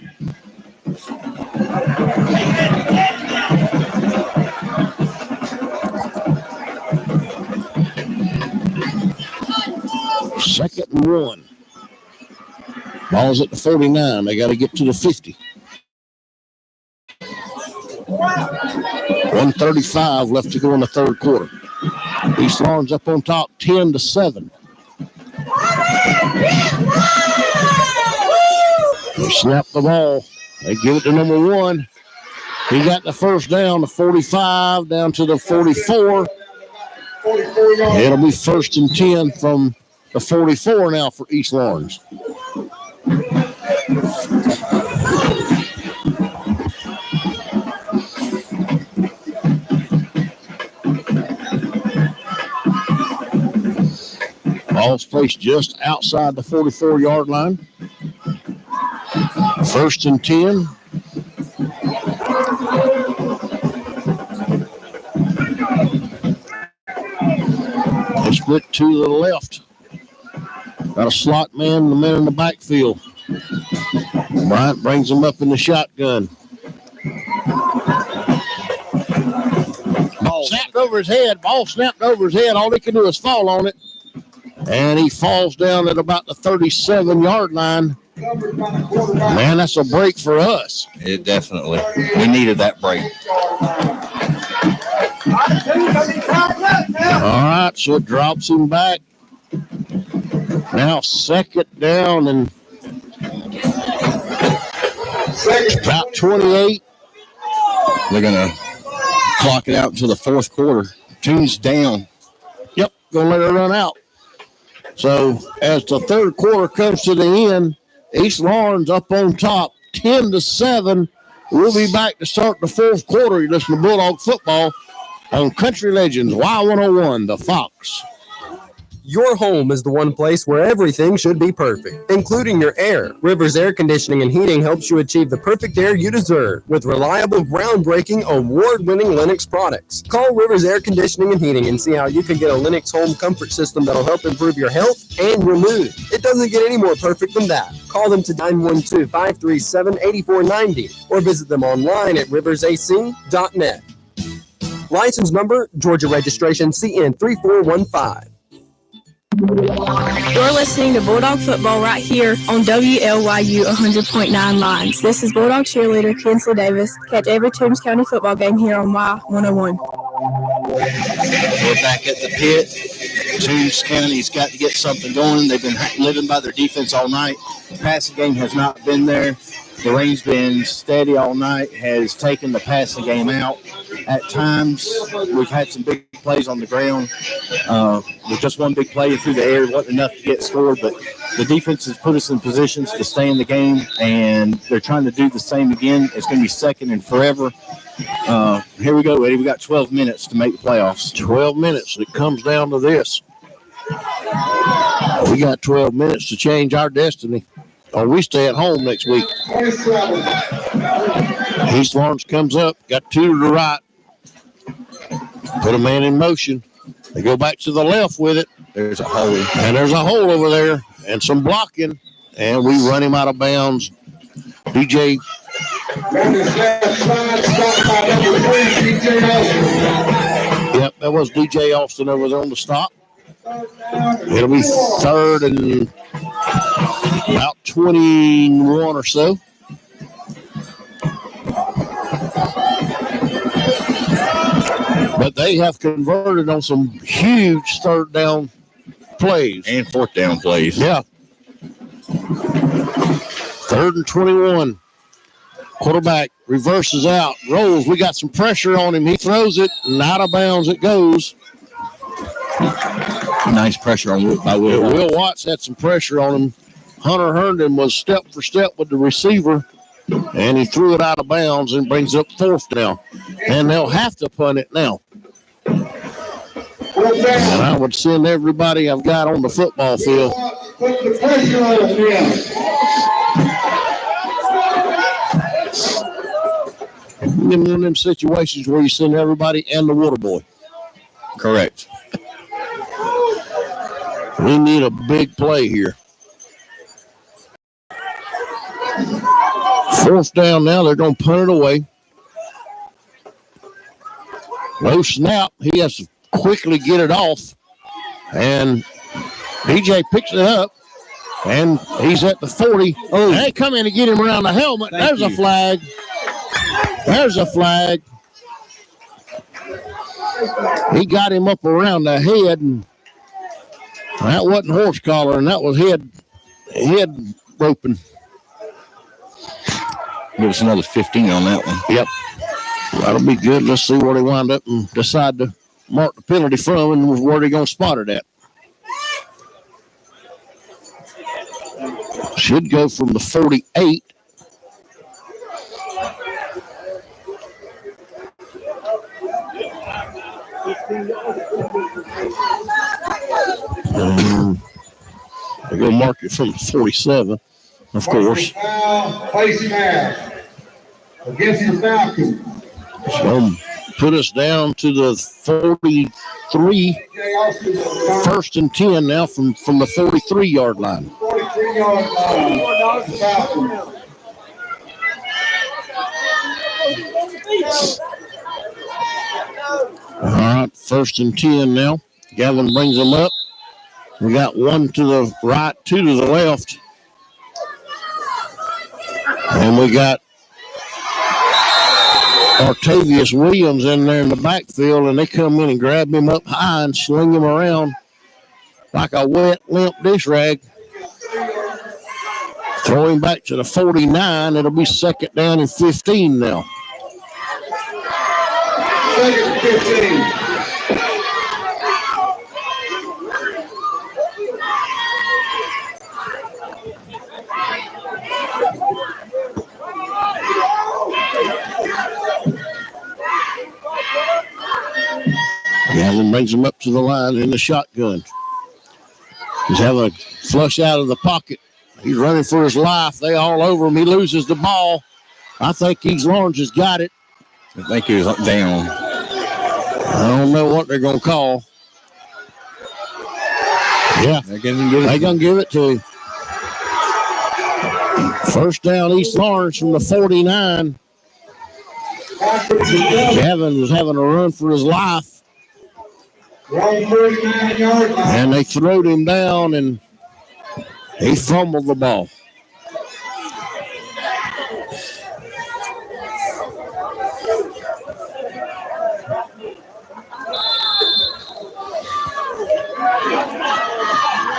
Second and 1. Ball's at the 49. They got to get to the 50. 1:35 left to go in the third quarter. East Lawrence up on top, 10-7. They snap the ball. They give it to number 1. He got the first down, the 45 down to the 44. It'll be 1st and 10 from the 44 now for East Lawrence. Ball's placed just outside the 44-yard line. 1st and 10. They split to the left. Got a slot man, the man in the backfield. Bryant brings him up in the shotgun. Ball snapped over his head. Ball snapped over his head. All he can do is fall on it. And he falls down at about the 37-yard line. Man, that's a break for us. It definitely. We needed that break. All right, so it drops him back. Now 2nd down and about 28. They're going to clock it out until the 4th quarter. Toombs down. Yep, going to let it run out. So as the 3rd quarter comes to the end, East Lawrence up on top, 10-7. We'll be back to start the 4th quarter. You listen to Bulldog football on Country Legends Y101, the Fox. Your home is the one place where everything should be perfect, including your air. Rivers Air Conditioning and Heating helps you achieve the perfect air you deserve with reliable, groundbreaking, award-winning Lennox products. Call Rivers Air Conditioning and Heating and see how you can get a Lennox home comfort system that'll help improve your health and your mood. It doesn't get any more perfect than that. Call them to 912-537-8490 or visit them online at riversac.net. License number, Georgia registration CN 3415. You're listening to Bulldog Football right here on WLYU 100.9 Lines. This is Bulldog cheerleader Kinsley Davis. Catch every Toombs County football game here on Y101. We're back at the pit. Toombs County's got to get something going. They've been living by their defense all night. The passing game has not been there. The rain's been steady all night, has taken the passing game out. At times, we've had some big plays on the ground. With just one big play through the air, wasn't enough to get scored, but the defense has put us in positions to stay in the game, and they're trying to do the same again. It's going to be 2nd and forever. Here we go, Eddie. We got 12 minutes to make the playoffs. 12 minutes. It comes down to this. We got 12 minutes to change our destiny, or we stay at home next week. East Lawrence comes up, got 2 to the right. Put a man in motion. They go back to the left with it. There's a hole. And there's a hole over there and some blocking. And we run him out of bounds. DJ. Yep, that was DJ Austin over there on the stop. It'll be 3rd and about 21 or so. But they have converted on some huge 3rd down plays. And 4th down plays. Yeah. 3rd and 21. Quarterback reverses out, rolls. We got some pressure on him. He throws it, and out of bounds it goes. Nice pressure on by Will Watts. Will Watts had some pressure on him. Hunter Herndon was step for step with the receiver, and he threw it out of bounds and brings up 4th down. And they'll have to punt it now. And I would send everybody I've got on the football field. Put the pressure on him. In one of them situations where you send everybody and the water boy. Correct. We need a big play here. 4th down now. They're going to punt it away. No snap. He has to quickly get it off. And DJ picks it up. And he's at the 40. Oh, they come in and get him around the helmet. There's a flag. There's a flag. He got him up around the head, and that wasn't horse collaring. That was head roping. Give us another 15 on that one. Yep. That'll be good. Let's see where they wind up and decide to mark the penalty from and where they're going to spot it at. Should go from the 48. They're going to mark it from the 47, of course. Place pass against the Falcons. So put us down to the 43. First and 10 now from the 43-yard line. 43-yard line. Falcons. All right, first and 10 now. Gavin brings them up. We got one to the right, two to the left. And we got Artavius Williams in there in the backfield, and they come in and grab him up high and sling him around like a wet, limp dish rag. Throw him back to the 49. It'll be second down and 15 now. Second and 15. Gavin brings him up to the line in the shotgun. He's having a flush out of the pocket. He's running for his life. They all over him. He loses the ball. I think East Lawrence has got it. I think he was down. I don't know what they're going to call. Yeah, they're going to give it to him. First down, East Lawrence from the 49. Gavin was having a run for his life. And they throwed him down, and he fumbled the ball.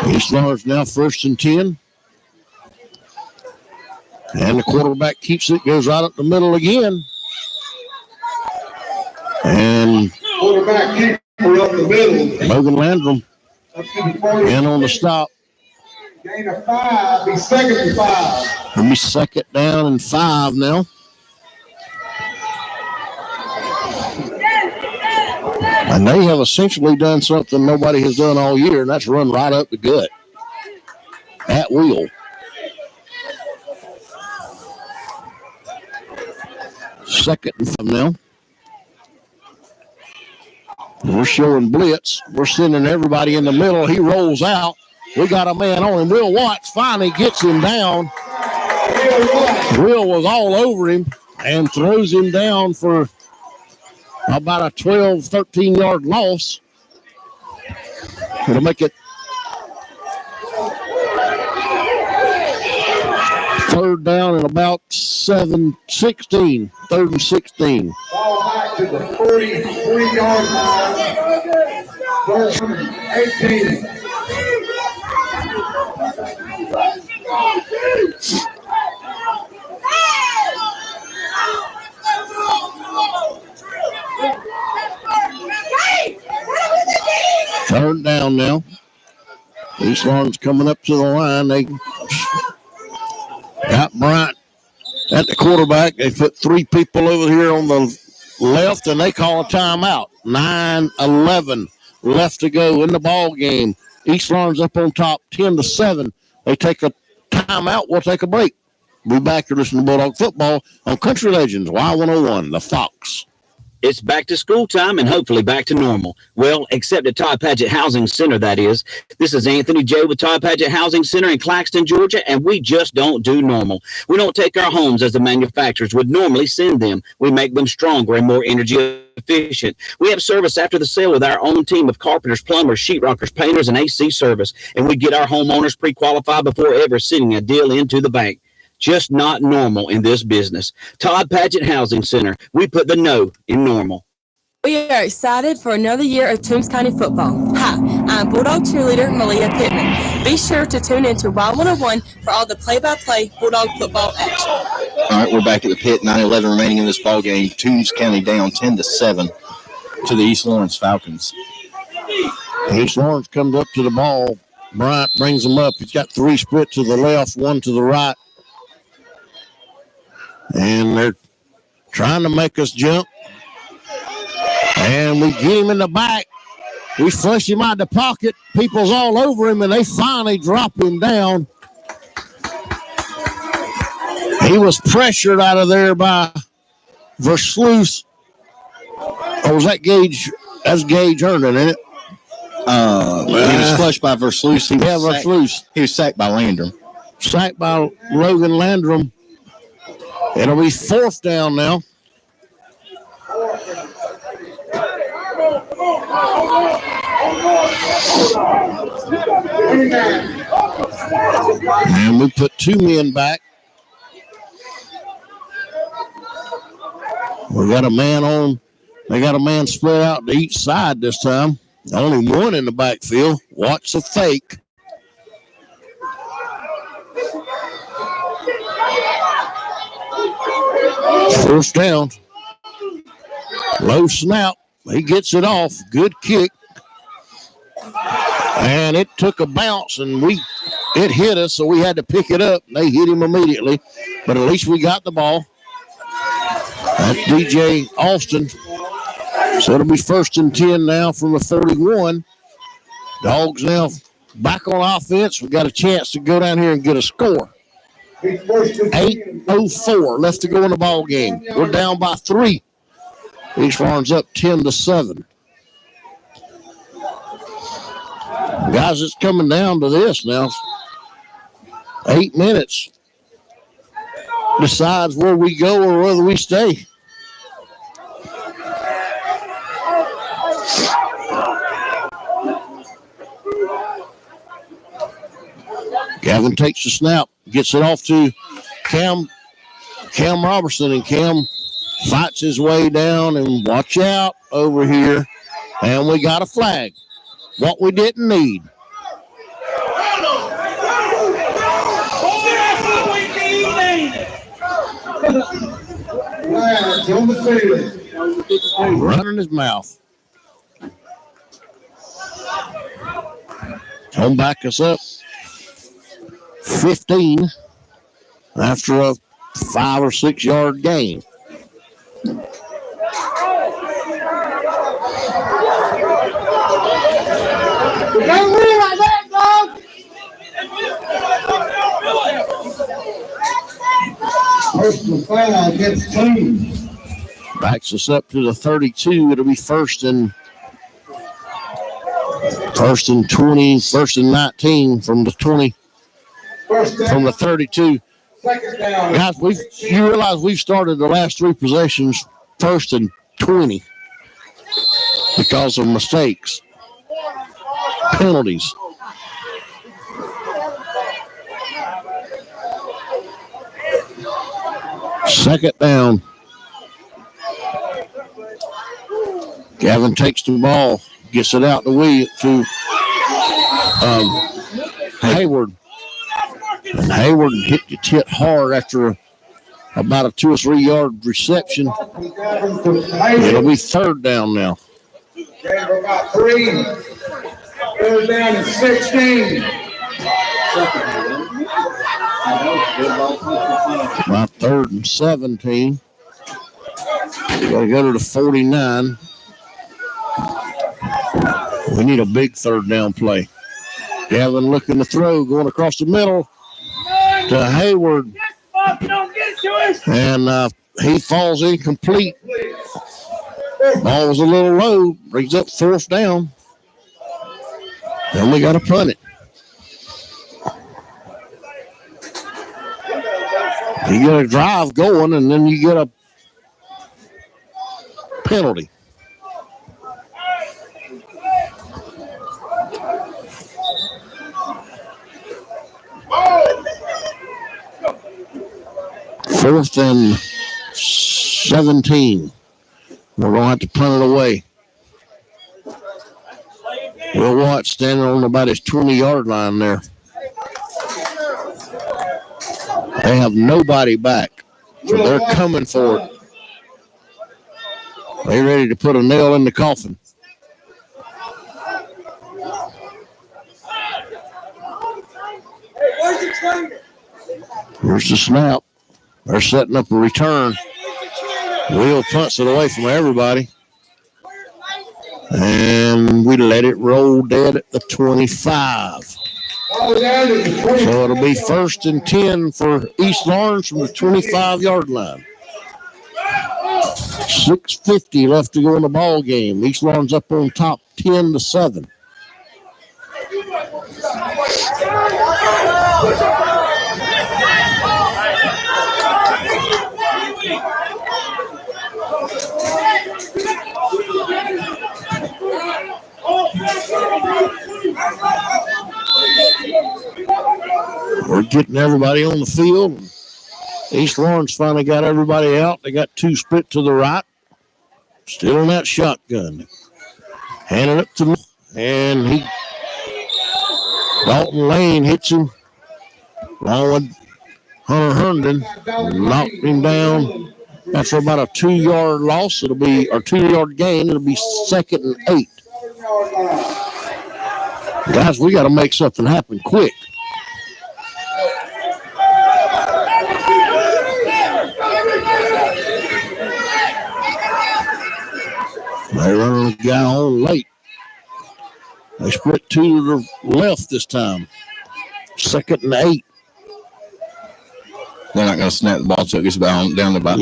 East Lawrence now first and 10. And the quarterback keeps it, goes right up the middle again. And quarterback keeper up the middle. Logan Landrum in on the stop. Gain of 5, be second and 5. It'll be second down and 5 now. And they have essentially done something nobody has done all year, and that's run right up the gut. At will. Second and 5 now. We're showing blitz. We're sending everybody in the middle. He rolls out. We got a man on him. Will Watts finally gets him down. Will was all over him and throws him down for about a 12, 13-yard loss. It'll make it third down and about 16. Third and 16. Ball back to the 43-yard line. Third and 18. Third down now. East Lawrence coming up to the line. They got Bryant at the quarterback. They put 3 people over here on the left, and they call a timeout. 9-11 left to go in the ball game. East Lawrence up on top, 10-7. They take a timeout. We'll take a break. We'll be back to listen to Bulldog football on Country Legends, Y101, the Fox. It's back to school time and hopefully back to normal. Well, except at Todd Padgett Housing Center, that is. This is Anthony J. with Todd Padgett Housing Center in Claxton, Georgia, and we just don't do normal. We don't take our homes as the manufacturers would normally send them. We make them stronger and more energy efficient. We have service after the sale with our own team of carpenters, plumbers, sheetrockers, painters, and AC service, and we get our homeowners pre-qualified before ever sending a deal into the bank. just not normal in this business. Todd Paget Housing Center. We put the no in normal. We are excited for another year of Toombs County football. Hi, I'm Bulldog cheerleader Malia Pittman. Be sure to tune in to Y101 for all the play-by-play Bulldog football action. All right, we're back at the pit. 9-11 remaining in this ball game. Toombs County down 10-7 to the East Lawrence Falcons. East Lawrence comes up to the ball. Bryant brings him up. He's got 3 split to the left, 1 to the right. And they're trying to make us jump. And we get him in the back. We flush him out of the pocket. People's all over him, and they finally drop him down. He was pressured out of there by Versluis. Or was that Gage? That's Gage Herndon, isn't it? He was flushed by Versluis. Versluis. He was sacked by Landrum. Sacked by Logan Landrum. It'll be 4th down now. And we put 2 men back. We got a man on. They got a man split out to each side this time. Only 1 in the backfield. Watch the fake. First down. Low snap. He gets it off. Good kick. And it took a bounce, and it hit us, so we had to pick it up. They hit him immediately, but at least we got the ball. That's DJ Austin. So it'll be 1st and 10 now from the 41. Dogs now back on offense. We got a chance to go down here and get a score. 8:04 left to go in the ball game. We're down by 3. East Lawrence up 10-7. Guys, it's coming down to this now. 8 minutes decides where we go or whether we stay. Gavin takes the snap, gets it off to Cam Robertson, and Cam fights his way down, and watch out over here. And we got a flag. What we didn't need. Running his mouth. Don't back us up. 15 after a 5 or 6 yard gain. Personal foul against Toombs. Backs us up to the 32. It'll be 1st and 20, 1st and 19 from the 20, from the 32. Guys, you realize we've started the last 3 possessions 1st and 20 because of mistakes, penalties. Second down. Gavin takes the ball, gets it out to Hayward. And Hayward hit hard after about a 2 or 3 yard reception. It'll be 3rd down now. About 3. 3rd down and 16. About 3rd and 17. Got to go to the 49. We need a big 3rd down play. Gavin looking to throw, going across the middle to Hayward. And he falls incomplete. Ball was a little low, brings up 4th down. Then we got to punt it. You get a drive going, and then you get a penalty. 4th and 17. We're going to have to punt it away. Will Watt standing on about his 20-yard line there. They have nobody back, so they're coming for it. They're ready to put a nail in the coffin. Here's the snap. They're setting up a return. Will punts it away from everybody. And we let it roll dead at the 25. So it'll be 1st and 10 for East Lawrence from the 25-yard line. 6:50 left to go in the ball game. East Lawrence up on top 10-7. We're getting everybody on the field. East Lawrence finally got everybody out. They got 2 split to the right. Still in that shotgun. Handed it to him. And Dalton Lane hits him. Along with Hunter Herndon. Knocked him down. After about a 2-yard loss, or 2-yard gain, it'll be 2nd and 8. Guys, we got to make something happen quick. They run a guy on late. They split 2 to the left this time. 2nd and 8. They're not going to snap the ball till it gets down to about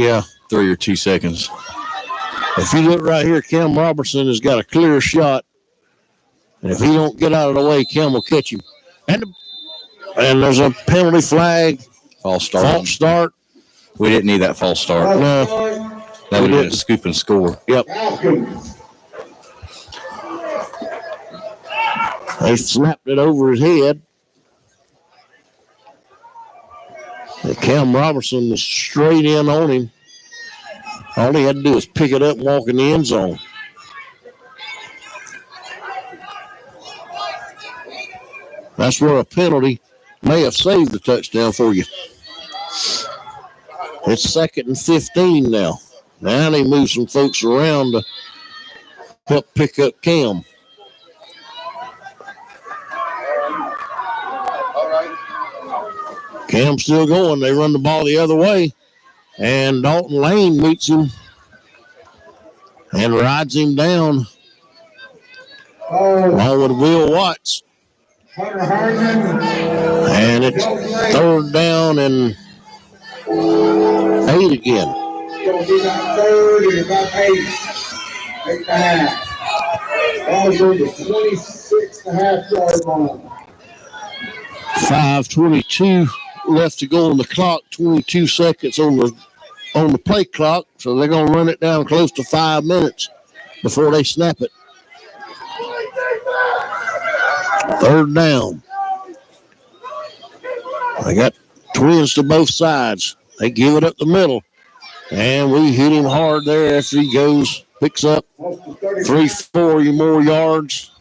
3 or 2 seconds. If you look right here, Cam Robertson has got a clear shot. And if he don't get out of the way, Cam will catch him. And there's a penalty flag. False start. We didn't need that false start. No. That would have been a scoop and score. Yep. They slapped it over his head. And Cam Robertson was straight in on him. All he had to do was pick it up and walk in the end zone. That's where a penalty may have saved the touchdown for you. It's 2nd and 15 now. Now they move some folks around to help pick up Cam. Cam's still going. They run the ball the other way. And Dalton Lane meets him and rides him down. Along with Will Watts. And it's 3rd down and 8 again. It's going to be about 3rd and about 8. 8.5. Ball goes to 26.5-yard line. 5:22 left to go on the clock. 22 seconds on the play clock. So they're going to run it down close to 5 minutes before they snap it. 3rd down. They got twins to both sides. They give it up the middle. And we hit him hard there after he goes, picks up 3-4 more yards.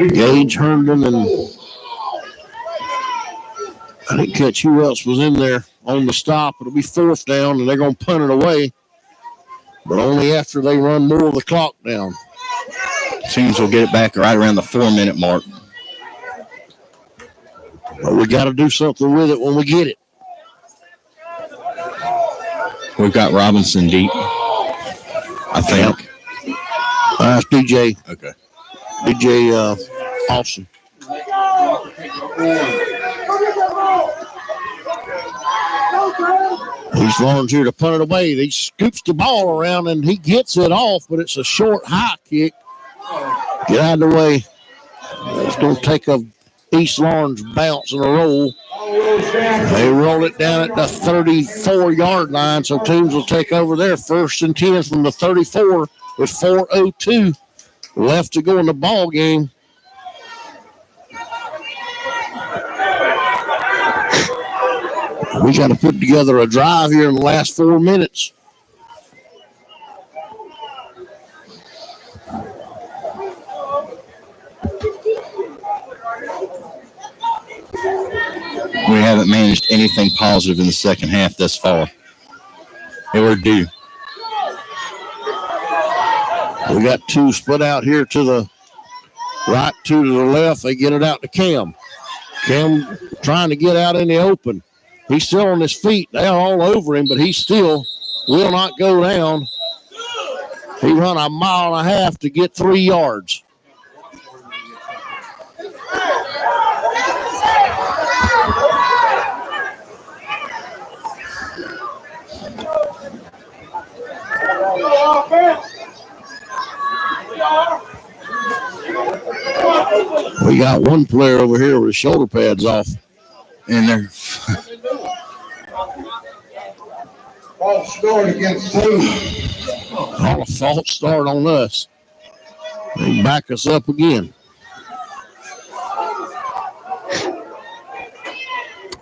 Gage Herndon and I didn't catch who else was in there on the stop. It'll be 4th down, and they're going to punt it away, but only after they run more of the clock down. Teams will get it back right around the 4-minute mark. But we got to do something with it when we get it. We've got Robinson deep, I think. That's DJ. Okay. DJ Austin. He's Lawrence here to punt it away. He scoops the ball around and he gets it off, but it's a short high kick. Get out of the way. It's going to take a East Lawrence bounce and a roll. They roll it down at the 34-yard line, so Toombs will take over there. 1st and 10 from the 34 with 4:02 left to go in the ball game. We got to put together a drive here in the last 4 minutes. We haven't managed anything positive in the second half thus far. And we're due. We got two split out here to the right, two to the left. They get it out to Cam. Cam trying to get out in the open. He's still on his feet. They're all over him, but he still will not go down. He run a mile and a half to get 3 yards. We got one player over here with his shoulder pads off. And they're false start against Toombs. All a false start on us. They back us up again.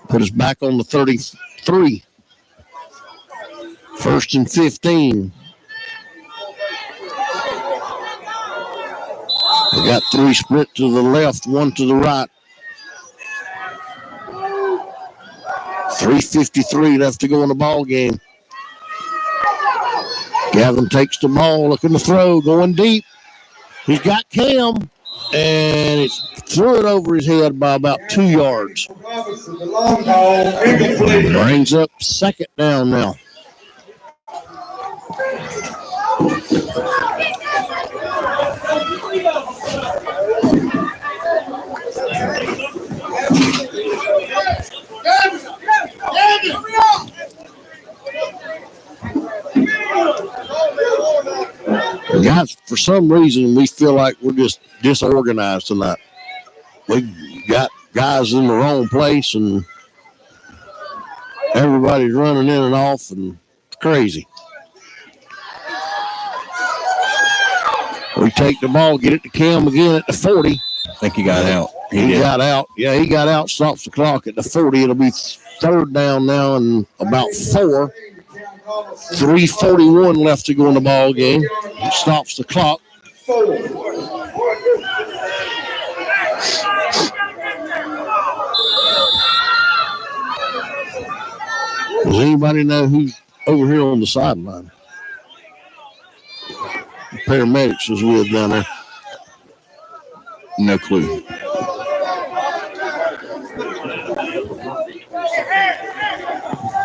Put us back on the 33. 1st and 15. We got 3 split to the left, 1 to the right. 3:53 left to go in the ball game. Gavin takes the ball, looking to throw, going deep. He's got Cam, and he threw it over his head by about 2 yards. Brings up 2nd down now. Guys, for some reason, we feel like we're just disorganized tonight. We got guys in the wrong place, and everybody's running in and off, and it's crazy. We take the ball, get it to Cam again at the 40. I think he got out. He got out. Yeah, he got out, stops the clock at the 40. It'll be 3rd down now and about 4. 3:41 left to go in the ball game. It stops the clock. Does anybody know who's over here on the sideline? The paramedics is with down there. No clue.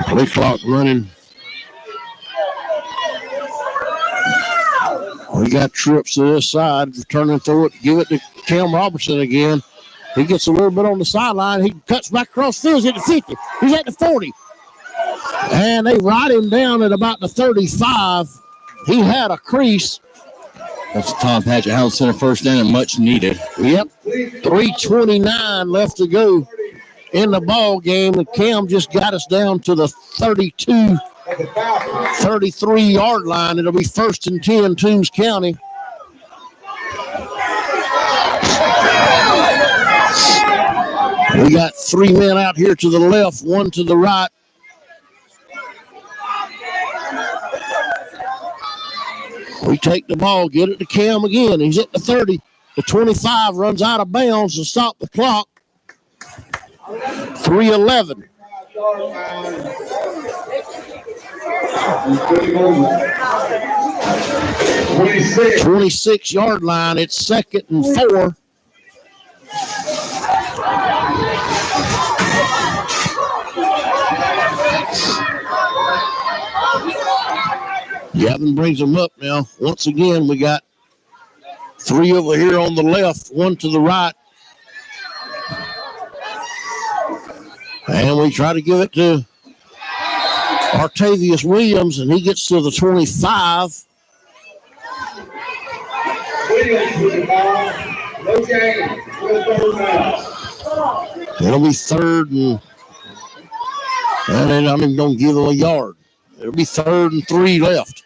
Play clock running. We got trips to this side, returning through it, give it to Cam Robertson again. He gets a little bit on the sideline. He cuts back across the field. He's at the 50. He's at the 40. And they ride him down at about the 35. He had a crease. That's a Tom Patchett House Center 1st down and much needed. Yep. 3:29 left to go in the ball game. And Cam just got us down to the 32. 33-yard line. It'll be 1st and 10, Toombs County. We got 3 men out here to the left, 1 to the right. We take the ball, get it to Cam again. He's at the 30. The 25 runs out of bounds to stop the clock. 3:11. 26-yard line. It's 2nd and 4. Gavin brings them up now. Once again, we got 3 over here on the left, 1 to the right. And we try to give it to Artavius Williams, and he gets to the 25. It'll be 3rd and they're not even going to give him a yard. It'll be 3rd and 3 left.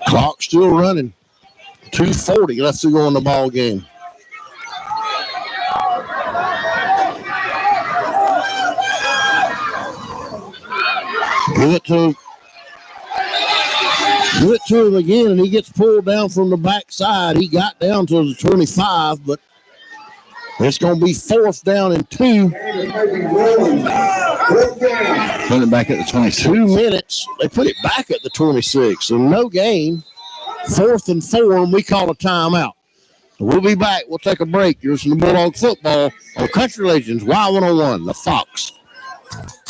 Clock still running. 2:40 left to go in the ball game. Give it to him again, and he gets pulled down from the backside. He got down to the 25, but it's going to be 4th down and 2. Put it back at the 26. 2 minutes. They put it back at the 26, and no gain. 4th and 4, and we call a timeout. We'll be back. We'll take a break. You're listening to Bulldog Football on Country Legends Y101, the Fox.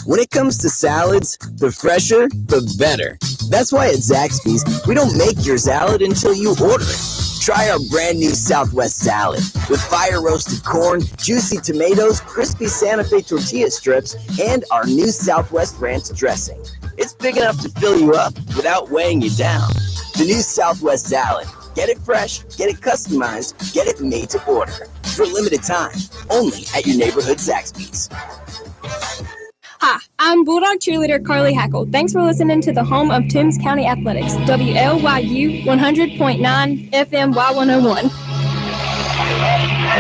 When it comes to salads, the fresher, the better. That's why at Zaxby's, we don't make your salad until you order it. Try our brand new Southwest salad with fire roasted corn, juicy tomatoes, crispy Santa Fe tortilla strips, and our new Southwest ranch dressing. It's big enough to fill you up without weighing you down. The new Southwest salad. Get it fresh, get it customized, get it made to order. For a limited time, only at your neighborhood Zaxby's. Hi, I'm Bulldog cheerleader Carly Hackle. Thanks for listening to the home of Toombs County Athletics, WLYU 100.9 FM Y101.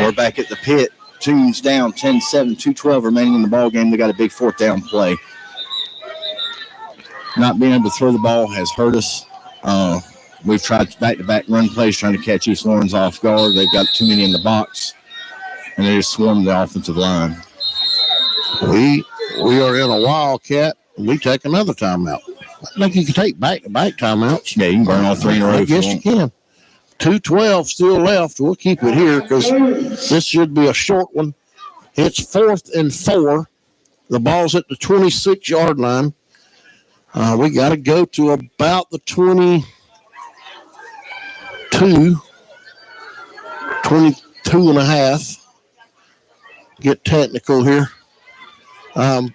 We're back at the pit. Toombs down 10-7, 2:12 remaining in the ball game. They got a big 4th down play. Not being able to throw the ball has hurt us. We've tried back-to-back run plays trying to catch East Lawrence off guard. They've got too many in the box, and they just swarmed the offensive line. We are in a wildcat, and we take another timeout. I think you can take back-to-back timeouts. Yeah, you can burn all 3 in a row. I guess you can. 2:12 still left. We'll keep it here because this should be a short one. It's 4th and 4. The ball's at the 26-yard line. We got to go to about the 22 and a half. Get technical here. And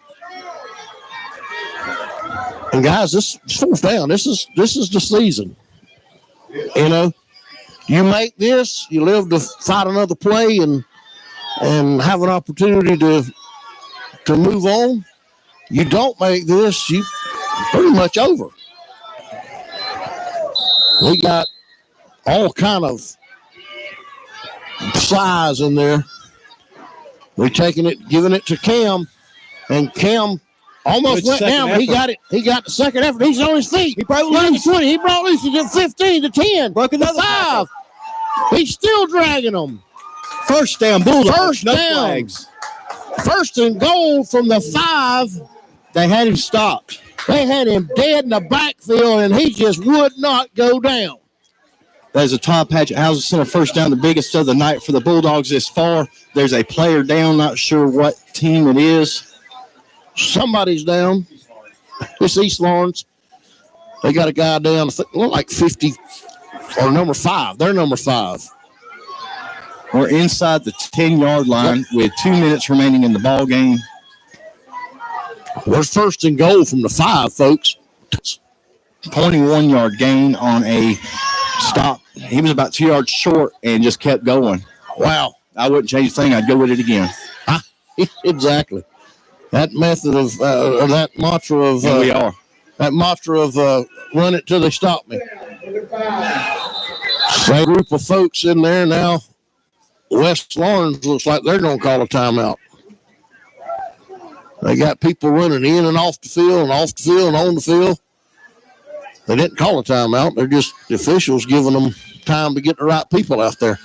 guys, this 4th down. This is the season. You know, you make this, you live to fight another play and have an opportunity to move on. You don't make this, you pretty much over. We got all kind of size in there. We're taking it, giving it to Cam, and Cam almost went down, but he got it. He got the second effort. He's on his feet. He broke loose. 20. He brought loose. He did 15 to 10. Broke another 5. He's still dragging them. First down, Bulldogs. First no down. Flags. 1st and goal from the 5. They had him stopped. They had him dead in the backfield, and he just would not go down. That is a Todd Patchett Housing Center first down, the biggest of the night for the Bulldogs this far. There's a player down, not sure what team it is. Somebody's down. It's East Lawrence. They got a guy down, like 50, or number 5. They're number 5. We're inside the 10-yard line with 2 minutes remaining in the ball game. We're 1st and goal from the 5, folks. 21-yard gain on a stop. He was about 2 yards short and just kept going. Wow. I wouldn't change a thing. I'd go with it again. Exactly. That method of, that mantra of, we are. That mantra of run it till they stop me. Same group of folks in there now. West Lawrence looks like they're going to call a timeout. They got people running in and off the field and off the field and on the field. They didn't call a timeout. They're just the officials giving them time to get the right people out there.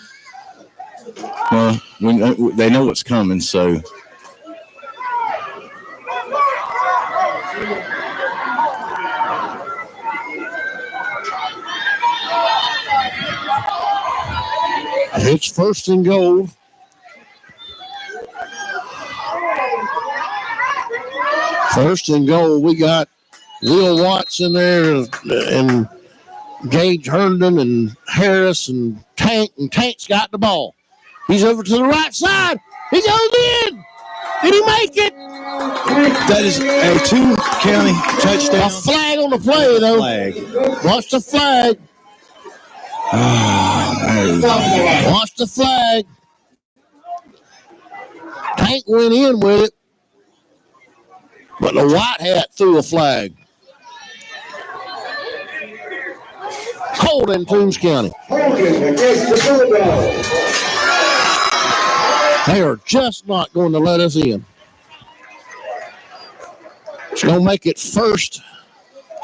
Well, they know what's coming, so. It's 1st and goal. First and goal. We got Will Watts in there and Gage Herndon and Harris and Tank. And Tank's got the ball. He's over to the right side. He goes in. Did he make it? That is a Toombs County touchdown. A flag on the play, though. Watch the flag. Watch the flag. Tank went in with it, but the white hat threw a flag. holding Toombs County. Holding against the Bulldogs. They are just not going to let us in. It's going to make it first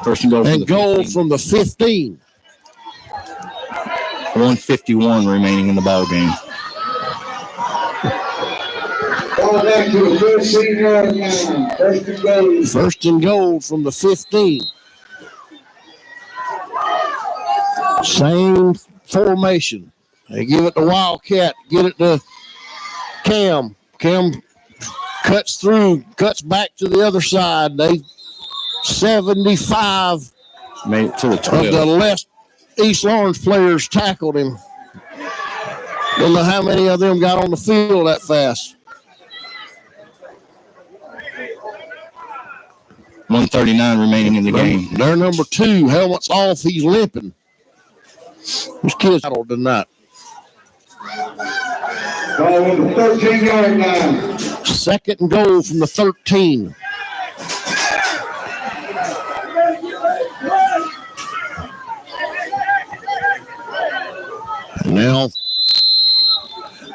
and goal from the 15. 1:51 remaining in the ball game. Ball back to the 13-yard line. First and goal. First and goal from the 15. Same formation. They give it to Wildcat. Get it to Cam. Cam cuts through, cuts back to the other side. They 75 made it to the 12. Of the left East Lawrence players tackled him. Don't know how many of them got on the field that fast. 1:39 remaining in the game. Their number 2, helmet's off. He's limping. This kid's tackled tonight. Ball on the 13-yard line. Second and goal from the 13. And now,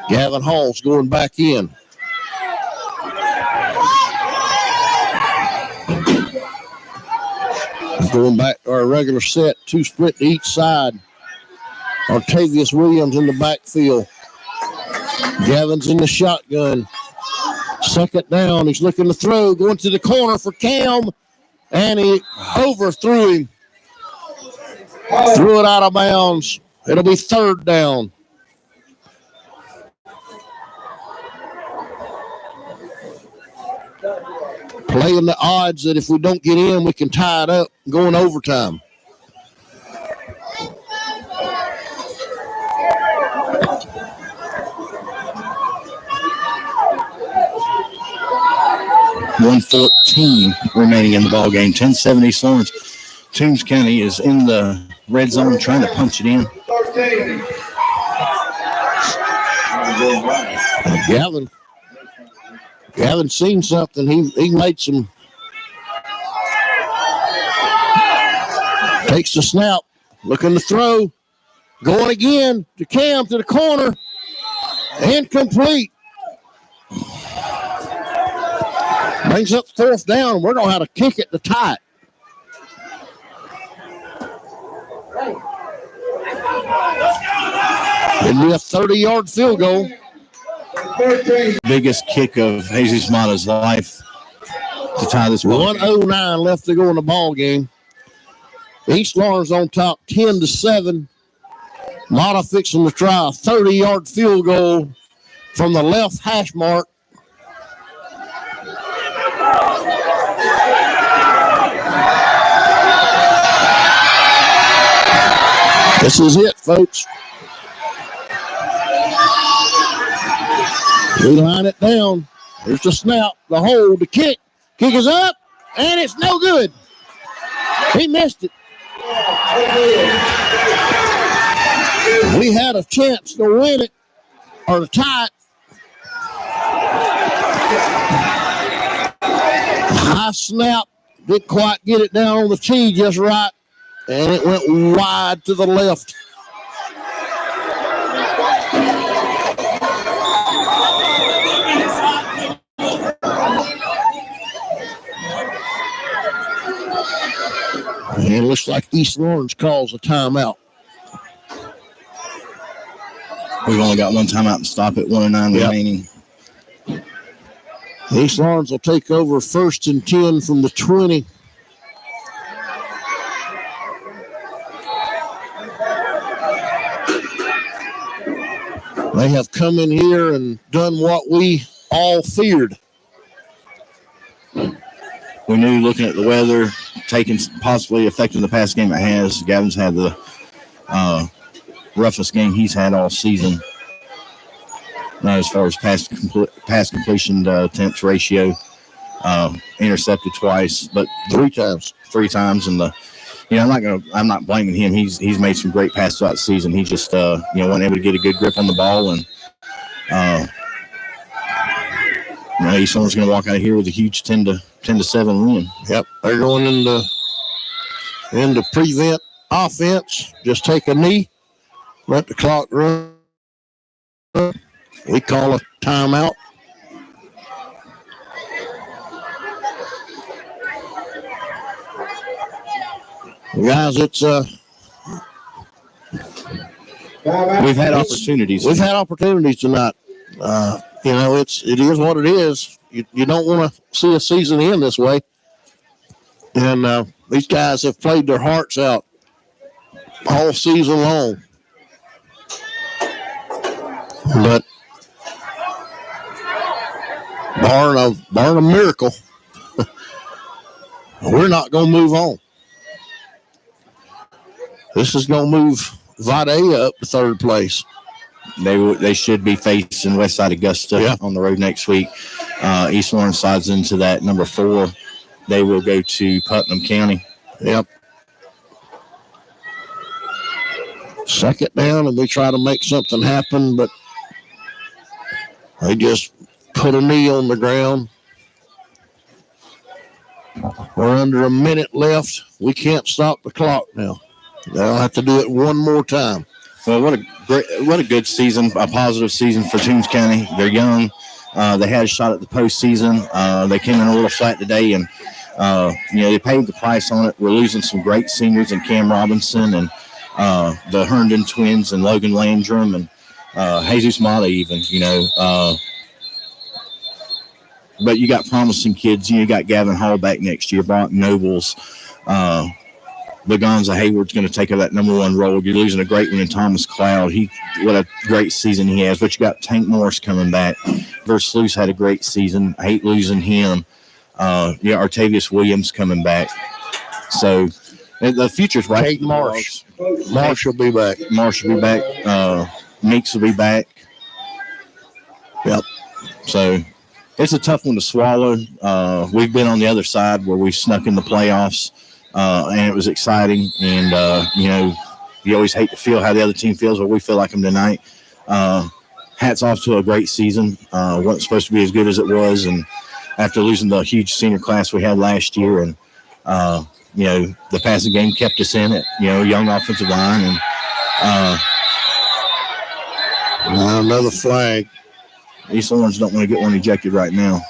Gavin Hall's going back in. Going back to our regular set, 2 split to each side. Artavius Williams in the backfield. Gavin's in the shotgun. Second down, he's looking to throw, going to the corner for Cam, and he overthrew him. Threw it out of bounds. It'll be third down. Playing the odds that if we don't get in, we can tie it up and go in overtime. $1:14 remaining in the ball game. 10-7 East Lawrence. Toombs County is in the red zone trying to punch it in. Gavin seen something. He made some. Takes the snap. Looking to throw. Going again to Cam to the corner. Incomplete. Brings up fourth down. We're going to have to kick it to tie it. It'll be a 30-yard field goal. Biggest kick of Jesus Mata's life to tie this ball. 1:09 left to go in the ball game. East Lawrence on top, 10-7. Mata fixing to try a 30-yard field goal from the left hash mark. This is it, folks. We line it down. There's the snap, the hold, the kick. Kick is up, and it's no good. He missed it. We had a chance to win it or to tie it. High snap. Didn't quite get it down on the tee just right, and it went wide to the left. And it looks like East Lawrence calls a timeout. We've only got one timeout to stop it. 1:09 remaining. East Lawrence will take over 1st and 10 from the 20. They have come in here and done what we all feared. We knew looking at the weather, possibly affecting the past game it has. Gavin's had the roughest game he's had all season. Not as far as pass completion to attempts ratio. Intercepted twice, but three times, and I'm not blaming him. He's made some great passes throughout the season. He just wasn't able to get a good grip on the ball, and East Lawrence going to walk out of here with a huge 10-7 win. Yep, they're going into prevent offense, just take a knee, let the clock run. We call a timeout. Guys, it's we've had opportunities. We've had opportunities tonight. It is what it is. You don't want to see a season end this way. And these guys have played their hearts out all season long. But barring a miracle, we're not going to move on. This is going to move Vidalia up to third place. They should be facing Westside Augusta on the road next week. East Lawrence slides into that number 4. They will go to Putnam County. Yep. Second down, and we try to make something happen, but they just put a knee on the ground. We're under a minute left. We can't stop the clock now. They'll have to do it one more time. Well, what a good season, a positive season for Toombs County. They're young. They had a shot at the postseason. They came in a little flat today, and they paid the price on it. We're losing some great seniors in Cam Robinson and the Herndon twins and Logan Landrum and Jesus Mata even, but you got promising kids. You got Gavin Hall back next year, Brock Nobles. Lagonza Hayward's going to take over that number 1 role. You're losing a great one in Thomas Cloud. What a great season he has. But you got Tank Morris coming back. Versluis had a great season. I hate losing him. Artavius Williams coming back. So the future's right. Tate Marsh. Marsh will be back. Marsh will be back. Meeks will be back. Yep. So it's a tough one to swallow. We've been on the other side where we've snuck in the playoffs. And it was exciting, and you always hate to feel how the other team feels, but we feel like them tonight. Hats off to a great season. Wasn't supposed to be as good as it was, and after losing the huge senior class we had last year, and the passing game kept us in it. Young offensive line, and another flag. East Lawrence don't want to get one ejected right now.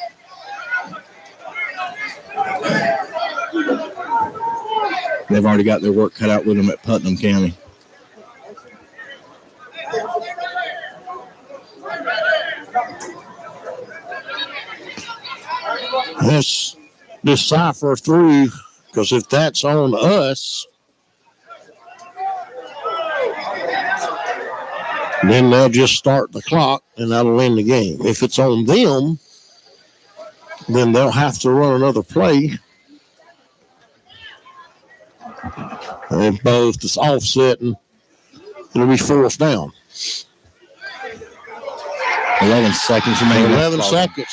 They've already got their work cut out with them at Putnam County. Let's decipher through, because if that's on us, then they'll just start the clock and that'll end the game. If it's on them, then they'll have to run another play. And both is offsetting. It'll be 4th down. 11 seconds remaining. 11 seconds.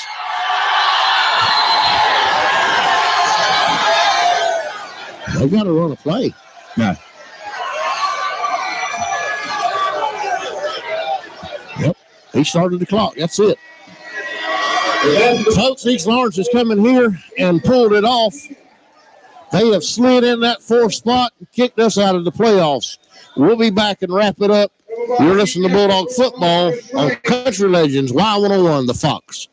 They've got to run a play. No. Yep. He started the clock. That's it. Folks, East Lawrence is coming here and pulled it off. They have slid in that 4th spot and kicked us out of the playoffs. We'll be back and wrap it up. You're listening to Bulldog Football on Country Legends, Y101, The Fox.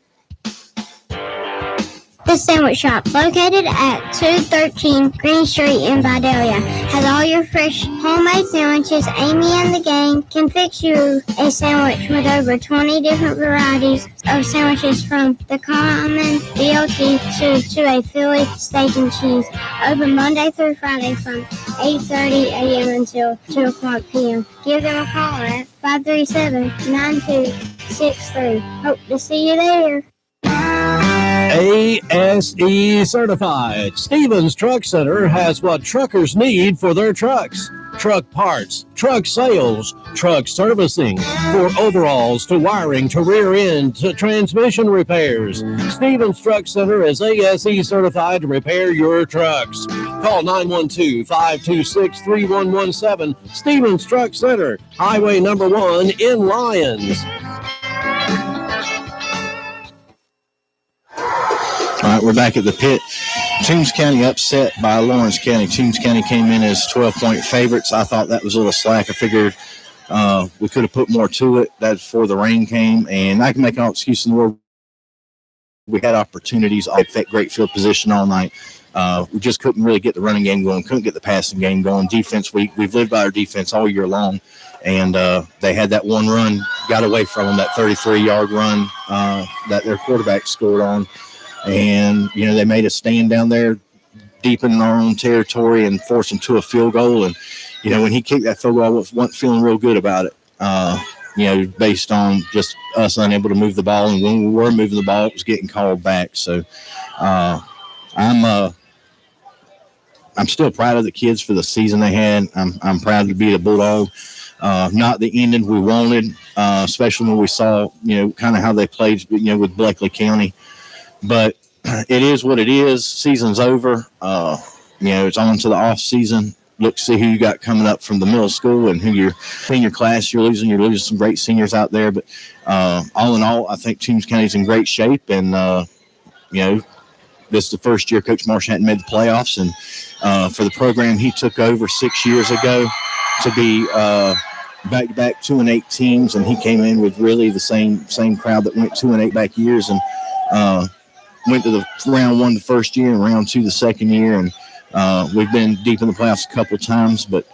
The Sandwich Shop, located at 213 Green Street in Vidalia, has all your fresh homemade sandwiches. Amy and the gang can fix you a sandwich with over 20 different varieties of sandwiches, from the common BLT to a Philly steak and cheese. Open Monday through Friday from 8:30 a.m. until 2 o'clock p.m. Give them a call at 537-9263. Hope to see you there. ASE certified. Stevens Truck Center has what truckers need for their trucks. Truck parts, truck sales, truck servicing, for overhauls to wiring to rear end to transmission repairs. Stevens Truck Center is ASE certified to repair your trucks. Call 912-526-3117. Stevens Truck Center, Highway number 1 in Lyons. All right, we're back at the pit. Toombs County upset by Lawrence County. Toombs County came in as 12-point favorites. I thought that was a little slack. I figured we could have put more to it. That's before the rain came, and I can make all excuse in the world. We had opportunities at that great field position all night. We just couldn't really get the running game going, couldn't get the passing game going. Defense, we've lived by our defense all year long, and they had that one run, got away from them, that 33-yard run that their quarterback scored on. And, they made us stand down there deep in our own territory and force them to a field goal. And, when he kicked that field goal, I wasn't feeling real good about it, based on just us unable to move the ball. And when we were moving the ball, it was getting called back. So I'm still proud of the kids for the season they had. I'm proud to be a Bulldog. Not the ending we wanted, especially when we saw, kind of how they played, with Bleckley County. But it is what it is. Season's over. It's on to the off season. Look to see who you got coming up from the middle school and who your senior class you're losing. You're losing some great seniors out there. But all in all, I think Toombs County's in great shape. And, this is the first year Coach Marsh hadn't made the playoffs. And for the program he took over 6 years ago to be back-to-back 2-8 teams, and he came in with really the same crowd that went 2-8 back years, and went to the round one the first year and round two the second year. And we've been deep in the playoffs a couple of times, but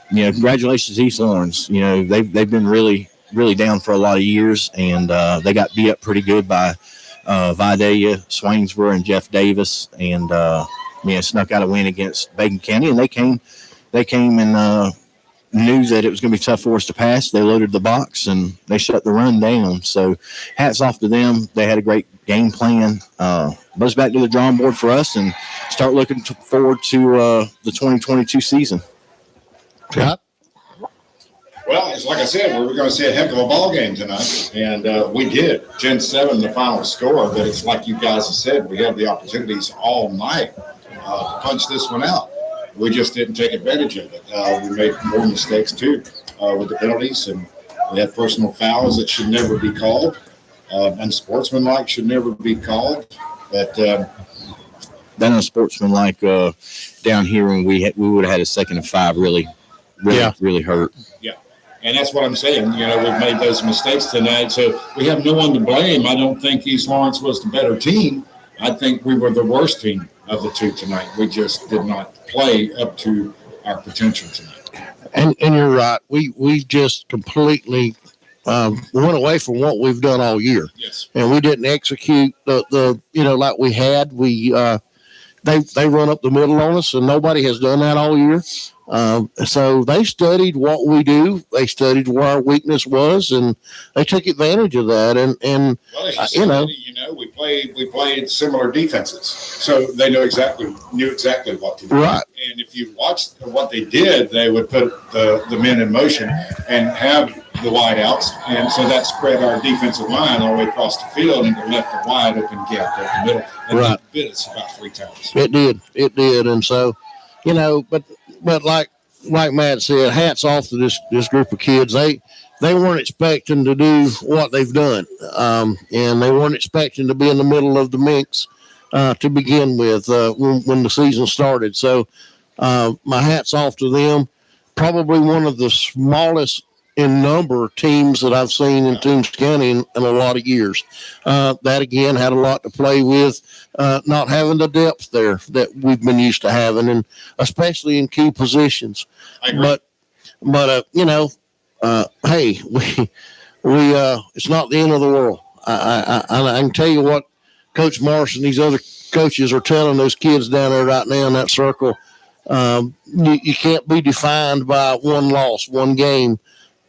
congratulations to East Lawrence. They've been really, really down for a lot of years, and they got beat up pretty good by Vidalia, Swainsboro, and Jeff Davis, and snuck out a win against Bacon County. And they came and knew that it was going to be tough for us to pass. They loaded the box and they shut the run down. So hats off to them. They had a great game plan. Buzz back to the drawing board for us and start looking forward to the 2022 season. Yeah. Well, it's like I said, we were going to see a heck of a ball game tonight, and we did. 10-7 the final score, but it's like you guys have said, we have the opportunities all night to punch this one out. We just didn't take advantage of it. We made more mistakes, too, with the penalties, and we had personal fouls that should never be called, unsportsmanlike should never be called. But then unsportsmanlike down here when we would have had a 2nd and 5 really hurt. Yeah. And that's what I'm saying. We've made those mistakes tonight, so we have no one to blame. I don't think East Lawrence was the better team. I think we were the worst team of the two tonight. We just did not play up to our potential tonight. And you're right. We just completely went away from what we've done all year. Yes. And we didn't execute the like we had. They run up the middle on us, and nobody has done that all year. So they studied what we do. They studied where our weakness was, and they took advantage of that. And we played similar defenses, so they knew exactly what to do. Right. And if you watched what they did, they would put the men in motion and have the wide outs, and so that spread our defensive line all the way across the field and it left a wide open gap up the middle. And right. It bit us about 3 times. It did, and so but like Matt said, hats off to this group of kids. They weren't expecting to do what they've done, and they weren't expecting to be in the middle of the mix to begin with when the season started. So my hats off to them. Probably one of the smallest in number teams that I've seen in Toombs County in a lot of years. That, again, had a lot to play with not having the depth there that we've been used to having, and especially in key positions. But hey, we it's not the end of the world. I can tell you what Coach Marsh and these other coaches are telling those kids down there right now in that circle. You can't be defined by one loss, one game.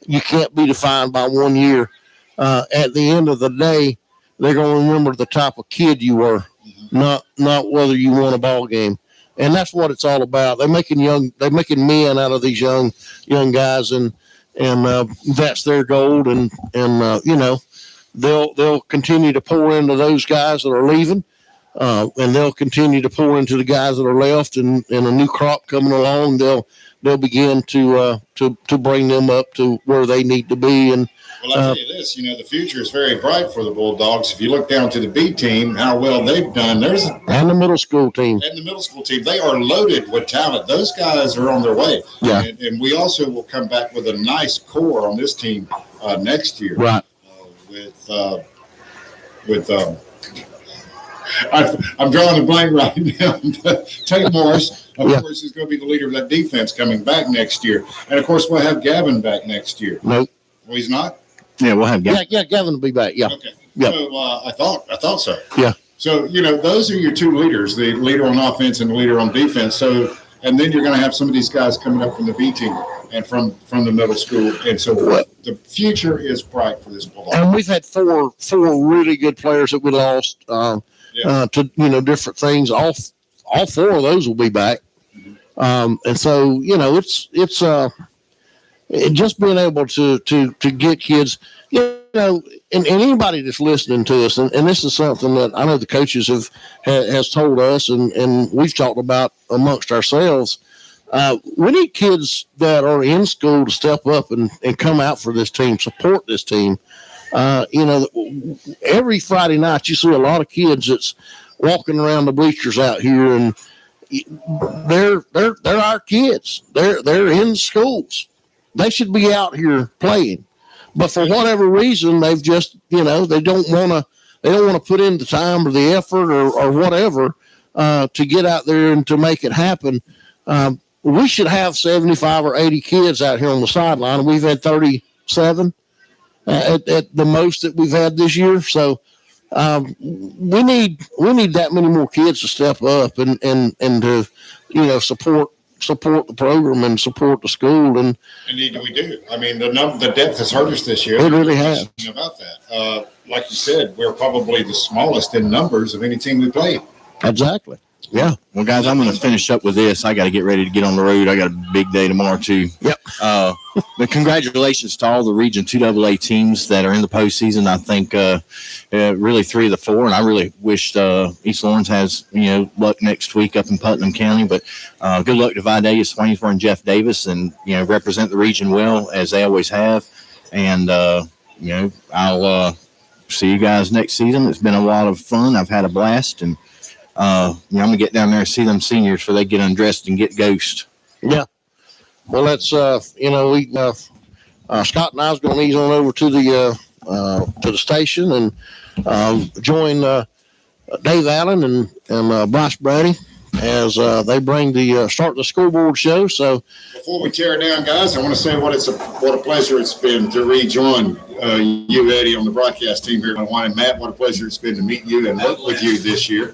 You can't be defined by 1 year. At the end of the day, they're going to remember the type of kid you were, not whether you won a ball game. And that's what it's all about. They're making men out of these young guys, and that's their goal. And they'll continue to pour into those guys that are leaving, and they'll continue to pour into the guys that are left, and a new crop coming along. They'll begin to bring them up to where they need to be, and Well, I'll tell you this, the future is very bright for the Bulldogs. If you look down to the B team, how well they've done, and the middle school team. They are loaded with talent. Those guys are on their way. Yeah. And we also will come back with a nice core on this team next year. Right. I'm drawing a blank right now. Tate Morris, of course, is going to be the leader of that defense coming back next year. And, of course, we'll have Gavin back next year. Nope. Well, he's not? Yeah, we'll have Gavin. Yeah, Gavin will be back. Yeah. Okay. Yeah. So I thought so. Yeah. So, those are your two leaders, the leader on offense and the leader on defense. So, and then you're going to have some of these guys coming up from the B team and from the middle school. And so the future is bright for this Bulldog. And we've had four really good players that we lost to different things. All four of those will be back. And so, it's just being able to get kids, and anybody that's listening to us, and this is something that I know the coaches has told us, and we've talked about amongst ourselves. We need kids that are in school to step up and come out for this team, support this team. Every Friday night you see a lot of kids that's walking around the bleachers out here, and they're our kids. They're in schools. They should be out here playing, but for whatever reason, they've just they don't want to put in the time or the effort or whatever to get out there and to make it happen. We should have 75 or 80 kids out here on the sideline. We've had 37 at the most that we've had this year. So we need that many more kids to step up and to support the program and support the school. And indeed we do. I mean, the depth has hurt us this year. It really has. About that, like you said, we're probably the smallest in numbers of any team we played. Exactly. Yeah. Well, guys, I'm going to finish up with this. I got to get ready to get on the road. I got a big day tomorrow, too. Yep. But congratulations to all the Region 2AA teams that are in the postseason. I think really 3 of the 4, and I really wish East Lawrence has, luck next week up in Putnam County. But good luck to Vidalia, Swainsboro, and Jeff Davis, and, represent the region well, as they always have. And, I'll see you guys next season. It's been a lot of fun. I've had a blast, and I'm going to get down there and see them seniors before they get undressed and get ghost. Yeah. Well, that's, Scott and I was going to ease on over to the station and join Dave Allen and Bryce Brady as they bring start the scoreboard show. So before we tear it down, guys, I want to say what a pleasure it's been to rejoin you, Eddie, on the broadcast team here at Wine. Matt, what a pleasure it's been to meet you and work with you this year.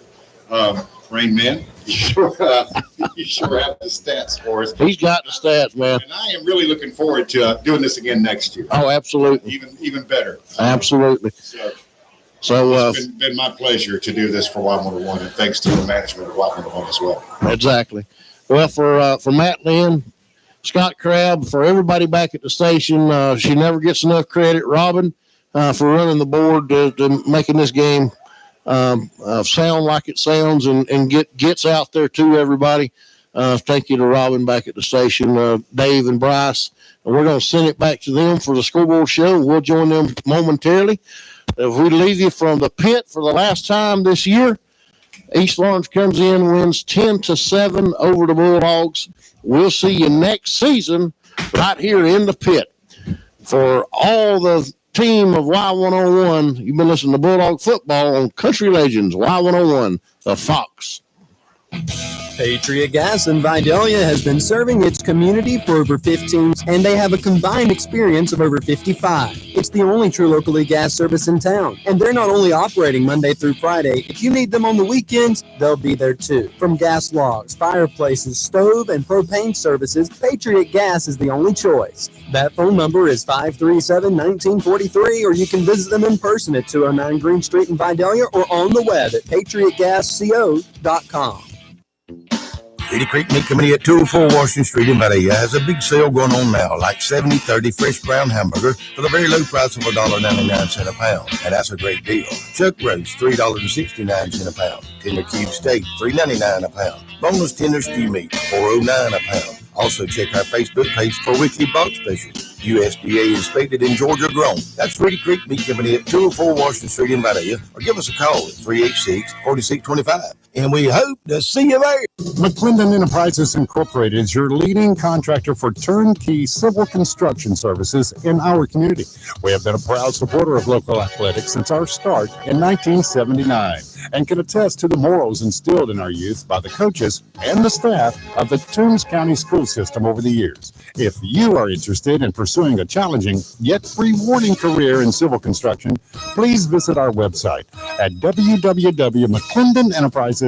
Rain Man, you sure have the stats for us. He's got the stats, man. And I am really looking forward to doing this again next year. Oh, absolutely. Even better. Absolutely. So it's been my pleasure to do this for Y101, and thanks to the management of Y101 as well. Exactly. Well, for Matt Lynn, Scott Crabb, for everybody back at the station, she never gets enough credit. Robin, for running the board to making this game sound like it sounds and gets out there to everybody. Thank you to Robin back at the station, Dave and Bryce. And we're going to send it back to them for the scoreboard show. We'll join them momentarily. If we leave you from the pit for the last time this year, East Lawrence comes in, wins 10-7 over the Bulldogs. We'll see you next season right here in the pit. For all the team of Y101, you've been listening to Bulldog Football on Country Legends, Y101, the Fox. Patriot Gas in Vidalia has been serving its community for over 15 years, and they have a combined experience of over 55. It's the only true locally gas service in town, and they're not only operating Monday through Friday. If you need them on the weekends, they'll be there too. From gas logs, fireplaces, stove, and propane services, Patriot Gas is the only choice. That phone number is 537-1943, or you can visit them in person at 209 Green Street in Vidalia or on the web at patriotgasco.com. Cedar Creek Meat Committee at 204 Washington Street in Vidalia has a big sale going on now, like 70-30 fresh ground hamburger for the very low price of $1.99 a pound, and that's a great deal. Chuck roast, $3.69 a pound. Tender cube steak, $3.99 a pound. Boneless tender stew meat, $4.09 a pound. Also, check our Facebook page for weekly bulk specials. USDA inspected in Georgia grown. That's Reedy Creek Meat Company at 204 Washington Street in Vidalia, or give us a call at 386-4625. And we hope to see you there. McClendon Enterprises Incorporated is your leading contractor for turnkey civil construction services in our community. We have been a proud supporter of local athletics since our start in 1979 and can attest to the morals instilled in our youth by the coaches and the staff of the Toombs County school system over the years. If you are interested in pursuing a challenging yet rewarding career in civil construction, please visit our website at www.mcclendenenterprises.com.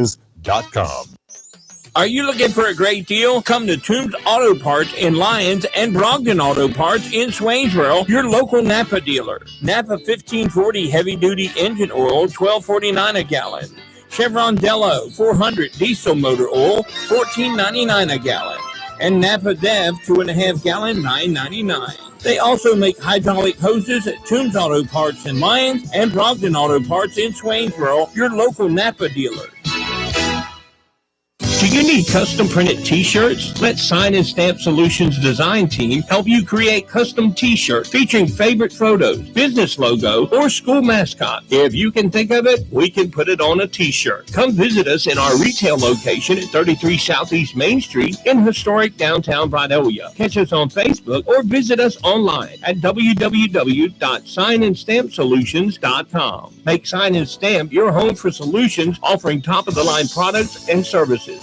Are you looking for a great deal? Come to Toombs Auto Parts in Lyons and Brogdon Auto Parts in Swainsboro, your local Napa dealer. Napa 1540 heavy-duty engine oil, $12.49 a gallon. Chevron Dello 400 diesel motor oil, $14.99 a gallon. And Napa Dev 2.5 gallon, $9.99. They also make hydraulic hoses at Toombs Auto Parts in Lyons and Brogdon Auto Parts in Swainsboro, your local Napa dealer. Do you need custom printed t-shirts? Let Sign and Stamp Solutions design team help you create custom t-shirts featuring favorite photos, business logo, or school mascot. If you can think of it, we can put it on a t-shirt. Come visit us in our retail location at 33 Southeast Main Street in historic downtown Vidalia. Catch us on Facebook or visit us online at www.signandstampsolutions.com. Make Sign and Stamp your home for solutions offering top-of-the-line products and services.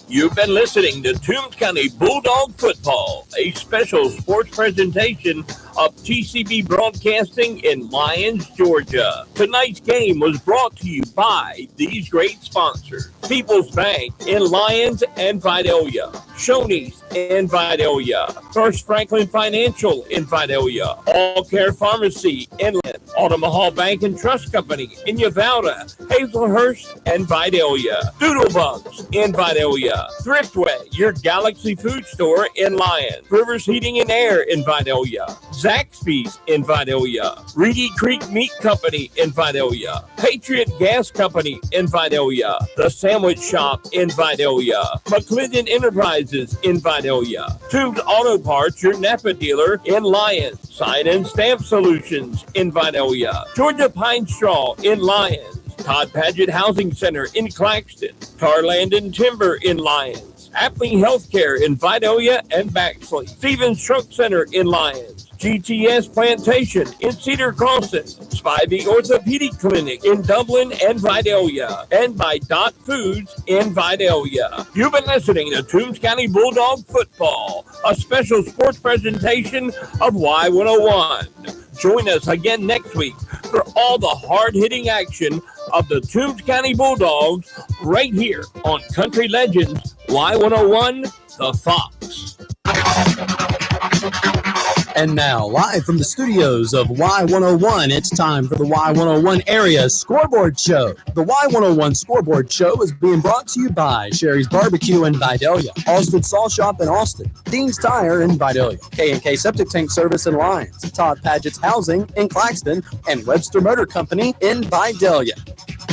You've been listening to Toombs County Bulldog Football, a special sports presentation of TCB Broadcasting in Lyons, Georgia. Tonight's game was brought to you by these great sponsors: People's Bank in Lyons and Vidalia, Shoney's in Vidalia, First Franklin Financial in Vidalia, All Care Pharmacy in Lynn, Omaha Bank and Trust Company in Uvalde, Hazelhurst and Vidalia, Doodlebugs in Vidalia, Thriftway, your Galaxy food store in Lyons, Rivers Heating and Air in Vidalia, Zaxby's in Vidalia, Reedy Creek Meat Company in Vidalia, Patriot Gas Company in Vidalia, The Sandwich Shop in Vidalia, McClendon Enterprises in Vidalia, Toombs Auto Parts, your Napa dealer in Lyons, Sign and Stamp Solutions in Vidalia, Georgia Pine Straw in Lyons, Todd Padgett Housing Center in Claxton, Tarland and Timber in Lyons, Appling Healthcare in Vidalia and Baxley, Stevens Truck Center in Lyons, GTS Plantation in Cedar Crossing, Spivey Orthopedic Clinic in Dublin and Vidalia, and by Dot Foods in Vidalia. You've been listening to Toombs County Bulldog Football, a special sports presentation of Y101. Join us again next week for all the hard-hitting action of the Toombs County Bulldogs right here on Country Legends Y101, The Fox. And now, live from the studios of Y101, it's time for the Y101 Area Scoreboard Show. The Y101 Scoreboard Show is being brought to you by Sherry's Barbecue in Vidalia, Alston Saw Shop in Austin, Dean's Tire in Vidalia, K&K Septic Tank Service in Lyons, Todd Padgett's Housing in Claxton, and Webster Motor Company in Vidalia.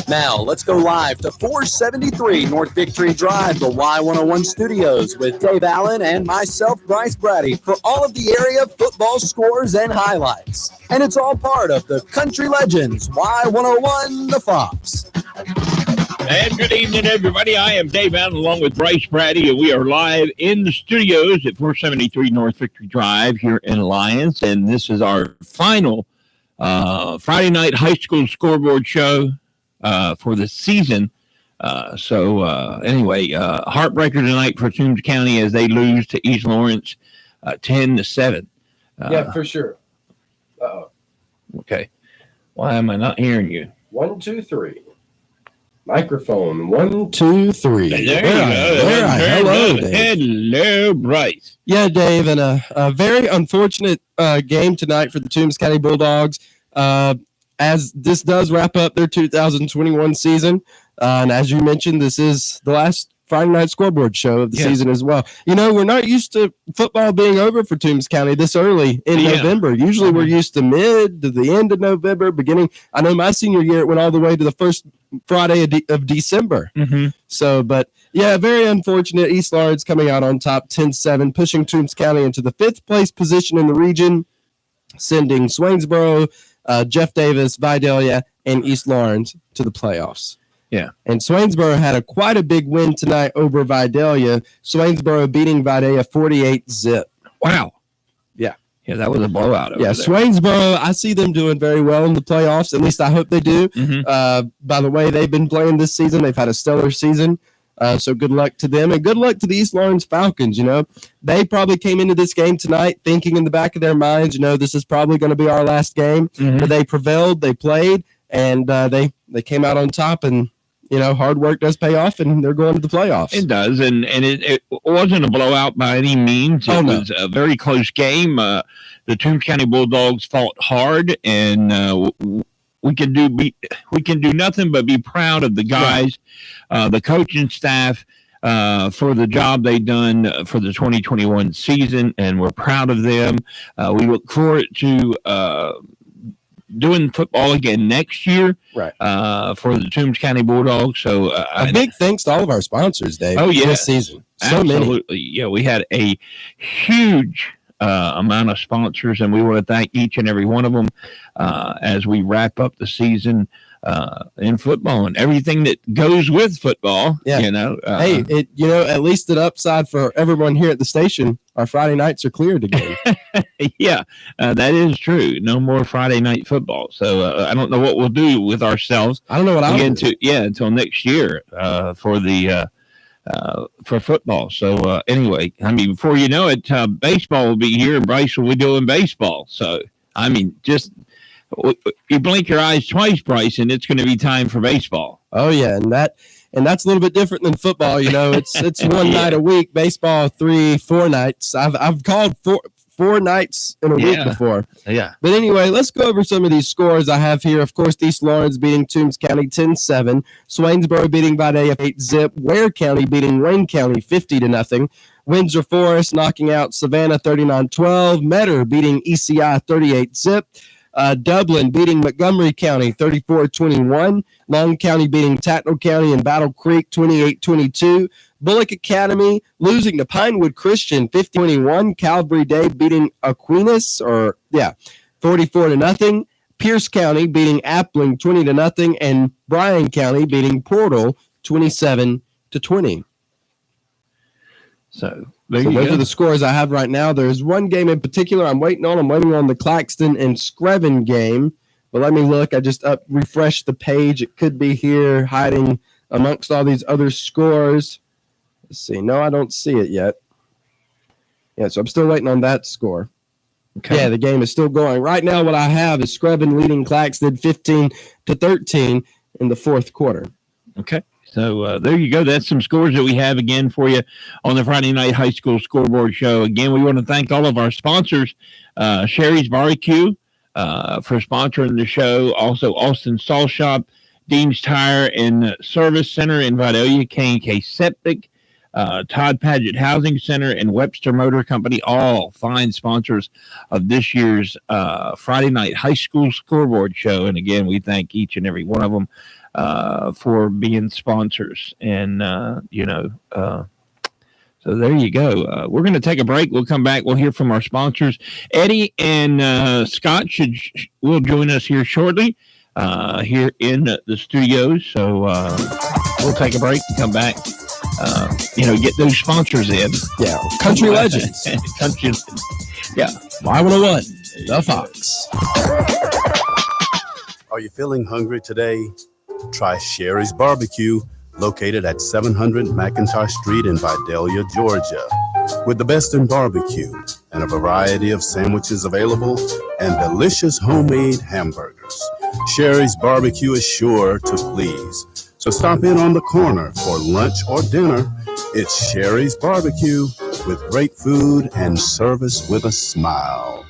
Now, let's go live to 473 North Victory Drive, the Y101 studios, with Dave Allen and myself, Bryce Brady, for all of the area football scores and highlights. And it's all part of the Country Legends Y101, The Fox. And good evening, everybody. I am Dave Allen along with Bryce Brady, and we are live in the studios at 473 North Victory Drive here in Lyons. And this is our final Friday night high school scoreboard show for the season. Anyway, heartbreaker tonight for Toombs County as they lose to East Lawrence 10-7. Yeah, for sure. Uh-oh. Okay. Why am I not hearing you? 1, 2, 3. Microphone 1, 2, 3. There you go. Hello, Dave. Hello, Bryce. Yeah, Dave, and a very unfortunate game tonight for the Toombs County Bulldogs. As this does wrap up their 2021 season, and as you mentioned, this is the last Friday night scoreboard show of the season as well. You know, we're not used to football being over for Toombs County this early in November. Usually we're used to mid to the end of November, beginning. I know my senior year, it went all the way to the first Friday of December. So, but yeah, very unfortunate. East Lawrence coming out on top 10-7, pushing Toombs County into the 5th place position in the region, sending Swainsboro, Jeff Davis, Vidalia, and East Lawrence to the playoffs. Yeah. And Swainsboro had quite a big win tonight over Vidalia. Swainsboro beating Vidalia 48-0. Wow. Yeah. Yeah, that was a blowout over there. Swainsboro, I see them doing very well in the playoffs. At least I hope they do. By the way, they've been playing this season. They've had a stellar season. So good luck to them, and good luck to the East Lawrence Falcons. You know, they probably came into this game tonight thinking in the back of their minds, you know, this is probably going to be our last game. But they prevailed, they played, and they came out on top. And you know, hard work does pay off, and they're going to the playoffs. It does, and it wasn't a blowout by any means. It was a very close game. The Toombs County Bulldogs fought hard, and we can do nothing but be proud of the guys, the coaching staff, for the job they've done for the 2021 season, and we're proud of them. We look forward to doing football again next year, for the Toombs County Bulldogs. So a big thanks to all of our sponsors, Dave. Oh yeah, this season, absolutely. Many. Yeah, we had a huge amount of sponsors, and we want to thank each and every one of them as we wrap up the season in football and everything that goes with football. Yeah. You know, hey, at least an upside for everyone here at the station. Our Friday nights are cleared again. Yeah, that is true. No more Friday night football. So I don't know what we'll do with ourselves. I don't know what I'll do. Until next year for the for football. So anyway, I mean, before you know it, baseball will be here, and Bryce will be doing baseball. So I mean, just you blink your eyes twice, Bryce, and it's going to be time for baseball. Oh yeah, and that's a little bit different than football. You know, it's one night a week. Baseball 3-4 nights. I've called four nights in a week before. Yeah. But anyway, let's go over some of these scores I have here. Of course, East Lawrence beating Toombs County 10-7. Swainsboro beating Vidalia 8-0. Ware County beating Wayne County 50-0. Windsor Forest knocking out Savannah 39-12. Metter beating ECI 38-0. Dublin beating Montgomery County 34-21. Long County beating Tattnall County and Battle Creek 28-22. Bullock Academy losing to Pinewood Christian 50-21. Calvary Day beating Aquinas 44-0. Pierce County beating Appling 20-0, and Bryan County beating Portal 27-20. So those are the scores I have right now. There's one game in particular I'm waiting on. I'm waiting on the Claxton and Screven game. But let me look. I just refreshed the page. It could be here hiding amongst all these other scores. Let's see. No, I don't see it yet. Yeah, so I'm still waiting on that score. Okay. Yeah, the game is still going. Right now what I have is Screven leading Claxton 15-13 in the fourth quarter. Okay. So there you go. That's some scores that we have again for you on the Friday Night High School Scoreboard Show. Again, we want to thank all of our sponsors, Sherry's Barbecue for sponsoring the show. Also, Austin Saw Shop, Dean's Tire and Service Center in Vidalia, K&K Septic, Todd Paget Housing Center, and Webster Motor Company, all fine sponsors of this year's Friday Night High School Scoreboard Show. And again, we thank each and every one of them for being sponsors. And, so there you go. We're going to take a break. We'll come back. We'll hear from our sponsors. Eddie and Scott will join us here shortly here in the studios. So we'll take a break and come back. Get those sponsors in. Yeah. Country legends. Country. Yeah. Y101, The Fox. Are you feeling hungry today? Try Sherry's Barbecue, located at 700 McIntosh Street in Vidalia, Georgia. With the best in barbecue and a variety of sandwiches available and delicious homemade hamburgers, Sherry's Barbecue is sure to please. So stop in on the corner for lunch or dinner. It's Sherry's Barbecue with great food and service with a smile.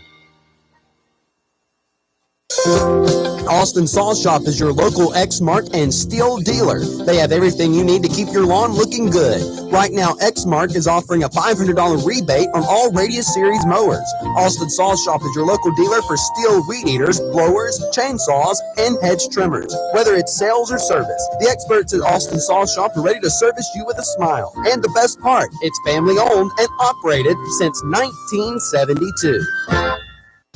Austin Saw Shop is your local Exmark and Steel dealer. They have everything you need to keep your lawn looking good. Right now, Exmark is offering a $500 rebate on all Radius Series mowers. Austin Saw Shop is your local dealer for Steel weed eaters, blowers, chainsaws, and hedge trimmers. Whether it's sales or service, the experts at Austin Saw Shop are ready to service you with a smile. And the best part, it's family owned and operated since 1972.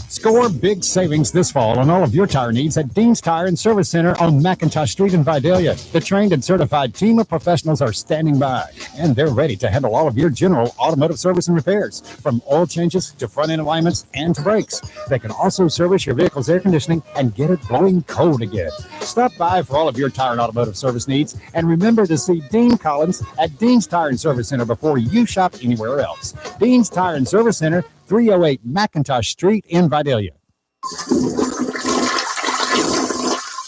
Score big savings this fall on all of your tire needs at Dean's Tire and Service Center on McIntosh Street in Vidalia. The trained and certified team of professionals are standing by, and they're ready to handle all of your general automotive service and repairs, from oil changes to front-end alignments and to brakes. They can also service your vehicle's air conditioning and get it blowing cold again. Stop by for all of your tire and automotive service needs, and remember to see Dean Collins at Dean's Tire and Service Center before you shop anywhere else. Dean's Tire and Service Center, 308 McIntosh Street in Vidalia.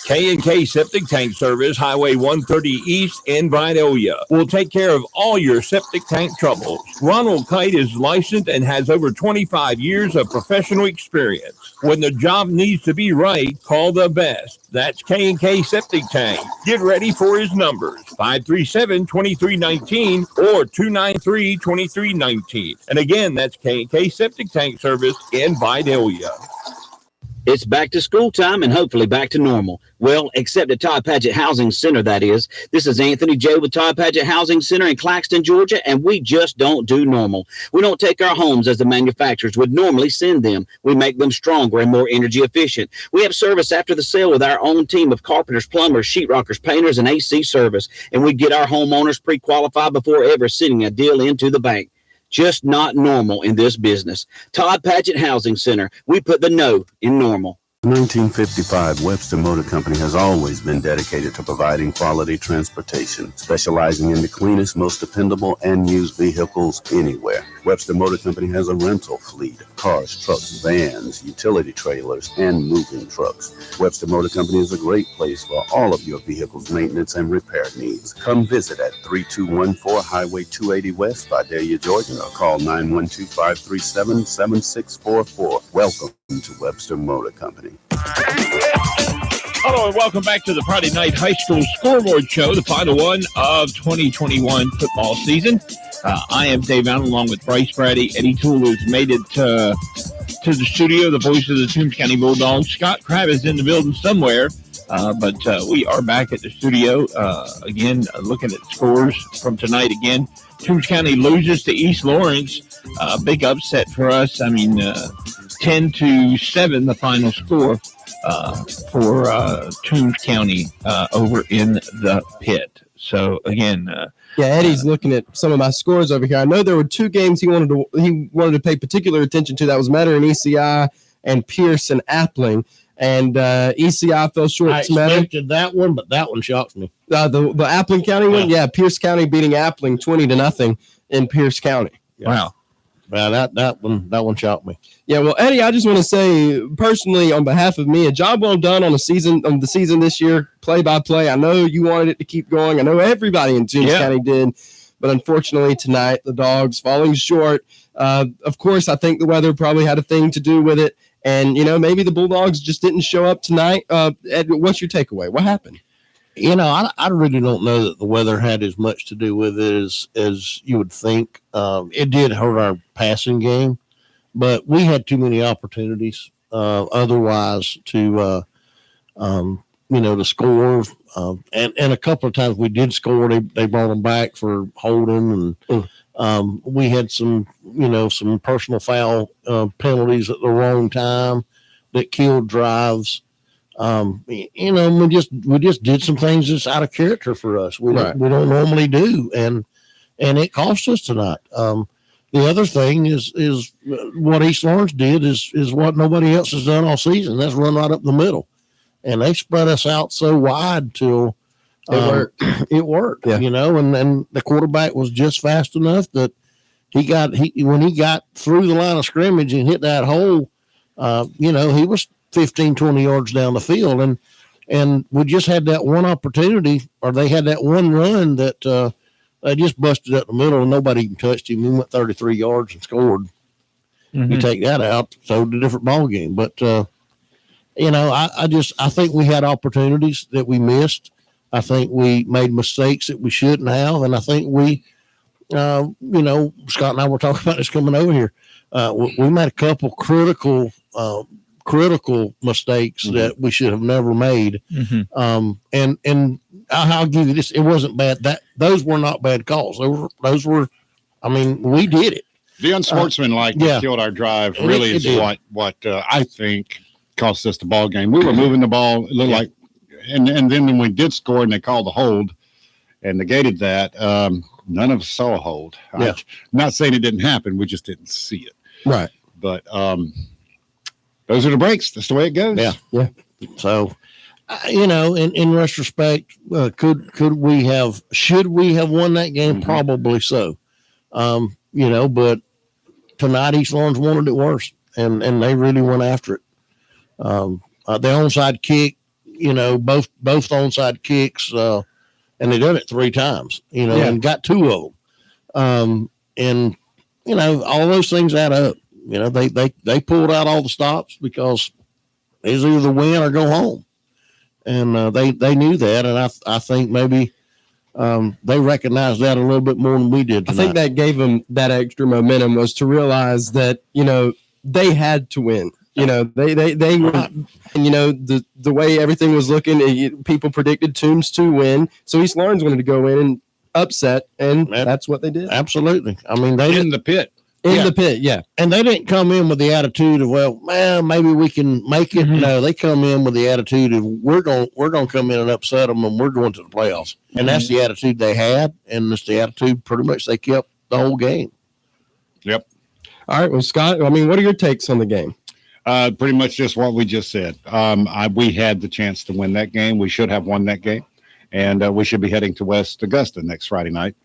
K&K Septic Tank Service, Highway 130 East in Vidalia, will take care of all your septic tank troubles. Ronald Kite is licensed and has over 25 years of professional experience. When the job needs to be right, call the best. That's K&K Septic Tank. Get ready for his numbers, 537-2319 or 293-2319. And again, that's K&K Septic Tank Service in Vidalia. It's back to school time and hopefully back to normal. Well, except at Todd Padgett Housing Center, that is. This is Anthony J. with Todd Padgett Housing Center in Claxton, Georgia, and we just don't do normal. We don't take our homes as the manufacturers would normally send them. We make them stronger and more energy efficient. We have service after the sale with our own team of carpenters, plumbers, sheetrockers, painters, and AC service, and we get our homeowners pre-qualified before ever sending a deal into the bank. Just not normal in this business. Todd Padgett Housing Center. We put the no in normal. 1955, Webster Motor Company has always been dedicated to providing quality transportation, specializing in the cleanest, most dependable, and used vehicles anywhere. Webster Motor Company has a rental fleet of cars, trucks, vans, utility trailers, and moving trucks. Webster Motor Company is a great place for all of your vehicle's maintenance and repair needs. Come visit at 3214 Highway 280 West, Vidalia, Georgia, or call 912-537-7644. Welcome to Webster Motor Company. Hello and welcome back to the Friday Night High School Scoreboard Show, the final one of 2021 football season. I am Dave Allen along with Bryce Brady. Eddie Toole has made it to the studio, the voice of the Toombs County Bulldogs. Scott Crabb is in the building somewhere, but we are back at the studio again, looking at scores from tonight again. Toombs County loses to East Lawrence. Big upset for us. I mean, 10-7, the final score for Toombs County over in the pit. So again, Eddie's looking at some of my scores over here. I know there were two games he wanted to pay particular attention to. That was Metter and ECI and Pierce and Appling. And ECI fell short. I expected that one, but that one shocks me. The Appling County one, Pierce County beating Appling 20-0 in Pierce County. Yeah. Wow. Well, that one shocked me. Yeah, well, Eddie, I just want to say personally, on behalf of me, a job well done on the season this year, play by play. I know you wanted it to keep going. I know everybody in Toombs County did, but unfortunately tonight the Dogs falling short. Of course, I think the weather probably had a thing to do with it, and maybe the Bulldogs just didn't show up tonight. Ed, what's your takeaway? What happened? I really don't know that the weather had as much to do with it as you would think. It did hurt our passing game, but we had too many opportunities otherwise to score. And a couple of times we did score. They brought them back for holding, and we had some personal foul penalties at the wrong time that killed drives. We just did some things that's out of character for us. We don't normally do, and it cost us tonight. The other thing is what East Lawrence did is what nobody else has done all season. That's run right up the middle, and they spread us out so wide till it worked. And the quarterback was just fast enough that when he got through the line of scrimmage and hit that hole, he was 15, 20 yards down the field. And we just had that one opportunity, or they had that one run that they just busted up the middle and nobody even touched him. He went 33 yards and scored. Mm-hmm. You take that out, so it's a different ball game. But I think we had opportunities that we missed. I think we made mistakes that we shouldn't have. And I think we, Scott and I were talking about this coming over here. We made a couple critical mistakes that we should have never made. And I'll give you this. It wasn't bad. Those were not bad calls. Those were, we did it. The unsportsmanlike that killed our drive really is what I think cost us the ball game. We were moving the ball. It looked like, and then when we did score and they called the hold and negated that, none of us saw a hold. I'm not saying it didn't happen. We just didn't see it. Right. But those are the breaks. That's the way it goes. Yeah. So, in retrospect, should we have won that game? Probably so. But tonight East Lawrence wanted it worse, and they really went after it. The onside kick, both onside kicks, and they done it 3 times, and got 2 of them. And all those things add up. They pulled out all the stops because it's either win or go home, and they knew that, and I think maybe. They recognized that a little bit more than we did tonight. I think that gave them that extra momentum, was to realize that, they had to win. They were, the way everything was looking, people predicted Toombs to win. So East Lawrence wanted to go in and upset, and that's what they did. Absolutely. They in the pit. In the pit, yeah. And they didn't come in with the attitude of, maybe we can make it. No, they come in with the attitude of we're going to come in and upset them, and we're going to the playoffs. And that's the attitude they had, and that's the attitude pretty much they kept the whole game. Yep. All right, well, Scott, what are your takes on the game? Pretty much just what we just said. We had the chance to win that game. We should have won that game, and we should be heading to West Augusta next Friday night.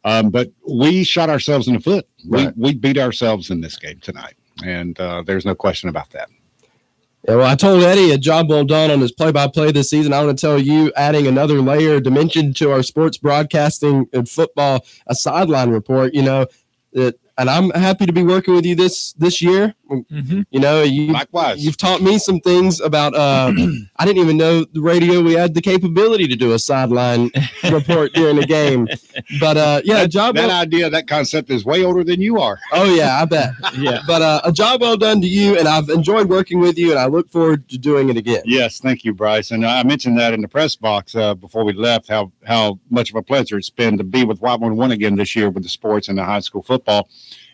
But we shot ourselves in the foot. Right. We beat ourselves in this game tonight, and there's no question about that. Yeah, well, I told Eddie a job well done on his play-by-play this season. I want to tell you, adding another layer of dimension to our sports broadcasting and football, a sideline report, and I'm happy to be working with you this year. Likewise. You've taught me some things about. I didn't even know the radio. We had the capability to do a sideline report during the game. But that concept is way older than you are. Oh yeah, I bet. Yeah. But a job well done to you, and I've enjoyed working with you, and I look forward to doing it again. Yes, thank you, Bryce. And I mentioned that in the press box before we left, how much of a pleasure it's been to be with Y11 again this year with the sports and the high school football.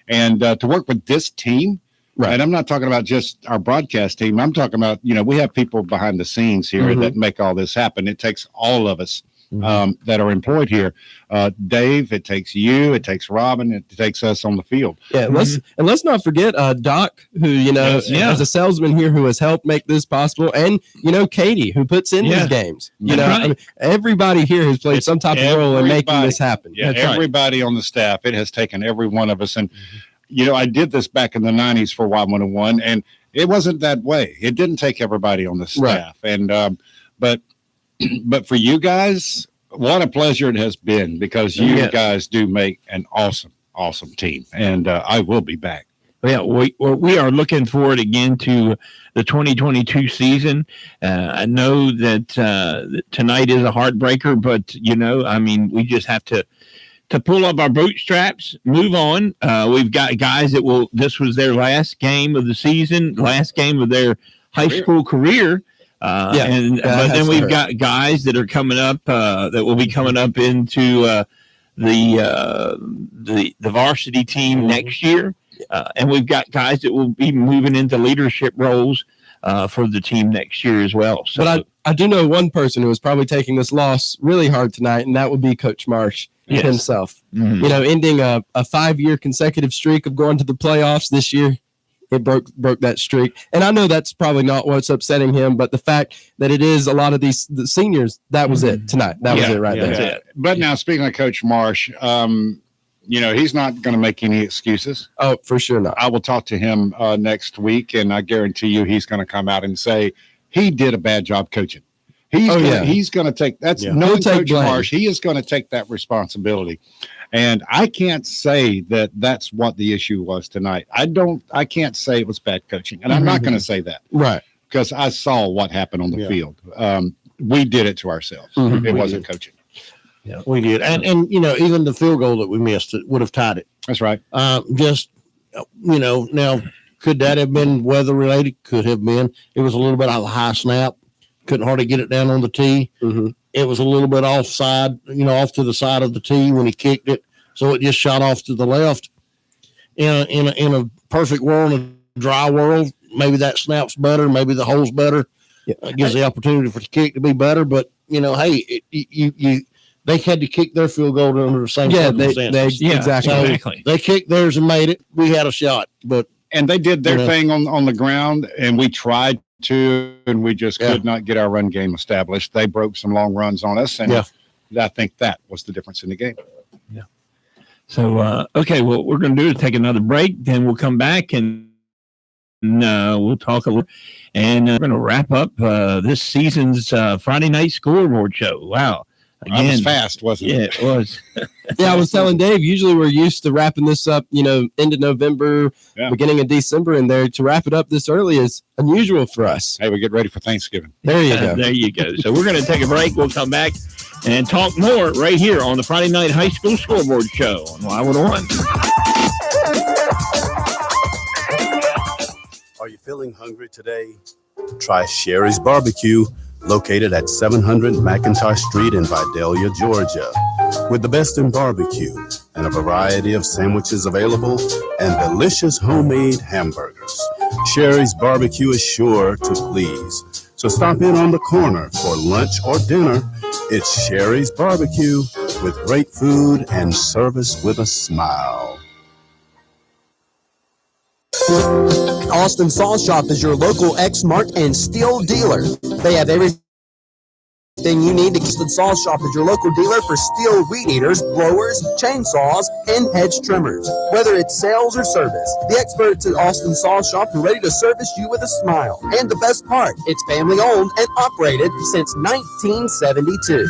And to work with this team, right? And I'm not talking about just our broadcast team. I'm talking about, we have people behind the scenes here that make all this happen. It takes all of us that are employed here. Dave, it takes you, it takes Robin, it takes us on the field. Yeah, let's not forget Doc, who as a salesman here, who has helped make this possible, and Katie, who puts in these games. Everybody here has played some type of role in making this happen. Yeah, everybody on the staff. It has taken every one of us, and I did this back in the 90s for Y101, and it wasn't that way. It didn't take everybody on the staff, and but for you guys, what a pleasure it has been, because you guys do make an awesome, awesome team, and I will be back. Yeah, we are looking forward again to the 2022 season. I know that tonight is a heartbreaker, but we just have to pull up our bootstraps, move on. We've got guys this was their last game of the season, last game of their high school career. But then we've got guys that are coming up that will be coming up into the varsity team next year, and we've got guys that will be moving into leadership roles for the team next year as well. So, but I do know one person who is probably taking this loss really hard tonight, and that would be Coach Marsh himself. Mm-hmm. Ending a 5-year consecutive streak of going to the playoffs this year. It broke that streak. And I know that's probably not what's upsetting him, but the fact that it is a lot of the seniors, that was it tonight. That was it right there. Yeah. But now, speaking of Coach Marsh, he's not going to make any excuses. Oh, for sure not. I will talk to him next week, and I guarantee you he's going to come out and say he did a bad job coaching. He's going to take knowing Coach Marsh, he is going to take that responsibility. And I can't say that that's what the issue was tonight. I can't say it was bad coaching, and I'm not going to say that. Right. because I saw what happened on the field. We did it to ourselves. Mhm. It We wasn't did. coaching. Yeah, we did. And even the field goal that we missed, it would have tied it. That's right. Now, could that have been weather related? Could have been. It was a little bit of a high snap. Couldn't hardly get it down on the tee. Mm-hmm. It was a little bit offside, off to the side of the tee when he kicked it. So it just shot off to the left. In a perfect world, in a dry world, maybe that snap's better. Maybe the hole's better. It gives the opportunity for the kick to be better. But, hey, they had to kick their field goal under the same circumstances. Exactly. They kicked theirs and made it. We had a shot, and they did their thing on the ground, and we tried to, and we just could not get our run game established. They broke some long runs on us, and I think that was the difference in the game. Yeah. So, okay, what we're going to do is take another break, then we'll come back and we'll talk a little, and we're going to wrap up this season's Friday night scoreboard show. Wow. That was fast, wasn't it? Yeah, it was. Yeah, I was telling Dave, usually we're used to wrapping this up, end of November, beginning of December, and there to wrap it up this early is unusual for us. Hey, we get ready for Thanksgiving. There you go. There you go. So we're going to take a break. We'll come back and talk more right here on the Friday Night High School Scoreboard Show on Y101. Are you feeling hungry today? Try Sherry's Barbecue, located at 700 McIntosh Street in Vidalia, Georgia. With the best in barbecue and a variety of sandwiches available and delicious homemade hamburgers, Sherry's Barbecue is sure to please. So stop in on the corner for lunch or dinner. It's Sherry's Barbecue with great food and service with a smile. Austin Saw Shop is your local X-Mark and Steel dealer. They have everything you need. Austin Saw Shop is your local dealer for steel weed eaters, blowers, chainsaws, and hedge trimmers. Whether it's sales or service, the experts at Austin Saw Shop are ready to service you with a smile. And the best part, it's family owned and operated since 1972.